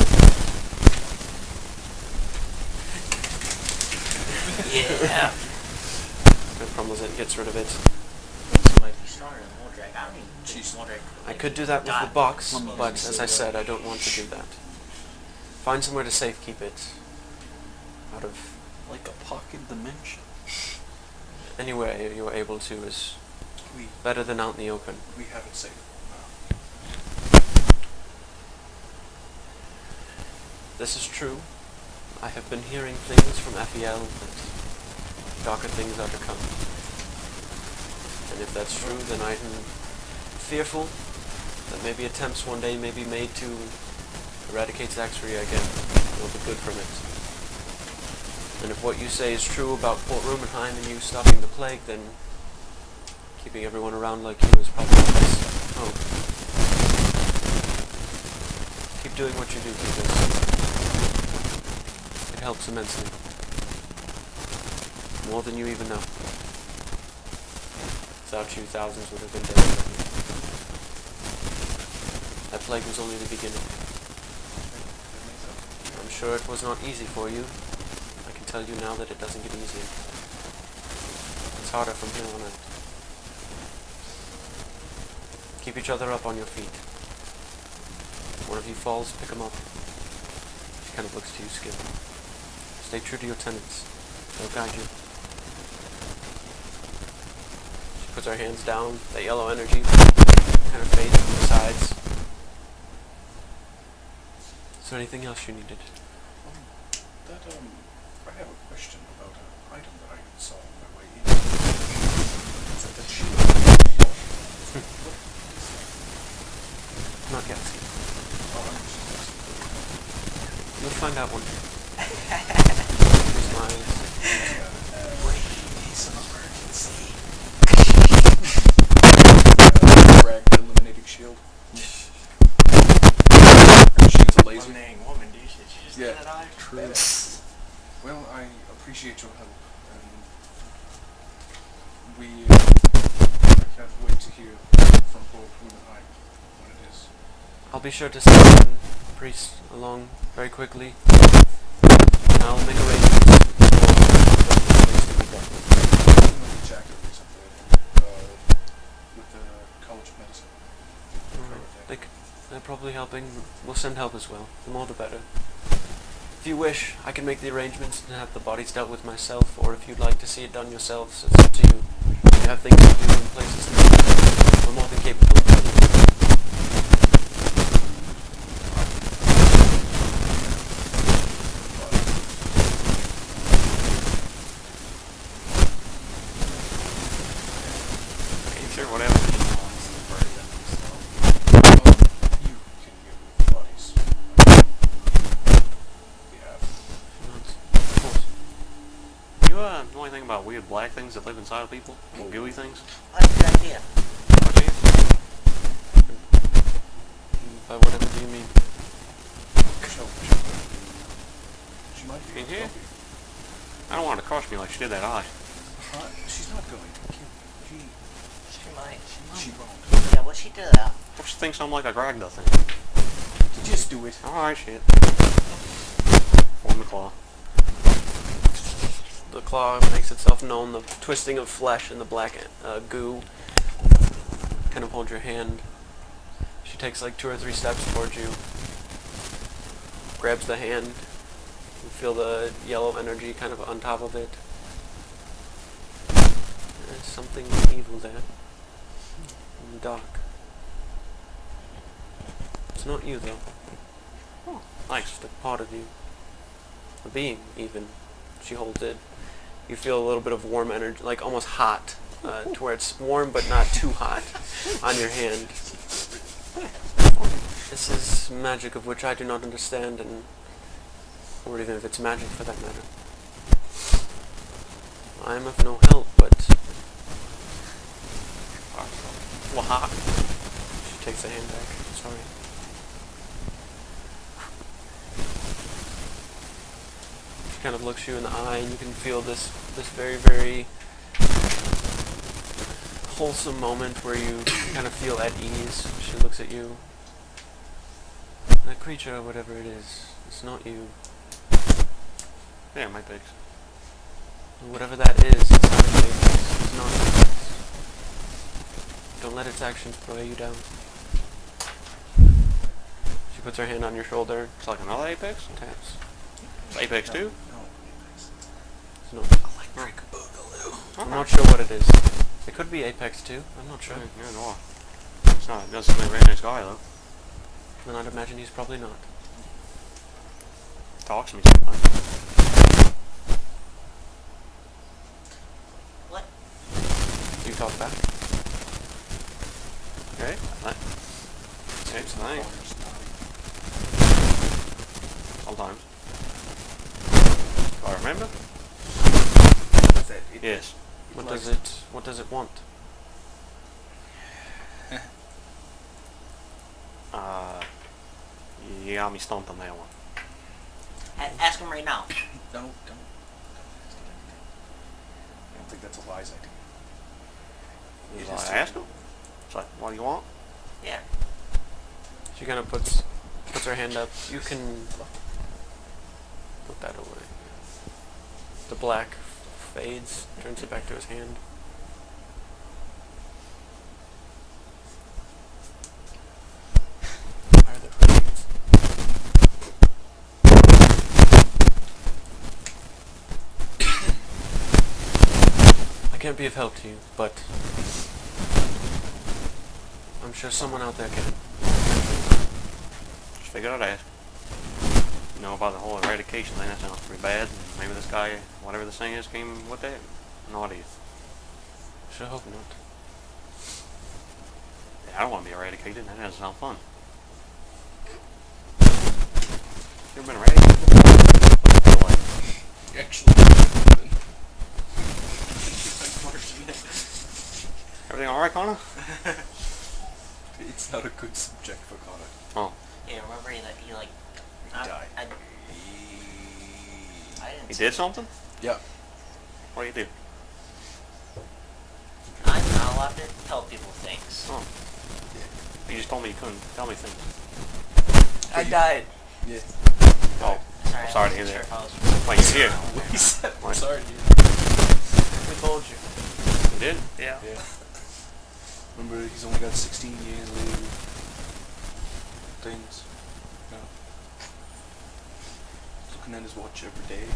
Yeah. Kind of crumbles it and gets rid of it. This might be stronger than Moldrak. I don't even think Moldrak. I could do that with the box, but as I said, I don't want to do that. Find somewhere to safekeep it. Out of Like a pocket dimension. anywhere you're able to is better than out in the open. We have it safe. This is true. I have been hearing things from Aphiel that darker things are to come. And if that's true, then I am fearful that maybe attempts one day may be made to eradicate Zaxria again. We'll be good from it. And if what you say is true about Port Rumenheim and you stopping the plague, then keeping everyone around like you is probably the best hope. Keep doing what you do, because it helps immensely. More than you even know. Without you, thousands would have been dead already. That plague was only the beginning. I'm sure it was not easy for you. I can tell you now that it doesn't get easier. It's harder from here on out. Keep each other up on your feet. If one of you falls, pick him up. She kind of looks to you, Skip. Stay true to your tenets. They'll guide you. She puts her hands down. That yellow energy kind of fades from the sides. Is there anything else you needed? I have a question about an item that I saw on my way in. Is that shield? Not yet, Skip. You'll find out one day. She smiles. Gragda eliminating shield. Shoots a laser. Woman, dude. She just Yeah. did that eye. True. Well, I appreciate your help, and I can't wait to hear from Port Rumenheim when it is. I'll be sure to send Priest along very quickly. And I'll make arrangements for what needs to be done. Jacket or something, with the College of Medicine. They're probably helping. We'll send help as well. The more the better. If you wish, I can make the arrangements and have the bodies dealt with myself, or if you'd like to see it done yourselves, it's up to you. If you have things to do and places to be, we're more than capable of doing it. Sure, whatever. You can give me the bodies. Yeah. Of course. You know anything about weird black things that live inside of people? Little gooey things? I have a good idea. What do you? By whatever do you mean? She might be In able to here? help you. I don't want her to crush me like she did that eye. she's not going. She might. She won't. Yeah, what'd she do though? What you think something like a Gragda thing? Just do it. Alright, shit. Form the claw. The claw makes itself known, the twisting of flesh and the black goo. Kind of hold your hand. She takes like 2 or 3 steps towards you. Grabs the hand. You feel the yellow energy kind of on top of it. There's something evil there. And dark. It's not you though. Oh, thanks. Just a part of you. A being, even. She holds it. You feel a little bit of warm energy, like almost hot, to where it's warm but not too hot on your hand. This is magic of which I do not understand, or even if it's magic for that matter. I am of no help, but... Wah. She takes the hand back. Sorry. She kind of looks you in the eye, and you can feel this very, very wholesome moment where you kind of feel at ease. She looks at you. That creature, whatever it is, it's not you. Yeah, my pigs. Whatever that is, it's not a Apex. It's not an Apex. Don't let its actions weigh you down. She puts her hand on your shoulder. It's like another Apex? Taps. It's Apex 2? No, Apex. It's no. Electric I'm not sure what it is. It could be Apex 2. I'm not sure. Yeah, no. It's not. It doesn't seem a very nice guy, though. Then I'd imagine he's probably not. Talks to me sometimes. What? You talk back. Okay. It's nice. Sometimes. Do I remember? Yes. What does it want? You got me stumped on that one. Ask him right now. Don't ask it anything. I don't think that's a wise idea. Did I ask him? It's like, what do you want? Yeah. She kind of puts her hand up. You can put that away. The black fades, turns it back to his hand. Why are there hurricanes? I can't be of help to you, but I'm sure someone out there can. Just figured I'd ask. You know about the whole eradication thing, that sounds pretty bad. Maybe this guy, whatever this thing is, came with that. No idea. Sure hope not. Yeah, I don't want to be eradicated. That doesn't sound fun. You ever been eradicated before? Actually, Everything alright, Connor? it's not a good subject for Connor. Oh. Yeah, remember he like... He died. I didn't He see did it. something? Yeah. What do you do? I'm not allowed to tell people things. Oh. You just told me you couldn't tell me things. I died. Yeah. Oh. I'm sorry to hear Sure, that. if I was- Wait, you here? He said, I'm What? sorry, dude. We told you. You did? Yeah. Yeah. Remember, he's only got 16 years to live. Things. No. Looking at his watch every day.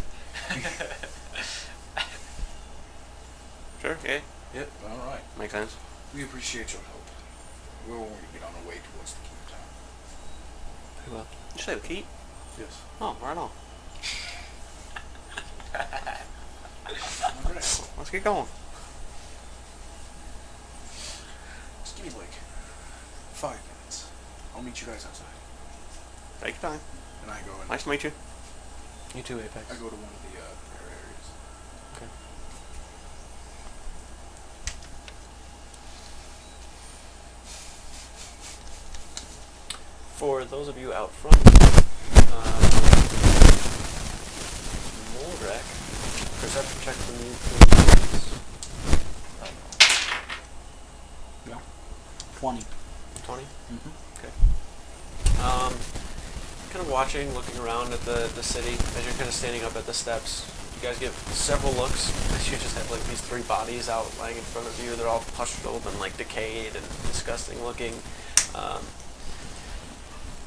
Sure, yeah. Yep, alright. Makes sense. We appreciate your help. We're going to get on our way towards the keep town. Very well. Did you say the keep? Yes. Oh, right on. Alright. Let's get going. Just give me like 5 minutes. I'll meet you guys outside. Take your time. And I go and Nice to meet you. You too, Apex. I go to one of the prayer areas. Okay. For those of you out front, Moldrak, perception check from you, please. Yeah. 20. 20? Mm-hmm. Okay. Kind of watching, looking around at the city as you're kind of standing up at the steps. You guys get several looks as you just have like these 3 bodies out lying in front of you. They're all pustured and like decayed and disgusting looking.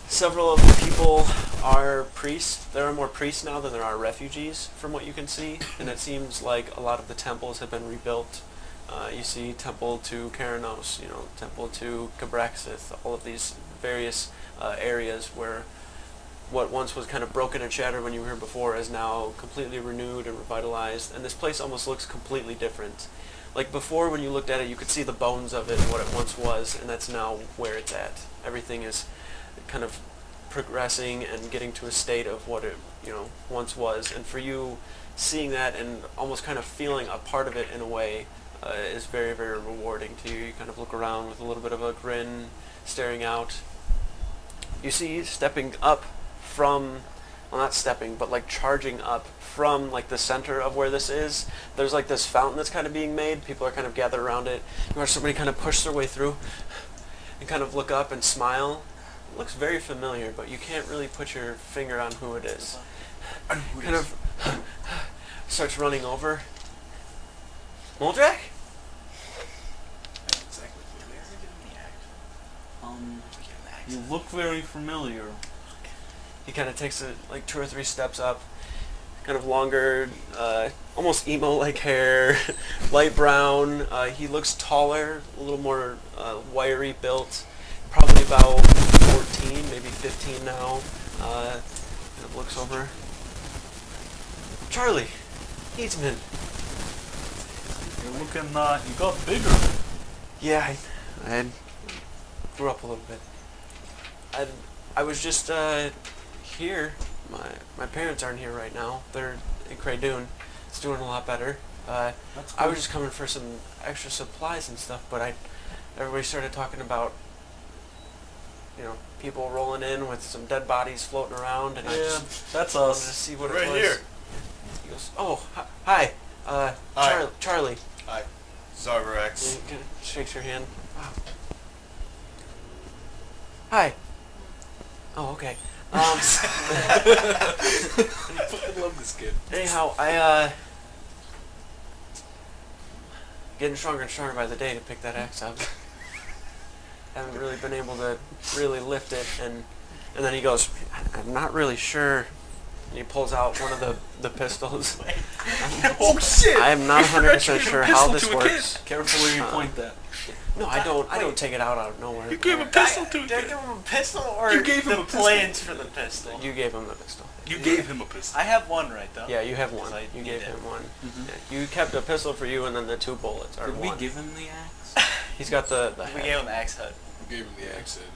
Several of the people are priests. There are more priests now than there are refugees, from what you can see, and it seems like a lot of the temples have been rebuilt. You see temple to Keranos, temple to Cabraxith, all of these various areas where what once was kind of broken and shattered when you were here before is now completely renewed and revitalized, and this place almost looks completely different. Like before, when you looked at it, you could see the bones of it and what it once was, and that's now where it's at. Everything is kind of progressing and getting to a state of what it once was, and for you, seeing that and almost kind of feeling a part of it in a way is very, very rewarding to you. You kind of look around with a little bit of a grin, staring out. You see, stepping up from, well, not stepping, but like charging up from like the center of where this is, there's like this fountain that's kind of being made. People are kind of gathered around it. You watch somebody kind of push their way through and kind of look up and smile. It looks very familiar, but you can't really put your finger on who it is. Kind of starts running over. Moldrak? You look very familiar. He kind of takes like 2 or 3 steps up. Kind of longer, almost emo-like hair, light brown. He looks taller, a little more wiry built. Probably about 14, maybe 15 now. Kind of looks over. Charlie, Heatsman. You're looking, you got bigger. Yeah, I grew up a little bit. I was just here. My parents aren't here right now. They're in Craydune. It's doing a lot better. I was just coming for some extra supplies and stuff, but everybody started talking about people rolling in with some dead bodies floating around, and I just that's wanted us. to see what Right it was. here. He goes, "Oh, hi. Hi. Charlie." Hi. Xarvarax. He kind of shakes your hand. Wow. Hi. Oh, okay. I fucking love this kid. Anyhow, getting stronger and stronger by the day to pick that axe up. Haven't really been able to really lift it, and then he goes, "I'm not really sure." And he pulls out one of the pistols. Oh shit! I'm not 100% sure how this works. Careful where you point that. No, I don't take it out of nowhere. You gave a pistol to Did I him. give him a pistol or You gave him the a pistol. plans for the pistol? You gave him the pistol. You gave him a pistol. I have one right though. Yeah, you have one. I You need gave it. him one. Mhm. Yeah, you kept a pistol for you, and then the 2 bullets are Did we one. give him the axe? He's got the We head. gave him the axe head. We gave him the accent.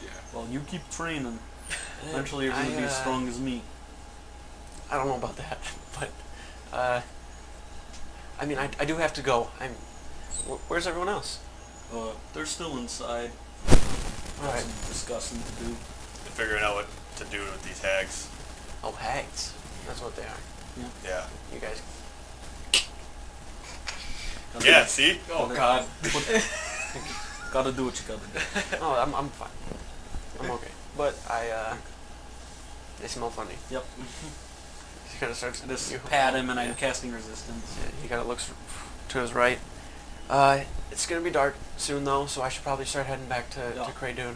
Yeah. Well, you keep training. Eventually you're going to be as strong as me. I don't know about that, but I mean, I do have to go. Where's everyone else? They're still inside. All right. Some discussing to do. And figuring out what to do with these hags. Oh, hags. That's what they are. Yeah. You guys. Yeah, see? Oh God. Gotta do what you gotta do. Oh, I'm fine. I'm okay. But they smell funny. Yep. He kind of starts. I just you- pat him and I'm casting resistance. Yeah, he kind of looks to his right. It's gonna be dark soon though, so I should probably start heading back to Craydune.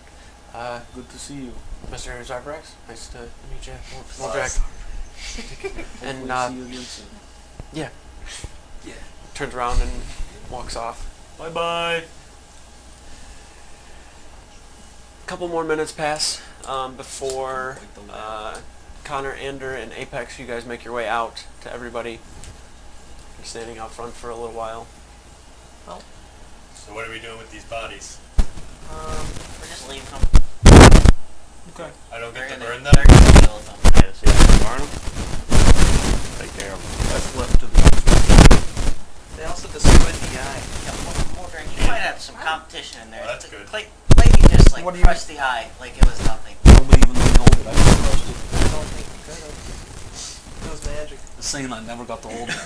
Good to see you. Mr. Xarvarax, nice to meet you. Moldrak. And Hopefully see you again soon. yeah, Yeah. turns around and walks off. Bye bye. A couple more minutes pass before Connor, Ander, and Apex, you guys make your way out to everybody. You're standing out front for a little while. So what are we doing with these bodies? We're just leaving them. Okay. I don't get to They're burn gonna them? deal with them. Yeah, so you can burn them. Take care of them. That's left to the next They also destroyed the eye. Yeah, more drink. You might have some competition in there. Oh, that's good. Lady just like What do you crushed the eye like it was nothing. one. Nobody even hold it. I just crushed it. I don't think you could have. It was magic. The saying I never got to hold it.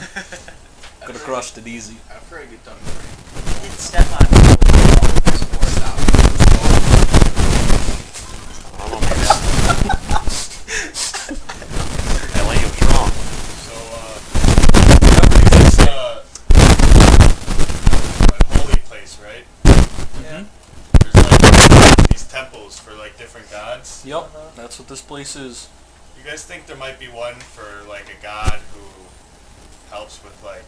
Could have crushed it easy. After I get done praying, step on it. I don't know. LA was wrong. So, it's a holy place, right? Yeah. There's like these temples for like different gods. Yep, that's what this place is. You guys think there might be one for like a god who helps with like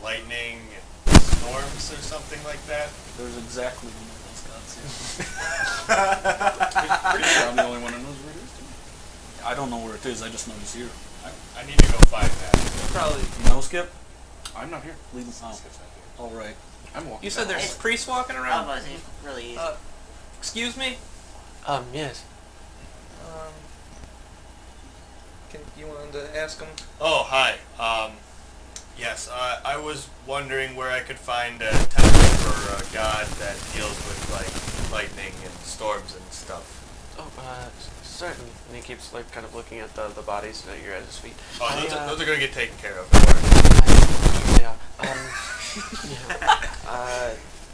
lightning and storms or something like that? There's exactly one of those gods here. Pretty sure I'm the only one who knows where it is. I don't know where it is, I just know it's here. I need to go find that. Probably. You know, Skip? I'm not here. Leave him out. Alright. I'm walking. You said there's It's- priests walking Oh, around? but it's really easy. Excuse me? Yes. You wanted to ask him? Oh, hi. Yes, I was wondering where I could find a temple for a god that deals with like lightning and storms and stuff. Oh, certainly. And he keeps like kind of looking at the bodies at your guys' feet. Oh, those are gonna get taken care of. Yeah.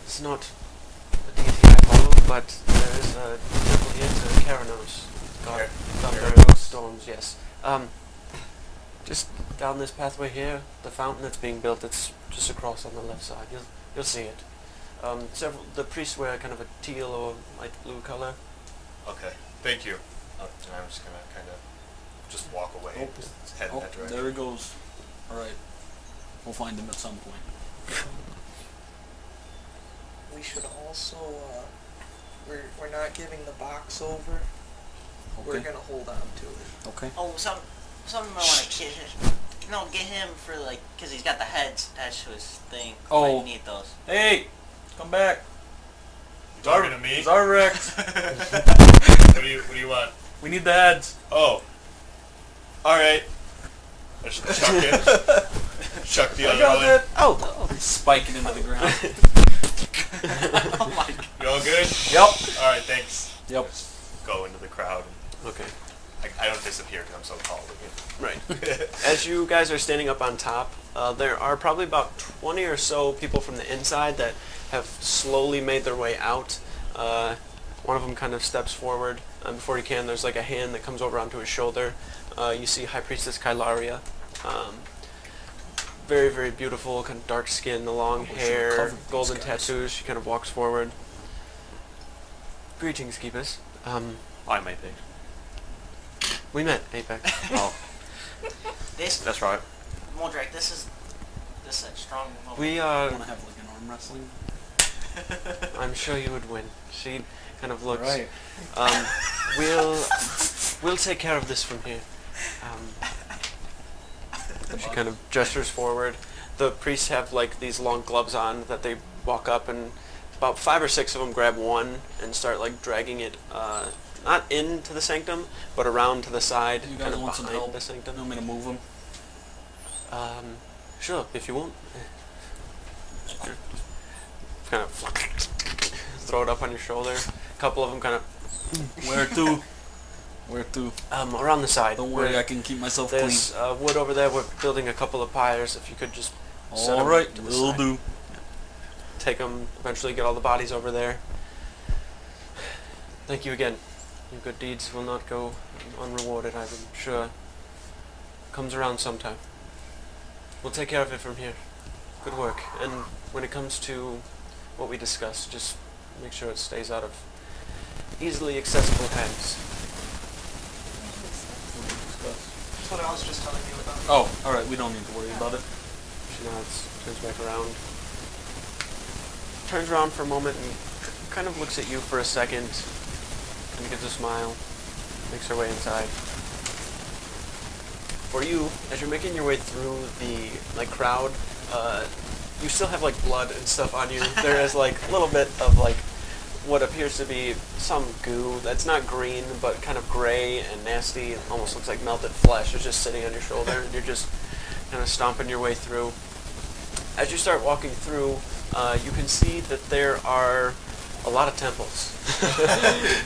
It's not a deity I follow, but there is a temple here to Karanos. God, thunder and storms, yes. Just down this pathway here, the fountain that's being built, it's just across on the left side. You'll see it. The priests wear kind of a teal or light blue color. Okay, thank you. And I'm just gonna kind of just walk away and just head in that direction. There he goes. Alright. We'll find him at some point. We should also, we're not giving the box over. We're Okay. gonna hold on to it. Okay. Oh, some might want to get him. No, get him for like, cause he's got the heads attached to his thing. Oh. Might need those. Hey! Come back! You talking to me? Xarvarax! What do you want? We need the heads! Oh. Alright. I just chuck it. Chuck the other one. it! Oh! Spiking into the ground. Oh my god. You all good? Yep. Alright, thanks. Yep. Just go into the crowd. Okay. I don't disappear because I'm so tall. Right. As you guys are standing up on top, there are probably about 20 or so people from the inside that have slowly made their way out. One of them kind of steps forward. Before he can, there's like a hand that comes over onto his shoulder. You see High Priestess Kylaria. Very, very beautiful, kind of dark skin, the long hair, covered these golden guys. tattoos. She kind of walks forward. Greetings, Keepers. I'm Apex. We met, Apex. Oh, This that's right. Moldrak, this is a strong moment. We I want to have like an arm wrestling. I'm sure you would win. She kind of looks. Right. We'll take care of this from here. She kind of gestures forward. The priests have like these long gloves on that they walk up, and about 5 or 6 of them grab one and start like dragging it, not into the sanctum, but around to the side, You kind guys of want some behind help? the You sanctum. want me to move him? Sure, if you want. Kind of throw it up on your shoulder. A couple of them kind of Where to? Where to? around the side. Don't worry, Where I can keep myself clean. There's wood over there. We're building a couple of pyres. If you could just set 'em Alright, to the will side. do. Take them. Eventually, get all the bodies over there. Thank you again. Your good deeds will not go unrewarded. I'm sure. Comes around sometime. We'll take care of it from here. Good work. And when it comes to what we discussed, just make sure it stays out of easily accessible hands. That's what I was just telling you about. Oh, alright, we don't need to worry about it. She nods, turns back around. Turns around for a moment and kind of looks at you for a second. And gives a smile. Makes her way inside. For you, as you're making your way through the crowd, you still have like blood and stuff on you. There is like a little bit of like what appears to be some goo that's not green but kind of gray and nasty. It almost looks like melted flesh. It's just sitting on your shoulder and you're just kind of stomping your way through. As you start walking through, you can see that there are a lot of temples.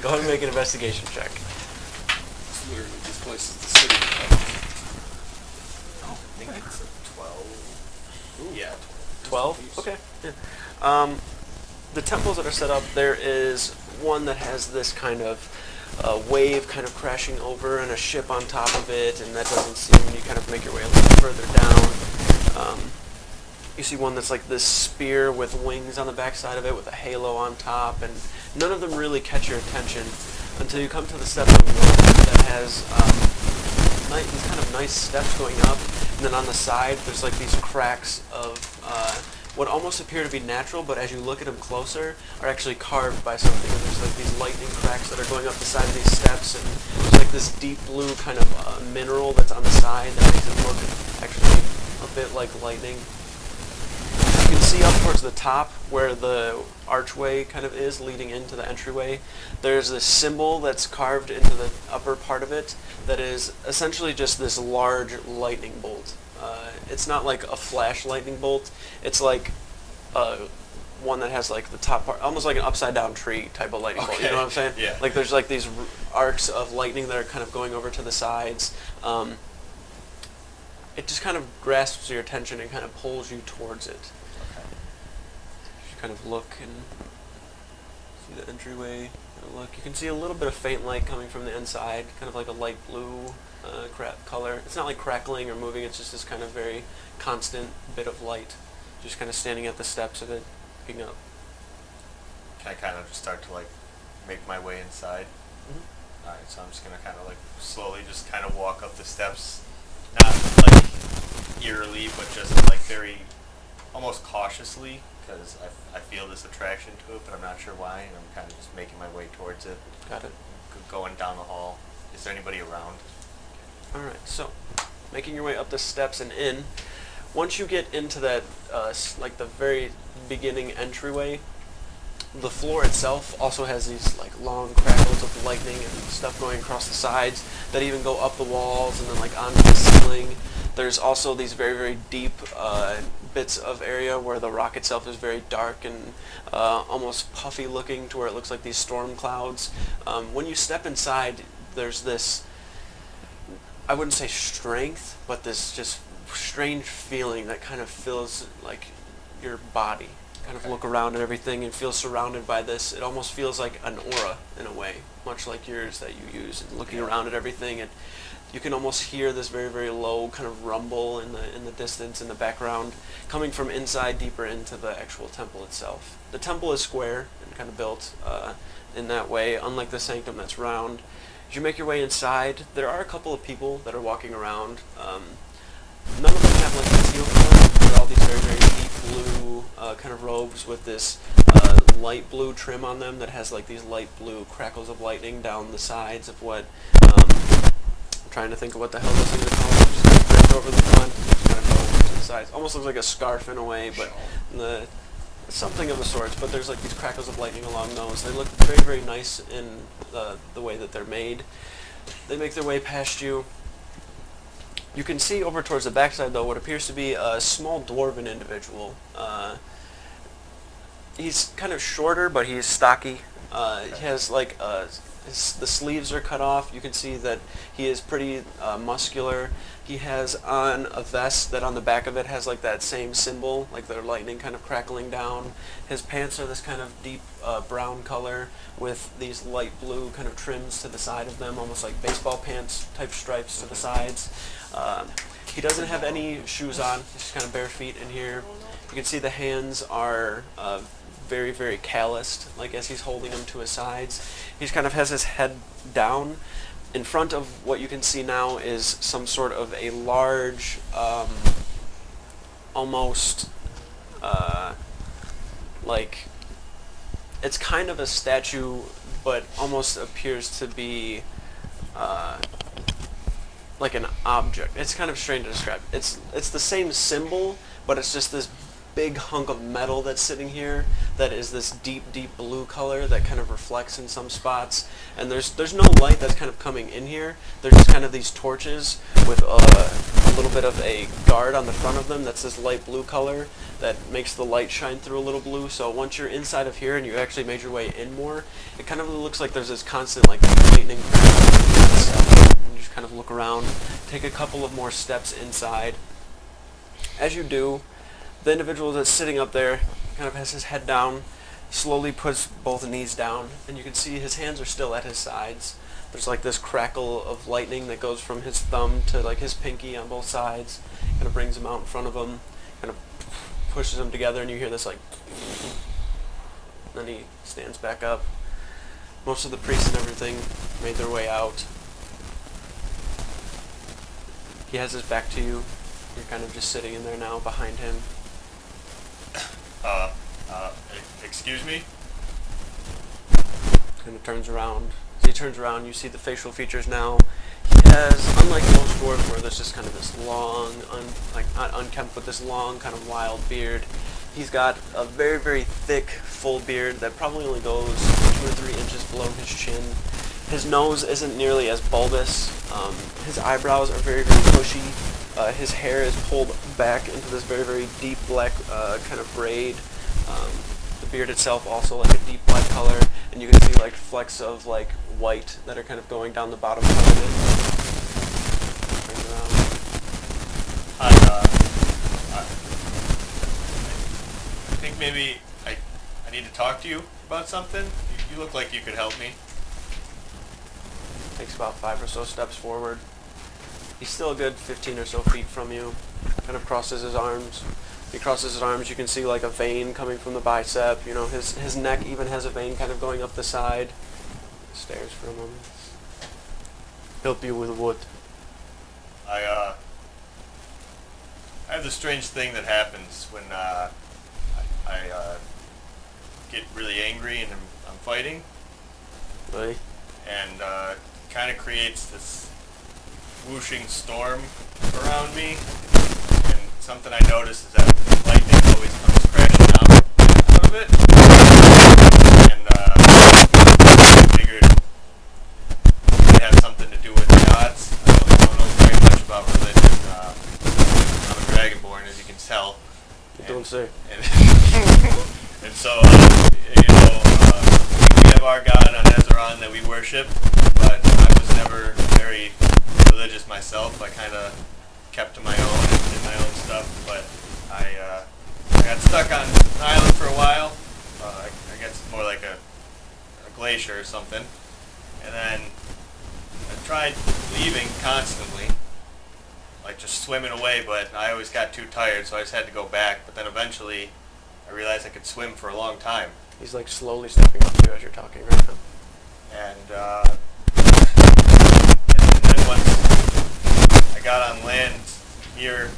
Go ahead and make an investigation check. It's literally this place is the city. I think it's 12. Ooh. Yeah, 12? Okay. Yeah. the temples that are set up, there is one that has this kind of wave kind of crashing over and a ship on top of it, and that doesn't seem, you kind of make your way a little further down. You see one that's like this spear with wings on the backside of it with a halo on top, and none of them really catch your attention until you come to the step of one that has these kind of nice steps going up, and then on the side there's like these cracks of what almost appear to be natural, but as you look at them closer, are actually carved by something. And there's like these lightning cracks that are going up the side of these steps, and there's like this deep blue kind of mineral that's on the side that makes it look actually a bit like lightning. You can see up towards the top where the archway kind of is leading into the entryway. There's this symbol that's carved into the upper part of it that is essentially just this large lightning bolt. It's not like a flash lightning bolt. It's like one that has like the top part, almost like an upside down tree type of lightning bolt. You know what I'm saying? Yeah. Like there's like these arcs of lightning that are kind of going over to the sides. It just kind of grasps your attention and kind of pulls you towards it. You kind of look and see the entryway. Look, you can see a little bit of faint light coming from the inside, kind of like a light blue color. It's not like crackling or moving, it's just this kind of very constant bit of light, just kind of standing at the steps of it, looking up. Can I kind of just start to like make my way inside? Mm-hmm. Alright, so I'm just going to kind of like slowly just kind of walk up the steps, not like eerily, but just like very, almost cautiously, because I feel this attraction to it, but I'm not sure why, and I'm kind of just making my way towards it. Got it. Going down the hall. Is there anybody around? Alright, so making your way up the steps and in. Once you get into that, like the very beginning entryway, the floor itself also has these like long crackles of lightning and stuff going across the sides that even go up the walls and then like onto the ceiling. There's also these very, very deep bits of area where the rock itself is very dark and almost puffy looking, to where it looks like these storm clouds. When you step inside, there's this, I wouldn't say strength, but this just strange feeling that kind of fills like your body. Kind of look around at everything and feel surrounded by this. It almost feels like an aura in a way, much like yours that you use. And looking around at everything, and you can almost hear this very, very low kind of rumble in the distance, in the background, coming from inside deeper into the actual temple itself. The temple is square and kind of built in that way, unlike the sanctum that's round. As you make your way inside, there are a couple of people that are walking around. None of them have like concealed color. They're all these very, very deep blue kind of robes with this light blue trim on them that has like these light blue crackles of lightning down the sides of what, I'm trying to think of what the hell this thing is called. Just kind of draped over the front, just kind of go over to the sides. Almost looks like a scarf in a way, but something of the sorts. But there's like these crackles of lightning along those. They look very, very nice in the way that they're made. They make their way past you. You can see over towards the backside, though, what appears to be a small dwarven individual. He's kind of shorter, but he's stocky. He has like the sleeves are cut off. You can see that he is pretty muscular. He has on a vest that on the back of it has like that same symbol, like the lightning kind of crackling down. His pants are this kind of deep brown color with these light blue kind of trims to the side of them, almost like baseball pants type stripes to the sides. He doesn't have any shoes on. He's just kind of bare feet in here. You can see the hands are very, very calloused, like as he's holding them to his sides. He kind of has his head down. In front of what you can see now is some sort of a large, almost like, it's kind of a statue, but almost appears to be like an object. It's kind of strange to describe. It's the same symbol, but it's just this big hunk of metal that's sitting here that is this deep, deep blue color that kind of reflects in some spots. And there's no light that's kind of coming in here. There's just kind of these torches with a little bit of a guard on the front of them that's this light blue color that makes the light shine through a little blue. So once you're inside of here and you actually made your way in more, it kind of looks like there's this constant like lightning. You just kind of look around, take a couple of more steps inside. As you do, the individual that's sitting up there kind of has his head down, slowly puts both knees down, and you can see his hands are still at his sides. There's like this crackle of lightning that goes from his thumb to like his pinky on both sides. Kind of brings him out in front of him, kind of pushes them together, and you hear this like. Then he stands back up. Most of the priests and everything made their way out. He has his back to you. You're kind of just sitting in there now behind him. Excuse me? Kind of turns around. As he turns around, you see the facial features now. He has, unlike most dwarves where there's just kind of this long, not unkempt, but this long kind of wild beard, he's got a very, very thick, full beard that probably only goes 2 or 3 inches below his chin. His nose isn't nearly as bulbous. His eyebrows are very, very bushy. His hair is pulled back into this very, very deep black kind of braid. The beard itself also like a deep black color, and you can see like flecks of like white that are kind of going down the bottom part of it. Turn around. I think maybe I need to talk to you about something. You look like you could help me. Takes about 5 or so steps forward. He's still a good 15 or so feet from you. Kind of crosses his arms. He crosses his arms. You can see like a vein coming from the bicep. You know, his neck even has a vein kind of going up the side. Stares for a moment. Help you with what? I have this strange thing that happens when I get really angry and I'm fighting. Really? And kind of creates this whooshing storm around me. And something I notice is that lightning always comes crashing out of it. And I figured it had something to do with the gods. I don't know very much about religion. I'm a dragonborn, as you can tell. You don't say. And so, we have our god on Ezeron that we worship, but I was never very religious myself. I kind of kept to my own and did my own stuff, but I got stuck on an island for a while. I guess it's more like a glacier or something. And then I tried leaving constantly, like just swimming away, but I always got too tired, so I just had to go back. But then eventually I realized I could swim for a long time. He's like slowly stepping up to you as you're talking right now. And then once I got on land here,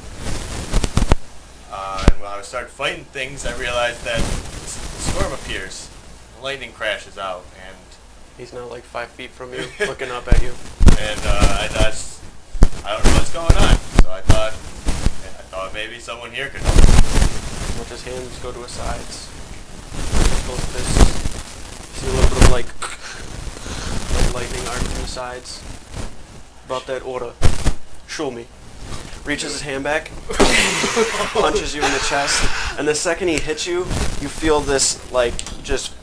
and when I started fighting things, I realized that the storm appears, the lightning crashes out, and he's now like 5 feet from you, looking up at you. And I thought, I don't know what's going on. So I thought maybe someone here could help. Let his hands go to his sides. Both fists. See a little bit of like lightning arc from the sides. About that order. Show me. Reaches his hand back, punches you in the chest, and the second he hits you, you feel this like just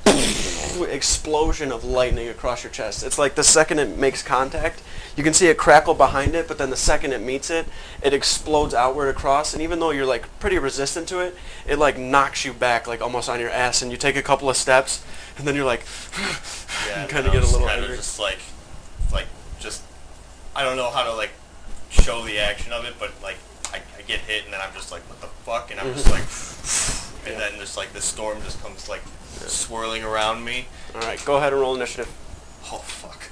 explosion of lightning across your chest. It's like the second it makes contact, you can see it crackle behind it, but then the second it meets it, it explodes outward across, and even though you're like pretty resistant to it, it like knocks you back like almost on your ass, and you take a couple of steps, and then you're like, yeah, you kind of get a little kind angry. Of just like just, I don't know how to like show the action of it, but like I get hit, and then I'm just like, what the fuck, and I'm just like, and then just like the storm just comes like swirling around me. All right, go ahead and roll initiative. Oh fuck.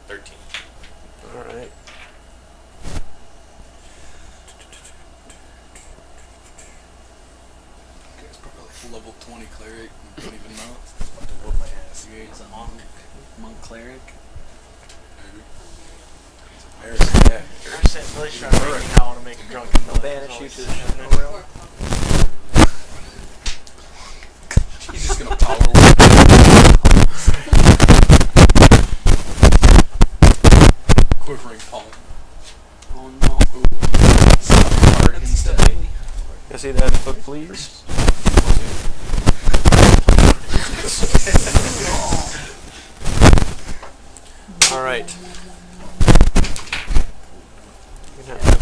13. All right. It's probably like level 20 cleric. You don't even know. About to whoop my ass. He's a monk cleric. Maybe. Yeah. You're really trying to make me now want to make a drunken noise. Banish you to the shadow. He's just gonna power walk. Quivering palm. Oh no. Hard instantly. Can I see that book, please? All right. You can have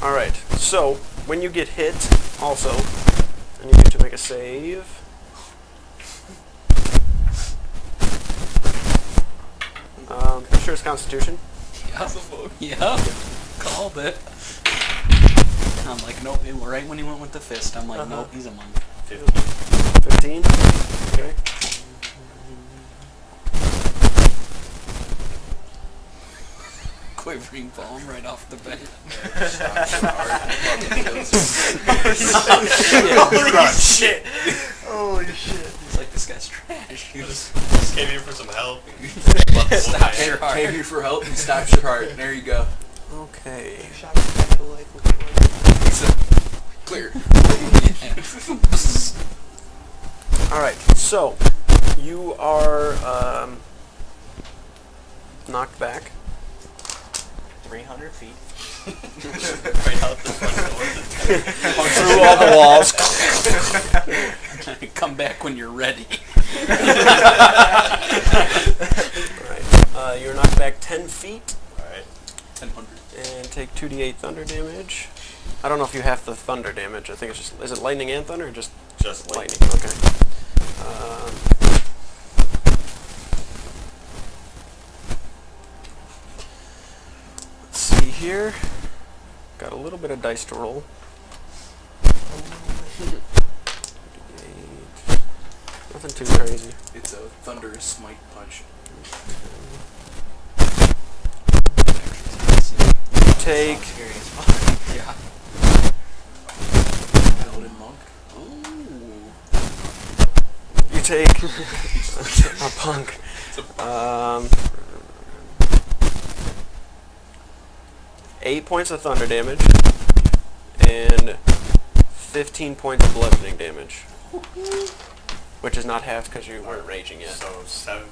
Alright, so when you get hit, also, I need you to make a save. Pretty sure it's Constitution. Yep. Called it. I'm like, nope. Right when he went with the fist, I'm like, nope, he's a monk. 15. Okay. Quivering palm right off the bat. Holy shit. It's like, this guy's trash. Just came here for some help. Came here for help and stops your heart. There you go. Okay. Clear. Alright, so you are knocked back 300 feet. Right out the front door. through all the walls. Come back when you're ready. Alright, you're knocked back 10 feet. Alright. 1000. And take 2d8 thunder damage. I don't know if you have the thunder damage. I think it's just... Is it lightning and thunder or just lightning? Okay. Let's see here. Got a little bit of dice to roll. Nothing too crazy. It's a thunderous smite punch. Take... Yeah. Paladin monk. You take... a punk. 8 points of thunder damage and 15 points of bludgeoning damage, which is not half because you weren't raging yet. So 7...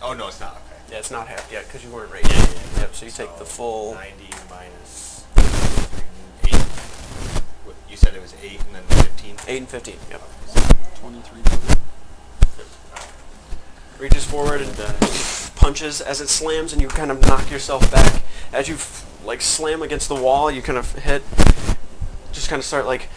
Oh, no, it's not. Okay. Yeah, it's not half yet because you weren't raging. Yep, so you take the full... 90 minus 8. What, you said it was 8 and then 15? 8 and 15, yep. 23. Reaches forward and punches as it slams, and you kind of knock yourself back. As you slam against the wall, you kind of hit, just kind of start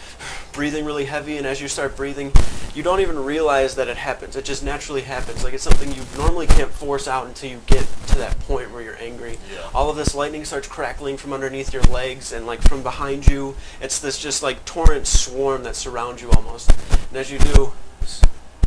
breathing really heavy, and as you start breathing, you don't even realize that it happens. It just naturally happens. Like, it's something you normally can't force out until you get to that point where you're angry. Yeah. All of this lightning starts crackling from underneath your legs, and from behind you, it's this just torrent swarm that surrounds you almost. And as you do,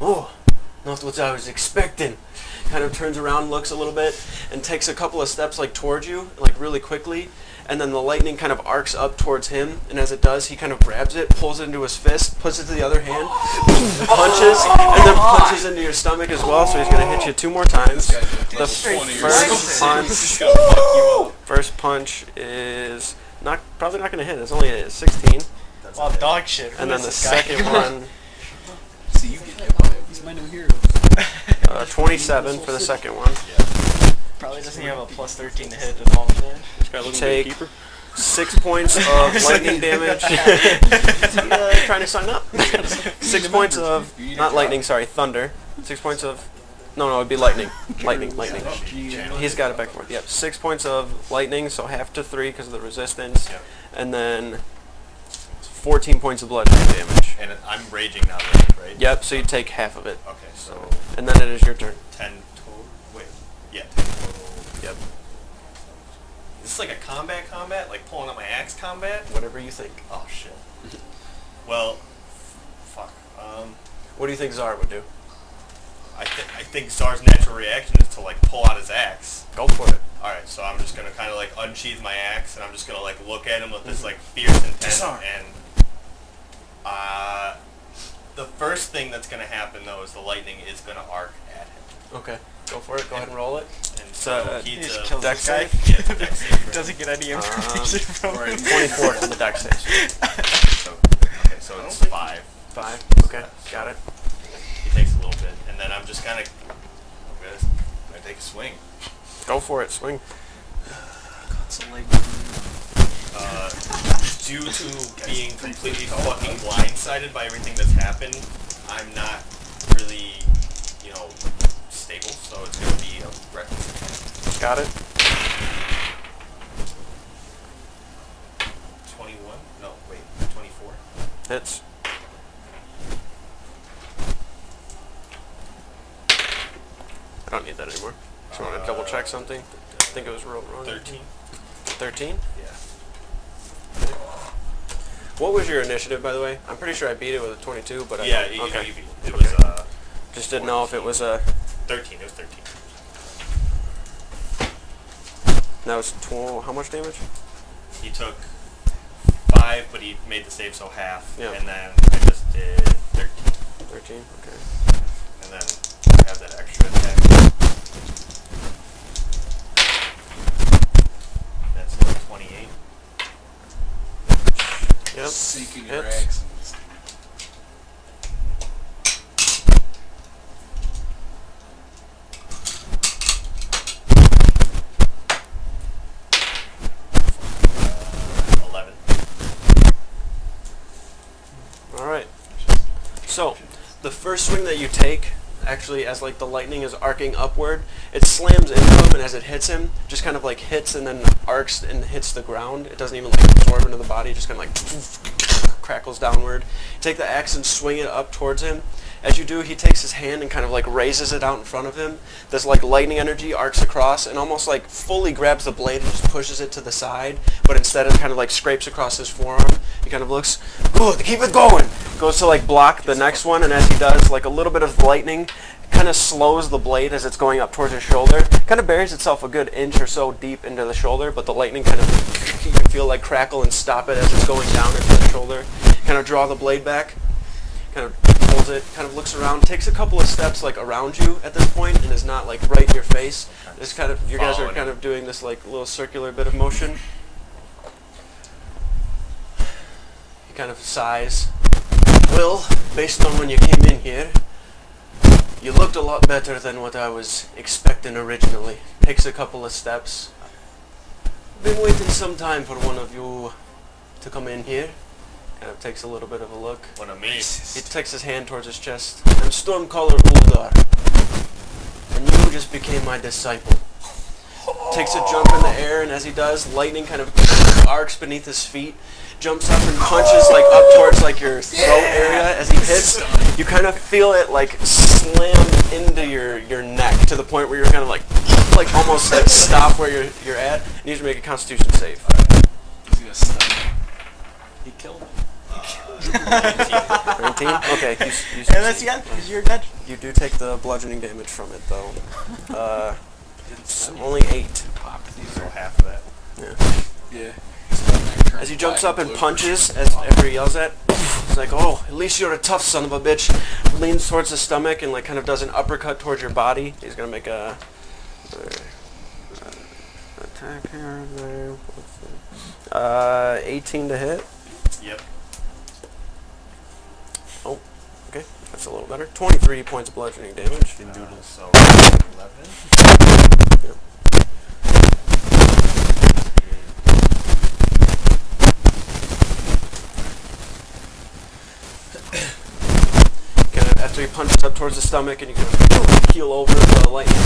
not what I was expecting. Kind of turns around, looks a little bit, and takes a couple of steps towards you, really quickly, and then the lightning kind of arcs up towards him, and as it does, he kind of grabs it, pulls it into his fist, puts it to the other hand, punches, and then punches into your stomach as well, so he's going to hit you 2 more times. The first punch is probably not going to hit. It's only a 16. Well, dog shit. And then the second one... See, you get hit by it. He's my new hero. 27 for the second one. Probably doesn't even have a plus 13 to hit at all. Take 6 points of lightning damage. Trying to sign up. 6 points of, not lightning, sorry, thunder. 6 points of, no, it'd be lightning. Lightning. He's got it back forth. Yep, 6 points of lightning, so half to 3 because of the resistance. And then 14 points of bludgeoning damage. And I'm raging now, right? Yep, so you take half of it. Okay, so... And then it is your turn. 10 total. Wait. Yeah, 10 total. Yep. Is this like a combat? Like pulling out my axe combat? Whatever you think. Oh, shit. Well, fuck. What do you think Zar would do? I think Zar's natural reaction is to pull out his axe. Go for it. Alright, so I'm just gonna kind of unsheath my axe, and I'm just gonna look at him with this fierce intent, and the first thing that's gonna happen though is the lightning is gonna arc at him. Okay, go for it. Go ahead and roll it. And so he he's just a kills dex this guy. save. Yeah, it's a dex save, right? Doesn't get any information from him. 24 for the dex save. So it's 5. 5. Okay, got it. He takes a little bit, and then I'm just kind of gonna take a swing. Go for it. Swing. Due to being completely fucking blindsided by everything that's happened, I'm not really, stable, so it's gonna be a reckless attack. Got it. 23 Hits. I don't need that anymore. So you want to double check something? I think it was real wrong. 13. 13? Yeah. What was your initiative, by the way? I'm pretty sure I beat it with a 22, but Yeah, I don't. Okay. you beat it. It was, Just didn't know if it was a... 13. It was 13. That was how much damage? He took 5, but he made the save, so half. Yeah. And then I just did 13. 13? Okay. And then I have that extra attack. That's 28. Yep. Seeking your Hits. accents. Alright. So, the first swing that you take, actually, as like the lightning is arcing upward, it slams into him, and as it hits him, just kind of like hits and then arcs and hits the ground. It doesn't even like absorb into the body, it just kind of like crackles downward. You take the axe and swing it up towards him. As you do, he takes his hand and kind of like raises it out in front of him. This like lightning energy arcs across and almost like fully grabs the blade and just pushes it to the side, but instead it kind of like scrapes across his forearm. He kind of looks, good, keep it going! Goes to like block the next one, and as he does, like a little bit of lightning kind of slows the blade as it's going up towards his shoulder. Kind of buries itself a good inch or so deep into the shoulder, but the lightning kind of, you can feel like crackle and stop it as it's going down into the shoulder. Kind of draw the blade back. Kind of pulls it, kind of looks around, takes a couple of steps like around you at this point, and is not like right in your face. It's kind of, you guys are kind of doing this like little circular bit of motion. He kind of sighs. Well, based on when you came in here, you looked a lot better than what I was expecting originally. Takes a couple of steps. Been waiting some time for one of you to come in here. Kind of takes a little bit of a look. One of me. He takes his hand towards his chest. I'm Stormcaller Uldar, and you just became my disciple. Takes a jump in the air, and as he does, lightning kind of arcs beneath his feet. Jumps up and punches like up towards like your throat area as he hits. You kind of feel it like slam into your neck to the point where you're kind of like almost like stop where you're at. You need to make a Constitution save. He's gonna stun me. He killed him. 19? Okay. And that's the end, because you're dead. You do take the bludgeoning damage from it, though. It's only 8. So half of that. Yeah. Yeah. As he jumps up and punches, as everybody yells at, he's like, oh, at least you're a tough son of a bitch. Leans towards the stomach and like kind of does an uppercut towards your body. He's going to make a attack here. 18 to hit. Yep. Oh, okay. That's a little better. 23 points of bludgeoning damage. So 11. Yep. After he punches up towards the stomach and you kind of keel over, the lightning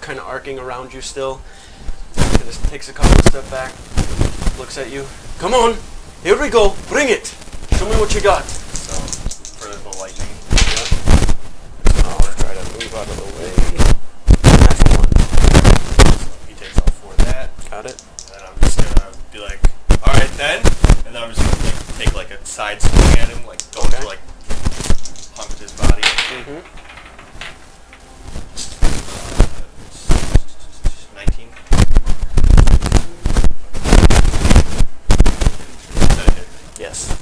kind of arcing around you still. He just takes a couple of steps back, looks at you. Come on, here we go, bring it. Show me what you got. So, for the lightning. Yep. I'll try to move out of the way. Natural 1. So he takes all 4 of that. Got it. And then I'm just going to be like, alright then. And then I'm just going to like, take like a side swing at him, like going to like punch his body. Mm-hmm. 19. Yes.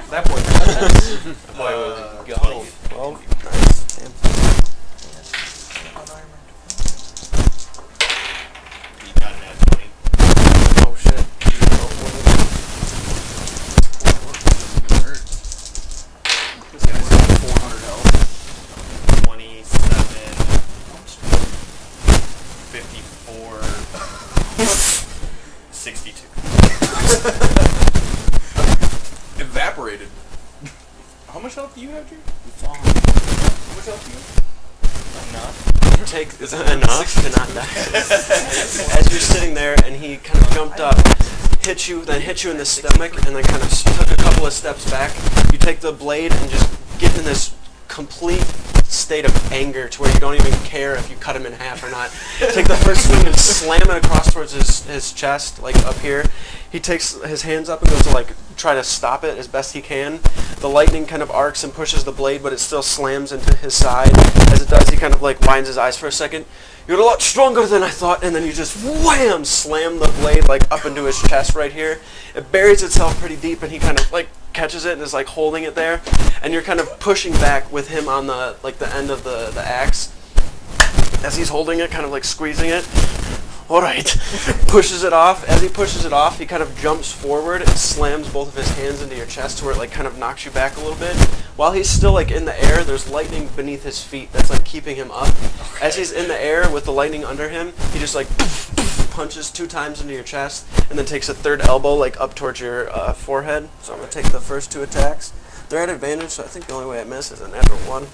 That boy. That boy was 12. 12. Nice. Damn. He got an at 20. Oh shit. This guy's got 400 health. 27. 54. 62. Evaporated. How much health do you have, Drew? How much health do you have? Enough. You take enough to not die. As you're sitting there and he kind of jumped up, hits you in the stomach, and then kind of took a couple of steps back. You take the blade and just get in this complete state of anger to where you don't even care if you cut him in half or not. Take the first swing and slam it across towards his chest, like up here. He takes his hands up and goes to like try to stop it as best he can. The lightning kind of arcs and pushes the blade, but it still slams into his side. As it does, he kind of like winds his eyes for a second. You're a lot stronger than I thought, and then you just wham, slam the blade like up into his chest right here. It buries itself pretty deep, and he kind of like catches it and is like holding it there, and you're kind of pushing back with him on the like the end of the axe as he's holding it, kind of like squeezing it. All right, pushes it off. As he pushes it off, he kind of jumps forward and slams both of his hands into your chest to where it like kind of knocks you back a little bit. While he's still like in the air, there's lightning beneath his feet that's like keeping him up. As he's in the air with the lightning under him, he just like punches 2 times into your chest and then takes a third elbow like up towards your forehead. So I'm gonna take the first 2 attacks. They're at advantage, so I think the only way I miss is a natural 1.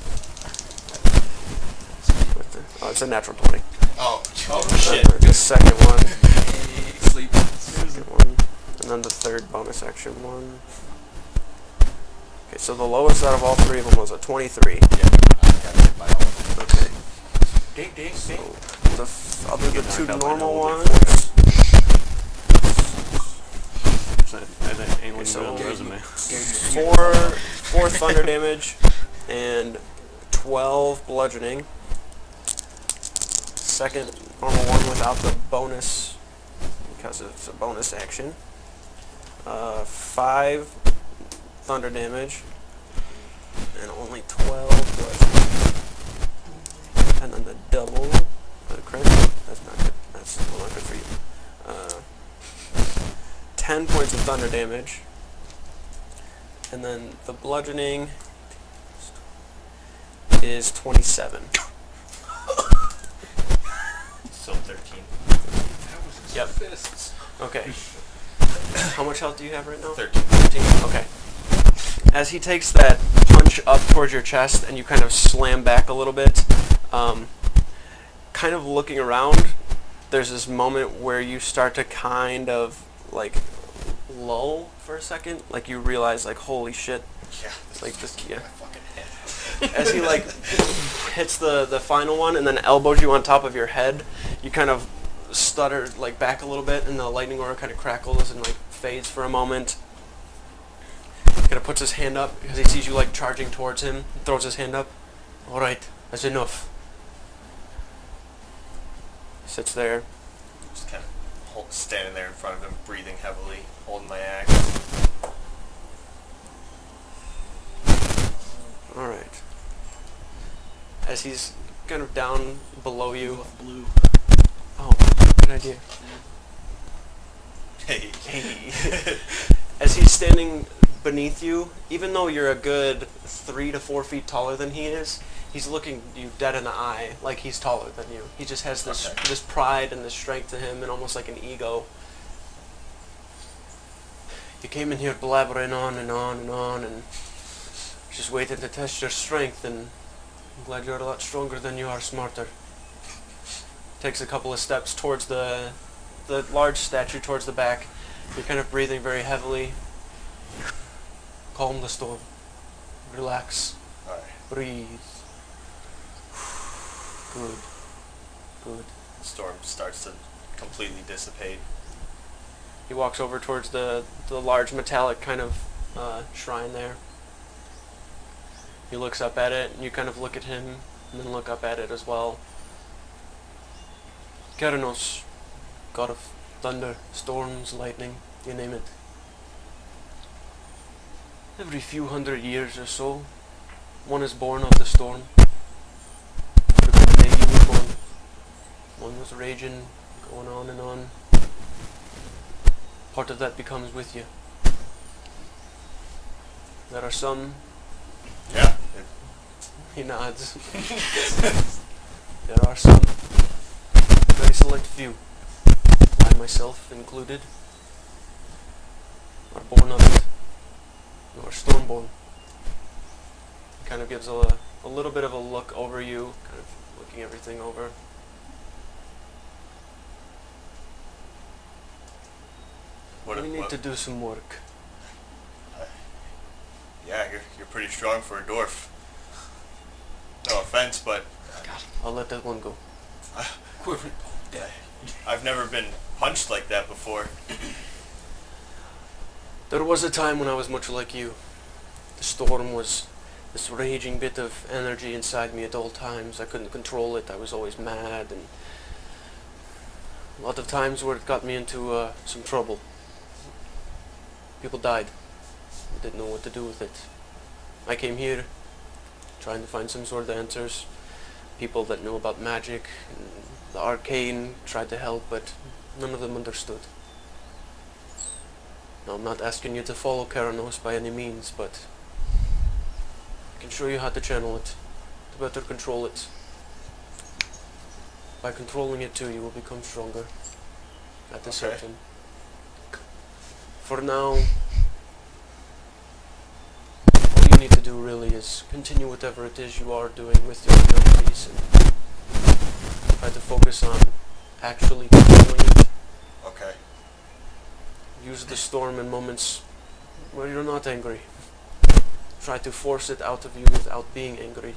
Oh, it's a natural 20. Oh shit. The second one. Sleep. Second one. And then the third bonus action one. Okay, so the lowest out of all 3 of them was a 23. Yeah, I got hit by all of them. Okay. Ding, ding, So ding. the 2 normal ones. That ain't looking So good on the resume. 4 thunder damage and 12 bludgeoning. Second normal one without the bonus because it's a bonus action. 5 thunder damage and only 12 bludgeoning. And then the double crit. That's not good. That's not good for you. 10 points of thunder damage. And then the bludgeoning is 27. So 13. Yep. Okay. How much health do you have right now? 13. 13. Okay. As he takes that punch up towards your chest and you kind of slam back a little bit, kind of looking around, there's this moment where you start to kind of like lull for a second, like you realize like holy shit, Yeah. like this, yeah. Fucking head. As he like hits the final one and then elbows you on top of your head, you kind of stutter like back a little bit, and the lightning aura kind of crackles and like fades for a moment. Kind of puts his hand up because he sees you like charging towards him. Throws his hand up. All right, that's enough. Sits there. Just kind of standing there in front of him, breathing heavily, holding my axe. All right. As he's kind of down below you. Blue. Oh, good idea. Hey. Hey. As he's standing beneath you, even though you're a good 3 to 4 feet taller than he is, he's looking you dead in the eye like he's taller than you. He just has this this pride and this strength to him, and almost like an ego. You came in here blabbering on and on and on, and just waiting to test your strength, and I'm glad you're a lot stronger than you are smarter. Takes a couple of steps towards the large statue towards the back. You're kind of breathing very heavily. Calm the storm. Relax. Alright. Breathe. Good. Good. The storm starts to completely dissipate. He walks over towards the large metallic kind of shrine there. He looks up at it, and you kind of look at him, and then look up at it as well. Keranos, god of thunder, storms, lightning, you name it. Every few hundred years or so, one is born of the storm. Look at the day you were born. One was raging, going on and on. Part of that becomes with you. There are some... Yeah. He nods. There are some, very select few, I myself included, are born of it. You are stormborn. He kind of gives a little bit of a look over you, kind of looking everything over. What? We need what? to do some work. Yeah, you're pretty strong for a dwarf. No offense, but I'll let that one go. Quivering bone dead. I've never been punched like that before. There was a time when I was much like you. The storm was this raging bit of energy inside me at all times. I couldn't control it. I was always mad, and a lot of times where it got me into some trouble. People died. I didn't know what to do with it. I came here trying to find some sort of answers. People that knew about magic and the arcane tried to help, but none of them understood. Now, I'm not asking you to follow Keranos by any means, but I can show you how to channel it, to better control it. By controlling it too, you will become stronger. That is certain. For now, all you need to do really is continue whatever it is you are doing with your abilities and try to focus on actually controlling it. Okay. Use the storm in moments where you're not angry. Try to force it out of you without being angry.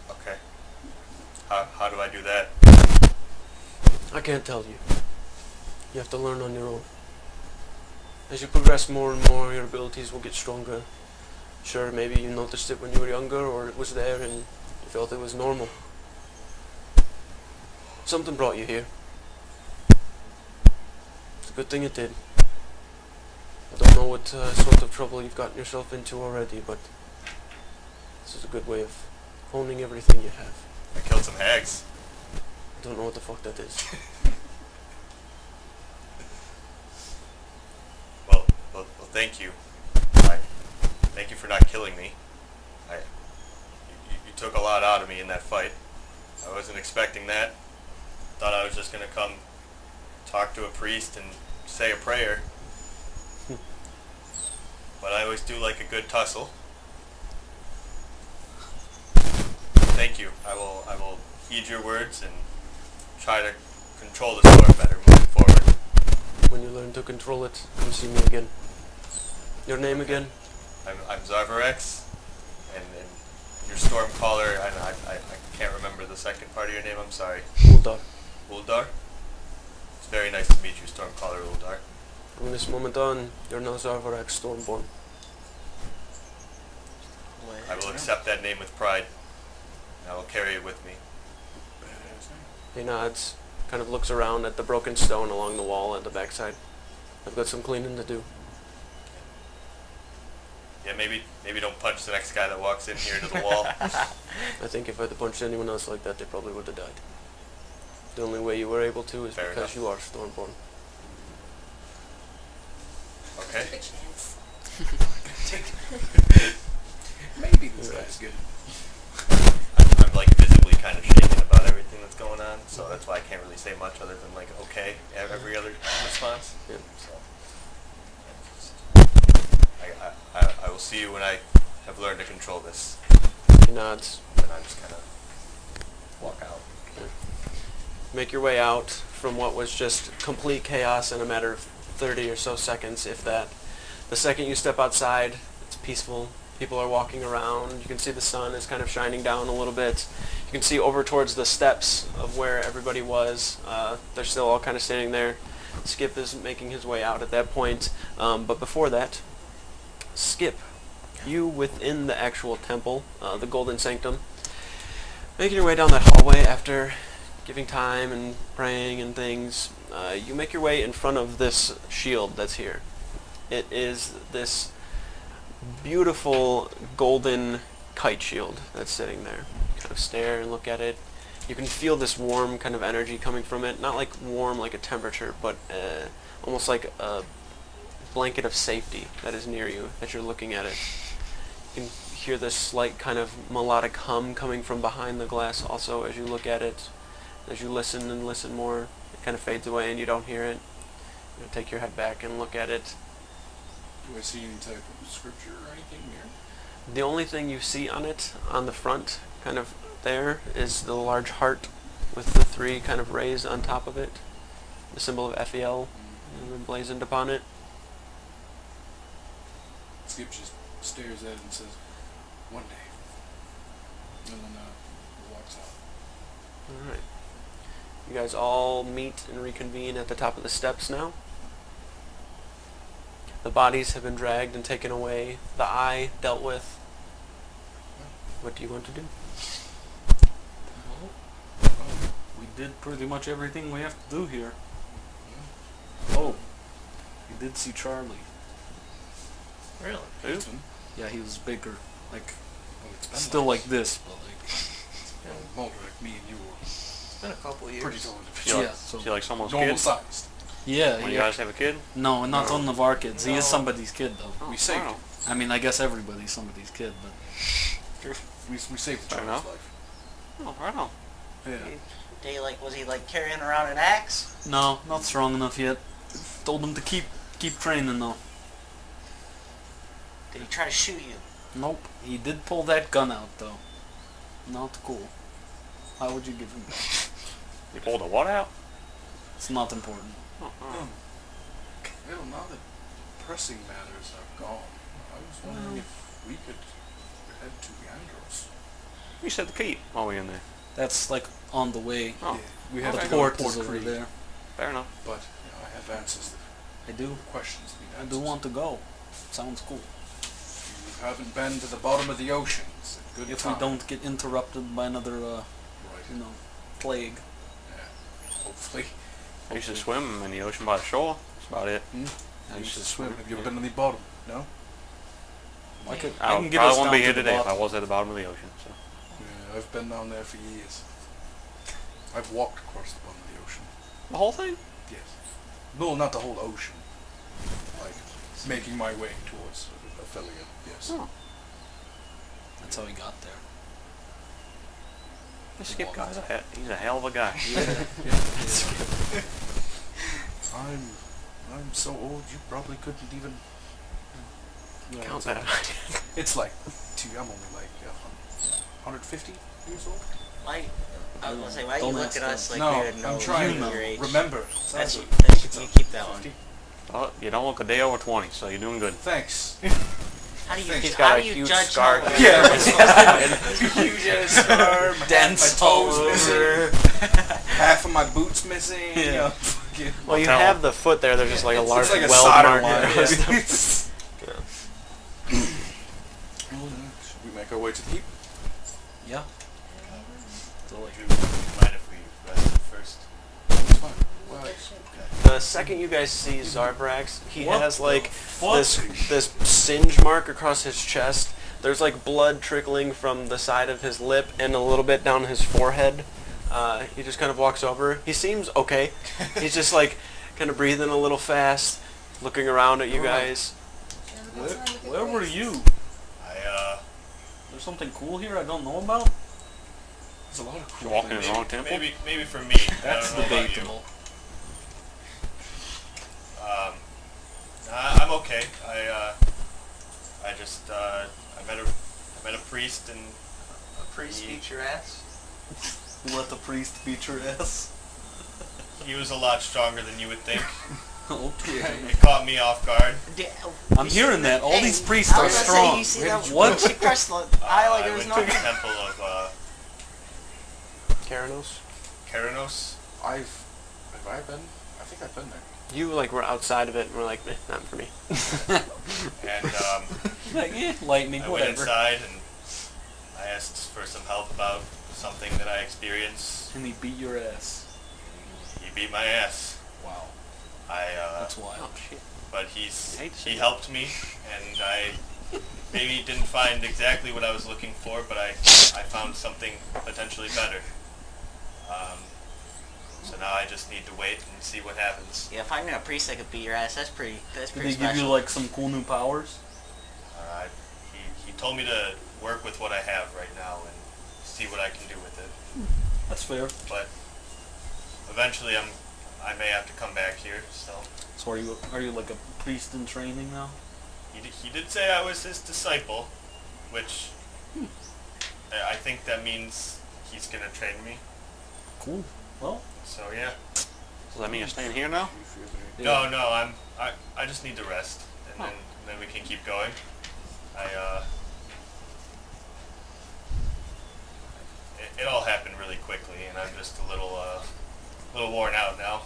Okay. How do I do that? I can't tell you. You have to learn on your own. As you progress more and more, your abilities will get stronger. Sure, maybe you noticed it when you were younger, or it was there and you felt it was normal. Something brought you here. It's a good thing it did. I don't know what sort of trouble you've gotten yourself into already, but this is a good way of honing everything you have. I killed some hags. I don't know what the fuck that is. Well, thank you. Thank you for not killing me. You took a lot out of me in that fight. I wasn't expecting that. Thought I was just gonna come talk to a priest and say a prayer. But I always do like a good tussle. Thank you. I will heed your words and try to control the storm better moving forward. When you learn to control it, come see me again. Your name again? I'm Xarvarax, and your storm caller, and I can't remember the second part of your name, I'm sorry. Uldar. Uldar? It's very nice to meet you, storm caller Uldar. From this moment on, you're now Xarvarax Stormborn. I will accept that name with pride, and I will carry it with me. He nods, kind of looks around at the broken stone along the wall at the backside. I've got some cleaning to do. Yeah, maybe don't punch the next guy that walks in here to the wall. I think if I had punched anyone else like that, they probably would have died. The only way you were able to is Fair because enough. you are Stormborn. Okay. Maybe this guy's good. I'm like visibly kind of shaken about everything that's going on, so that's why I can't really say much other than like okay every other response. Yeah. So I will see you when I have learned to control this. He nods. And I just kind of walk out. Make your way out from what was just complete chaos in a matter of 30 or so seconds, if that. The second you step outside, it's peaceful. People are walking around. You can see the sun is kind of shining down a little bit. You can see over towards the steps of where everybody was. They're still all kind of standing there. Skip is making his way out at that point. But before that, Skip, you within the actual temple, the Golden Sanctum, making your way down that hallway after giving time and praying and things, you make your way in front of this shield that's here. It is this beautiful golden kite shield that's sitting there. Kind of stare and look at it. You can feel this warm kind of energy coming from it. Not like warm like a temperature, but almost like a blanket of safety that is near you as you're looking at it. You can hear this slight kind of melodic hum coming from behind the glass also as you look at it. As you listen and listen more, it kind of fades away and you don't hear it. You take your head back and look at it. Do I see any type of scripture or anything here? The only thing you see on it, on the front, kind of there, is the large heart with the 3 kind of rays on top of it. The symbol of Aphiel. Emblazoned upon it. Skip just stares at it and says, "One day." And then walks out. Alright. You guys all meet and reconvene at the top of the steps now. The bodies have been dragged and taken away. The eye dealt with. What do you want to do? We did pretty much everything we have to do here. Oh, you did see Charlie. Really? Who? Yeah, he was bigger. Like, Well, it's still like this, but like... Moldrick, me and you were It's been a couple years. pretty tall You individuals. like, Yeah, so... you like someone's Normal kid? sized. Yeah, When you yeah. guys have a kid? No, not one of our kids. He is No. somebody's kid, though. We saved wow. him. I mean, I guess everybody's somebody's kid, but... We saved the Fair child's enough. life. Oh, right on. Yeah. Did he, like, was he like carrying around an axe? No, not strong enough yet. Told him to keep training, though. Did he try to shoot you? Nope. He did pull that gun out, though. Not cool. How would you give him that? You pulled a what out? It's not important. Oh, oh. Well, now that pressing matters are gone, I was wondering if we could head to Yandros. You said to keep while we in there. That's, like, on the way. Oh, Yeah, we have The to go to port Port is over Creek, there. fair enough. but I have answers to I do. questions that need I answers. do want to go. Sounds cool. You haven't been to the bottom of the ocean. It's a good If time. we don't get interrupted by another, Right. plague. Yeah. Hopefully. I used to swim in the ocean by the shore. That's about it. I used to swim. Have you ever been on the bottom? No? I can I get probably us wouldn't down be here to the today if I bottom. was at the bottom of the ocean. So Yeah, I've been down there for years. I've walked across the bottom of the ocean. the whole thing? Yes. No, not the whole ocean. Like, making my way towards Aphiel, yes. Oh. That's how he got there. The Skip guy's he's a hell of a guy. I'm so old you probably couldn't even Count that. It's like I'm only like 150 years old. Why? I was gonna say, why you Don't look ask at us like no, we would know I'm trying your to age? remember. That's Sounds you keep that one. Oh, you don't look a day over 20, so you're doing good. Thanks. How do you, He's got how a do you huge judge scar. how old Yeah. you Huge ass scar. Dents my all toes over. missing. Half of my boots missing. Yeah. You know, fucking- Well, you tell have him. the foot there. There's just like a large it's like a weld solder mark. line. Yeah. Should we make our way to the keep? Yeah. So, like, Do you mind if we rest first? It's fine. Well, The second you guys see Xarvarax, he What has like fuck? this singe mark across his chest. There's like blood trickling from the side of his lip and a little bit down his forehead. He just kind of walks over. He seems okay. He's just like kind of breathing a little fast, looking around at you guys. where were you? I There's something cool here I don't know about? there's a lot of You cool walking in things. the wrong temple? maybe for me. That's I don't know about you. debatable. I'm okay. I just I met a priest and A priest beat your ass? Let the priest beat your ass? he was a lot stronger than you would think. Okay. It caught me off guard. I'm hearing that. All these priests I are was gonna say, strong. you see that What? she crushed the eye like I it was went to the nothing. temple of Karanos? Keranos. Have I been? I think I've been there. You like were outside of it and were like, not for me. And Like, lightning, I went whatever. inside and I asked for some help about something that I experienced. And he beat your ass. He beat my ass. Wow. That's wild. But he helped me, and I maybe didn't find exactly what I was looking for, but I found something potentially better. So now I just need to wait and see what happens. Yeah, finding a priest that could beat your ass, that's pretty Did special. they give you like some cool new powers? He told me to work with what I have right now and see what I can do with it. That's fair. But eventually I may have to come back here, so. So are you like a priest in training now? He did say I was his disciple, which I think that means he's gonna train me. Cool. Well, So yeah. Does that mean you're staying here now? No, I just need to rest, and then we can keep going. It all happened really quickly, and I'm just a little worn out now.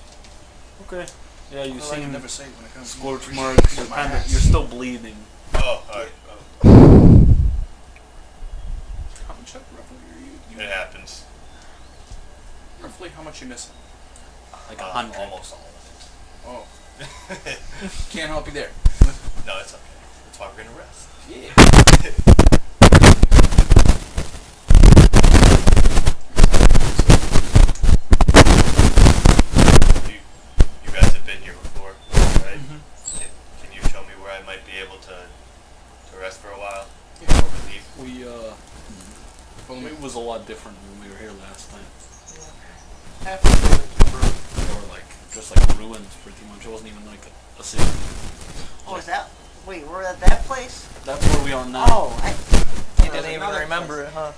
Okay. Yeah, you Well, I seem can never say when it comes to scorch appreciate marks. You're my kind of, ass. you're still bleeding. Oh, alright. How much roughly are you? It happens. Roughly how much you missing? Like 100. Almost all of Oh. Can't help you there. it. No, it's okay. That's why we're gonna rest. Yeah. You guys have been here before, right? Can you show me where I might be able to rest for a while? Yeah. Or relief? It was a lot different when we were here last time. Half of the They were like, just like ruins pretty much. It wasn't even like a city. Oh, is that? Wait, we're at that place? That's where we are now. Oh, You didn't even remember it, huh?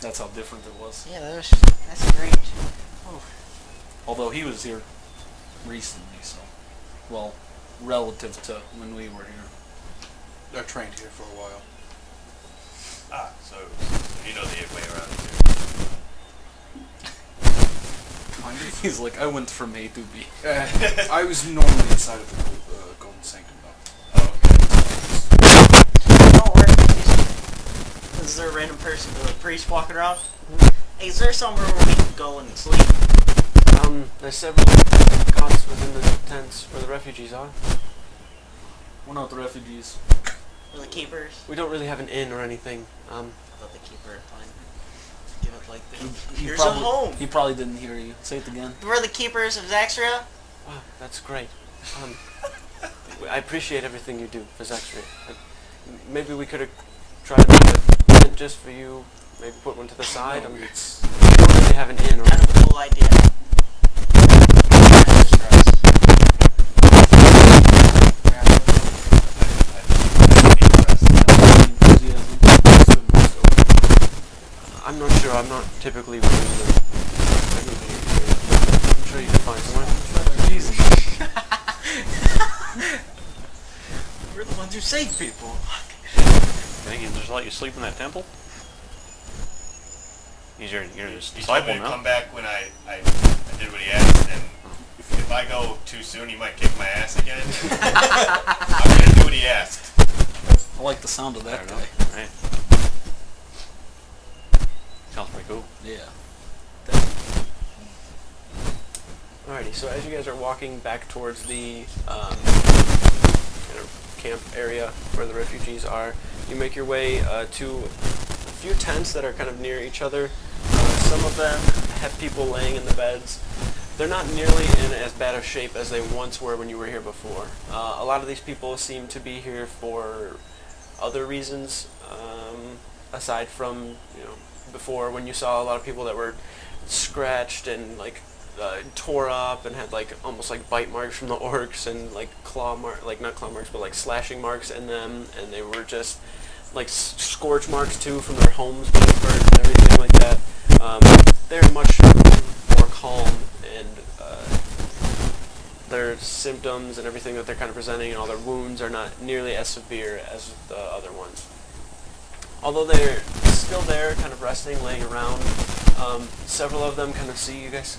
That's how different it was. Yeah, that's strange. Oh. Although he was here recently, so, well, relative to when we were here. I trained here for a while. Ah, so you know the way around here. He's like, I went from A to B. I was normally inside of the Golden Sanctum, though. Oh, okay. Oh, where is there a random person, a priest walking around? Hey, is there somewhere where we can go and sleep? There's several cots within the tents where the refugees are. We're not the refugees. Or the keepers? We don't really have an inn or anything. I thought the keeper had fine. Give it like this. He Here's probably, a home. He probably didn't hear you. Say it again. We're the keepers of Zaxria? Wow, that's great. I appreciate everything you do for Zaxria. Maybe we could have tried to make a tent just for you. Maybe put one to the side. We don't really have an inn or Kind of a cool idea. I'm not sure. I'm not typically within the... I'm sure you can find somewhere. Jesus. We're the ones who save people. Think he'll just let you sleep in that temple? You're his He told me disciple to now. come back when I did what he asked, and if I go too soon, he might kick my ass again. I'm gonna do what he asked. I like the sound of that guy. Right. Sounds pretty cool. Yeah. Alrighty, so as you guys are walking back towards the kind of camp area where the refugees are, you make your way to a few tents that are kind of near each other. Some of them have people laying in the beds. They're not nearly in as bad of shape as they once were when you were here before. A lot of these people seem to be here for other reasons, aside from, before when you saw a lot of people that were scratched and like tore up and had like almost like bite marks from the orcs and like not claw marks but like slashing marks in them, and they were just like scorch marks too from their homes being burnt and everything like that. They're much more calm, and their symptoms and everything that they're kind of presenting and all their wounds are not nearly as severe as the other ones. Although they're still there, kind of resting, laying around, several of them kind of see you guys.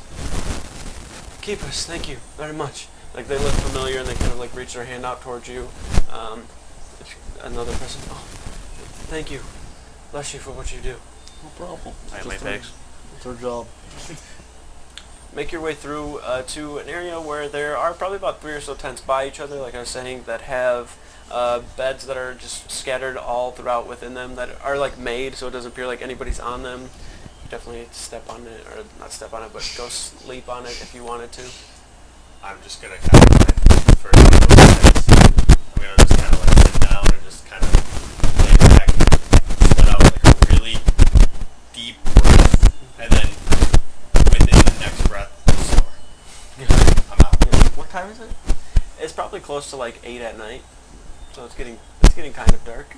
Keepers, thank you very much. Like, they look familiar and they kind of like reach their hand out towards you. Another person, oh, thank you. Bless you for what you do. No problem. I my pigs. It's our job. Make your way through to an area where there are probably about 3 or so tents by each other, like I was saying, that have beds that are just scattered all throughout within them that are like made so it doesn't appear like anybody's on them. Definitely step on it, or not step on it, but go sleep on it if you wanted to. I'm just gonna kind of find first one of those tents. I'm gonna just kind of like sit down and just kind of lay back, let out like a really deep breath, and then within the next breath, snore. I'm out. What time is it? It's probably close to like 8 at night, so it's getting kind of dark.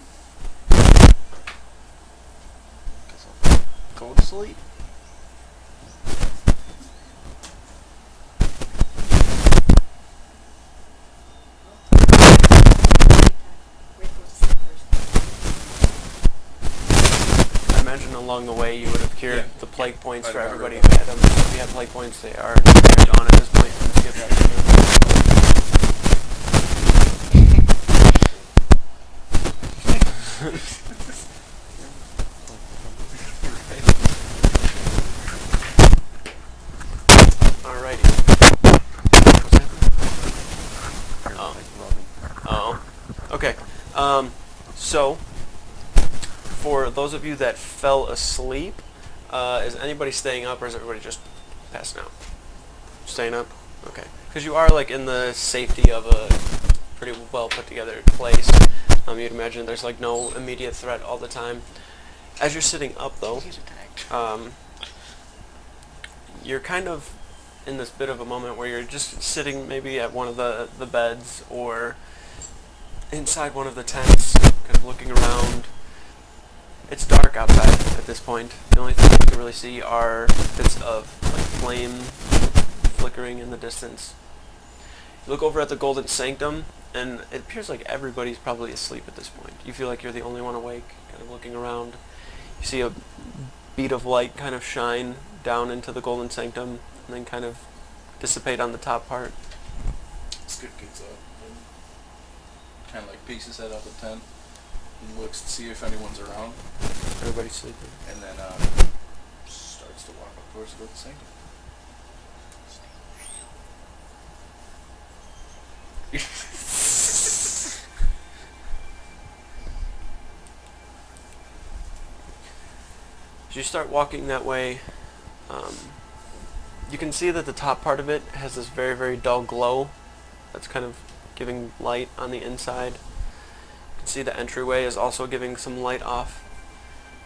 Go to sleep. and along the way you would have cured Yeah. the plague points I'd for have everybody who heard had them. If you had plague points, they're gone at this point. And skip that to Alrighty. What's happening? Oh. Okay. So, for those of you that fell asleep, is anybody staying up or is everybody just passing out? Staying up? Okay. Because you are like in the safety of a pretty well put together place. You'd imagine there's like no immediate threat all the time. As you're sitting up though, you're kind of in this bit of a moment where you're just sitting maybe at one of the beds or inside one of the tents, kind of looking around. It's dark outside at this point. The only thing you can really see are bits of like flame flickering in the distance. You look over at the Golden Sanctum, and it appears like everybody's probably asleep at this point. You feel like you're the only one awake, kind of looking around. You see a bead of light kind of shine down into the Golden Sanctum, and then kind of dissipate on the top part. Skip gets up and kind of like peeks his head out the tent and looks to see if anyone's around. Everybody's sleeping. And then starts to walk up towards the Golden Sanctum. As you start walking that way, you can see that the top part of it has this very, very dull glow that's kind of giving light on the inside. You can see the entryway is also giving some light off.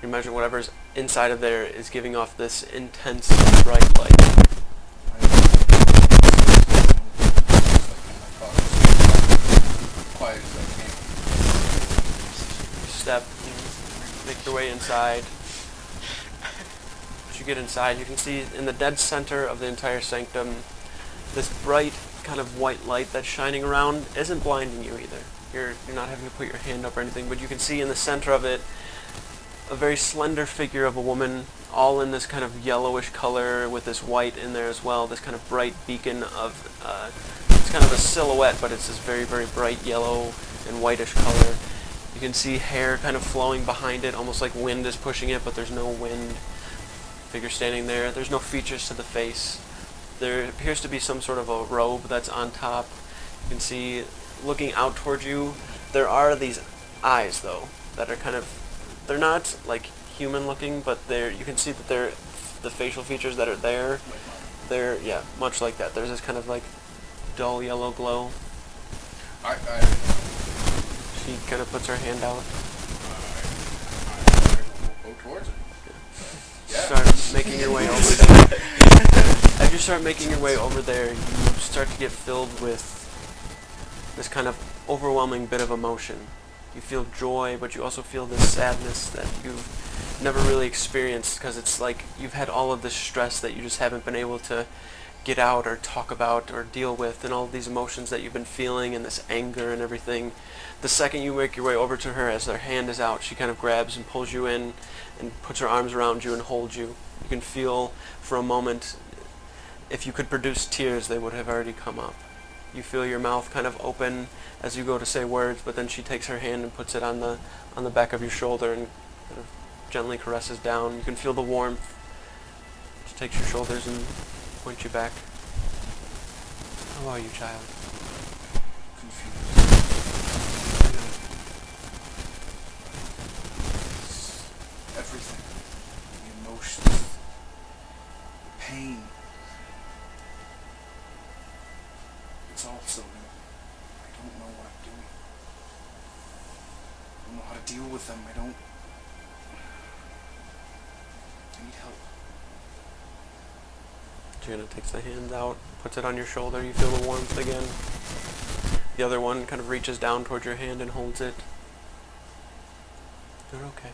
You imagine whatever's inside of there is giving off this intense, bright light. Quiet as I can. You step, you make your way inside. As you get inside, you can see in the dead center of the entire sanctum, this bright kind of white light that's shining around isn't blinding you either. You're not having to put your hand up or anything, but you can see in the center of it a very slender figure of a woman, all in this kind of yellowish color with this white in there as well, this kind of bright beacon of, it's kind of a silhouette, but it's this very, very bright yellow and whitish color. You can see hair kind of flowing behind it, almost like wind is pushing it, but there's no wind. Figure standing there. There's no features to the face. There appears to be some sort of a robe that's on top. You can see, looking out towards you, there are these eyes, though, that are kind of, they're not like human looking, but you can see that they're, the facial features that are there, they're, yeah, much like that. There's this kind of like dull yellow glow. She kind of puts her hand out. Go towards it. Start making your way over there. As you start making your way over there, you start to get filled with this kind of overwhelming bit of emotion. You feel joy, but you also feel this sadness that you've never really experienced, because it's like you've had all of this stress that you just haven't been able to get out or talk about or deal with, and all of these emotions that you've been feeling and this anger and everything. The second you make your way over to her, as her hand is out, she kind of grabs and pulls you in and puts her arms around you and holds you. You can feel for a moment, if you could produce tears, they would have already come up. You feel your mouth kind of open as you go to say words, but then she takes her hand and puts it on the back of your shoulder and kind of gently caresses down. You can feel the warmth. She takes your shoulders and points you back. How are you, child? Everything. The emotions. The pain. It's all so new. I don't know what I'm doing. I don't know how to deal with them. I need help. Jana takes the hand out, puts it on your shoulder. You feel the warmth again. The other one kind of reaches down towards your hand and holds it. You're okay.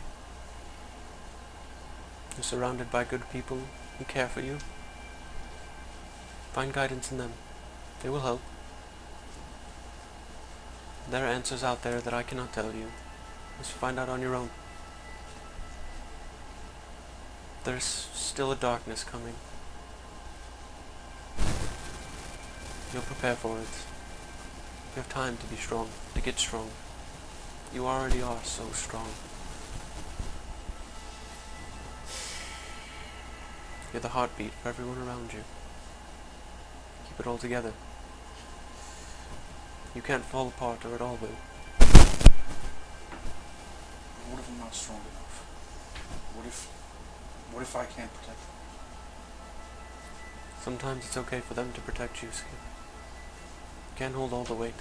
You're surrounded by good people who care for you. Find guidance in them. They will help. There are answers out there that I cannot tell you. Just find out on your own. There's still a darkness coming. You'll prepare for it. You have time to be strong, to get strong. You already are so strong. You're the heartbeat for everyone around you. Keep it all together. You can't fall apart or it all will. What if I'm not strong enough? What if I can't protect them? Sometimes it's okay for them to protect you, Skip. You can't hold all the weight.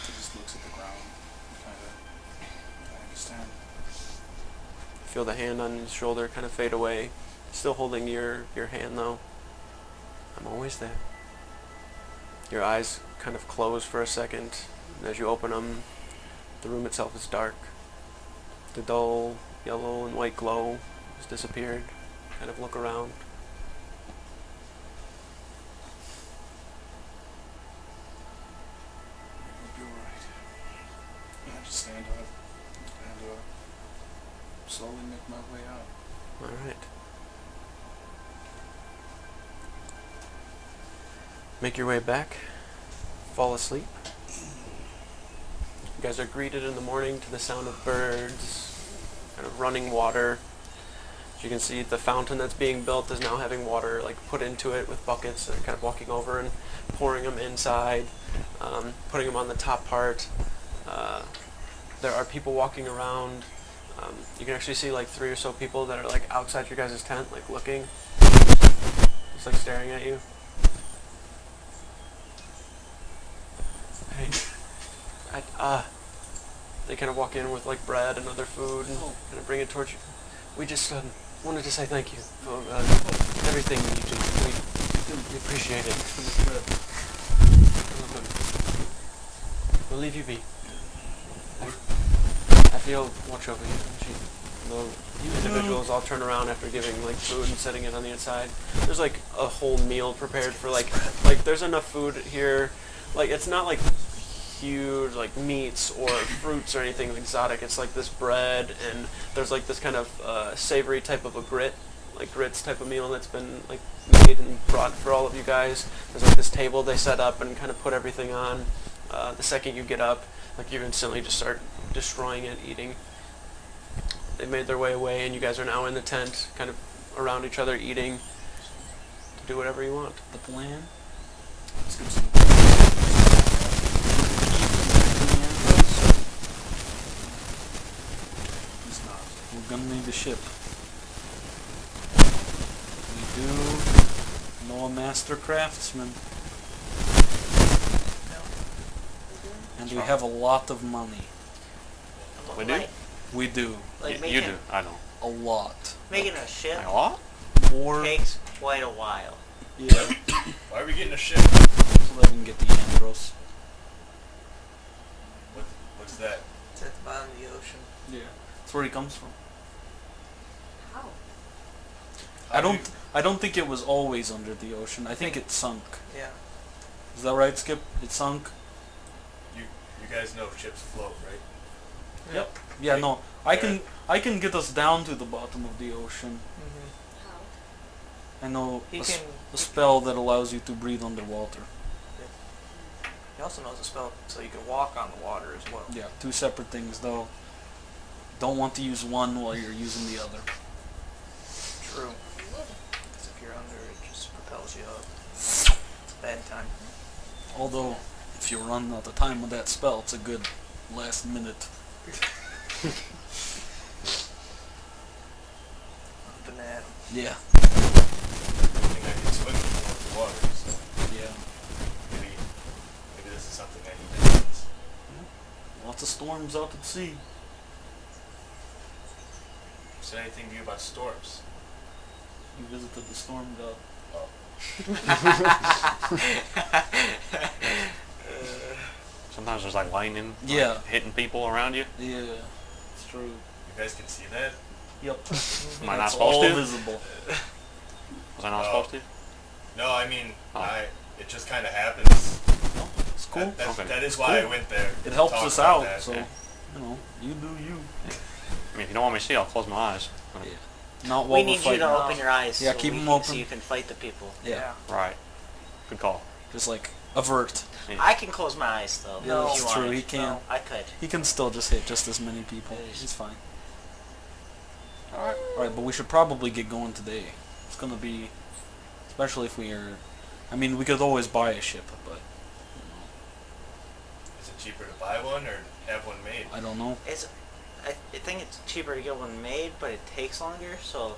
He just looks at the ground and kind of, I understand. Feel the hand on his shoulder kind of fade away. Still holding your hand though. I'm always there. Your eyes kind of close for a second, and as you open them, the room itself is dark. The dull yellow and white glow has disappeared. Kind of look around. You're right. I just stand up and slowly make my way out. Alright. Make your way back. Fall asleep. You guys are greeted in the morning to the sound of birds, kind of running water. As you can see, the fountain that's being built is now having water like put into it with buckets. They're kind of walking over and pouring them inside, putting them on the top part. There are people walking around. You can actually see like 3 or so people that are like outside your guys' tent, like looking, just like staring at you. They kind of walk in with like bread and other food and kind of bring it towards you. We just wanted to say thank you for everything you do. We appreciate it. We'll leave you be. Aphiel, watch over you. The individuals all turn around after giving like food and setting it on the inside. There's like a whole meal prepared for like there's enough food here. Like it's not like huge like meats or fruits or anything exotic. It's like this bread and there's like this kind of savory type of a grit, like grits type of meal that's been like made and brought for all of you guys. There's like this table they set up and kind of put everything on. The second you get up, like you instantly just start destroying it, eating. They made their way away and you guys are now in the tent, kind of around each other eating. To do whatever you want. The plan? Let's get some. We're gonna need the ship. We do know a master craftsman. And we have a lot of money. We do? We do. Like You do. I don't. A lot. Making a ship A lot? More. takes quite a while. Yeah. Why are we getting a ship? So that we can get the Andros. What's that? It's at the bottom of the ocean. Yeah. That's where he comes from. How? I don't think it was always under the ocean. I think it sunk. Yeah. Is that right, Skip? It sunk? You guys know ships float, right? Yep. Yeah, no. I can get us down to the bottom of the ocean. How? I know He a can. spell that allows you to breathe underwater. He also knows a spell so you can walk on the water as well. Yeah, 2 separate things though. Don't want to use one while you're using the other. True. Because if you're under, it just propels you up. It's a bad time. Although, if you run out of time with that spell, it's a good last minute. Banana. Yeah. I think I can swim in the water, so Yeah. maybe this is something I need to do. Lots of storms out at sea. Said anything to you about storms? You visited the storm god. Sometimes there's like lightning Yeah. hitting people around you. Yeah, it's true. You guys can see that? Yep. Am I not It's supposed all to? visible. Was I not supposed to? No, I mean, Oh. it just kind of happens. It's cool. That Okay. is It's why cool. I went there. It to helps talk us about out, that. so, yeah. you know, you do you. I mean, if you don't want me to see, I'll close my eyes. Not We while we're need you fighting. to open your eyes. Yeah, so keep we them can- open. So you can fight the people. Yeah. Right. Good call. Just like avert. I can close my eyes though. Yeah, if that's you true. wanted. He can. No, I could. He can still just hit just as many people. He's fine. Alright, but we should probably get going today. It's gonna be, especially if we are, I mean, we could always buy a ship, but, Is it cheaper to buy one or have one made? I don't know. I think it's cheaper to get one made, but it takes longer. So.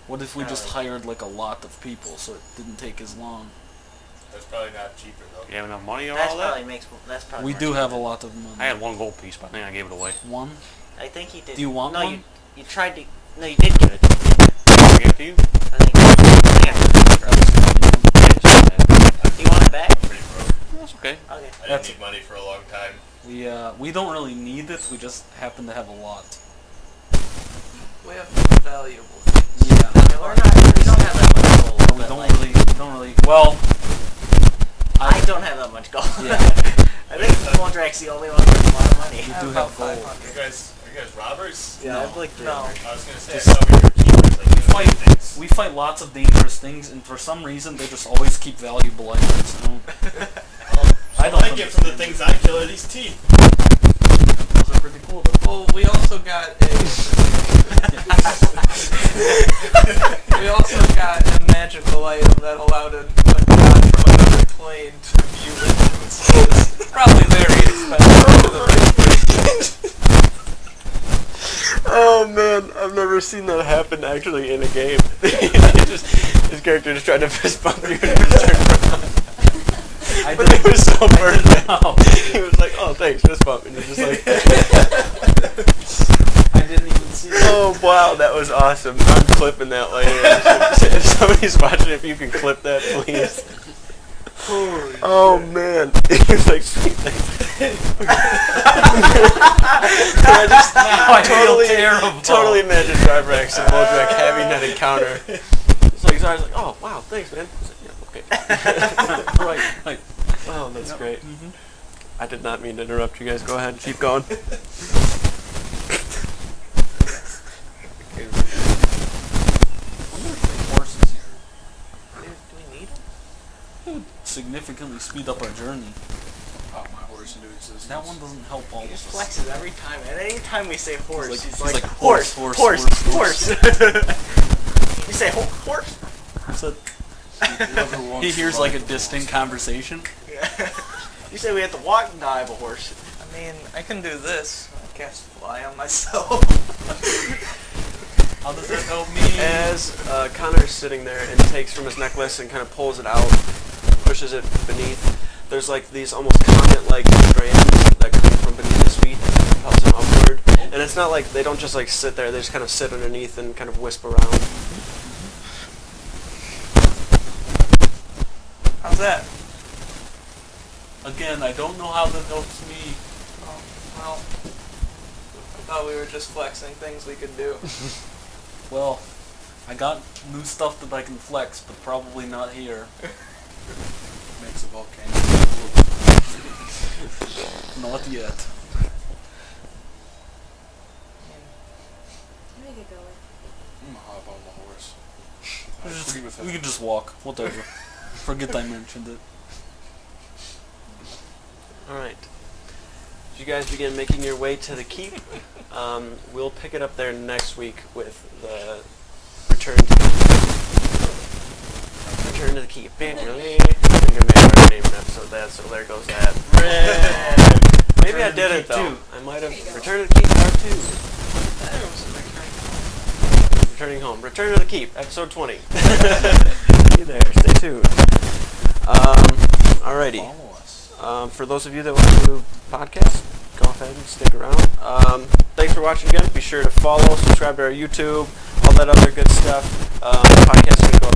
What if we Kinda just like- hired like a lot of people so it didn't take as long? That's probably not cheaper though. You have enough money or That's all that? probably makes. That's probably. We more do cheaper. have a lot of money. I had 1 gold piece, but I think I gave it away. One? I think he did. Do you want no, one? you tried to. No, you did give it. I gave it to you? I think. Do you want it back? Pretty broke. That's okay. Okay. I didn't need money for a long time. We don't really need it, we just happen to have a lot. We have valuable things. Yeah. We don't have that much gold. But we don't really, well, I don't have that much gold. Yeah. I think Moldrak's the only one with a lot of money. we do have gold. Are you guys robbers? Yeah, No. I have like 300. I was gonna say I thought we were keepers. Like you Fight things. We fight lots of dangerous things, and for some reason they just always keep valuable items. I like it from the things I kill are these teeth. Those are pretty cool though. Well, we also got a magical item that allowed a god from another plane to view it. It's probably very expensive. Oh man, I've never seen that happen actually in a game. His character just tried to fist bump you and it was turned around. But it was so perfect. He was like, "Oh, thanks, fist bump," and he's just like, I didn't even see it. "Oh wow, that was awesome." I'm clipping that later. If somebody's watching, if you can clip that, please. Oh man, he was like, "Sweet, thanks." I feel terrible. Totally imagine Xarvarax and Moldrak having that encounter. It's like Xar's like, "Oh wow, thanks, man." I was like, "Yeah, okay." Right. Oh, that's great. I did not mean to interrupt you guys. Go ahead, keep going. I wonder if they have horses here. Do we need them? It would significantly speed up our journey. Pop my horse into existence. That one doesn't help all of He just us. flexes every time. And any time we say horse, He's he's like, like, horse. You say horse? So he hears like a distant conversation. You say we have to walk? No, I have a horse. I mean, I can do this. I cast fly on myself. How does that help me? As Connor's sitting there and takes from his necklace and kind of pulls it out, pushes it beneath, there's like these almost comet-like strands that come from beneath his feet, helps him upward. And it's not like they don't just like sit there, they just kind of sit underneath and kind of wisp around. How's that? Again, I don't know how that helps me. Oh, well, I thought we were just flexing things we could do. Well, I got new stuff that I can flex, but probably not here. Makes a volcano. Not yet. Let me get going. I'm gonna hop on the horse. I agree with We him. can just walk, whatever. Forget I mentioned it. Alright. As you guys begin making your way to the keep, we'll pick it up there next week with the return to the keep. Return to the keep. Really? I think I may have named an episode that, so there goes that. Maybe I Return to the didn't Keep though. 2. I might have. Return to the Keep Part 2. Returning home. Return to the Keep, episode 20. Be there. Stay tuned. Alrighty. Follow us. For those of you that want to do the podcast, go ahead and stick around. Thanks for watching again. Be sure to follow, subscribe to our YouTube, all that other good stuff. The podcast is going to go up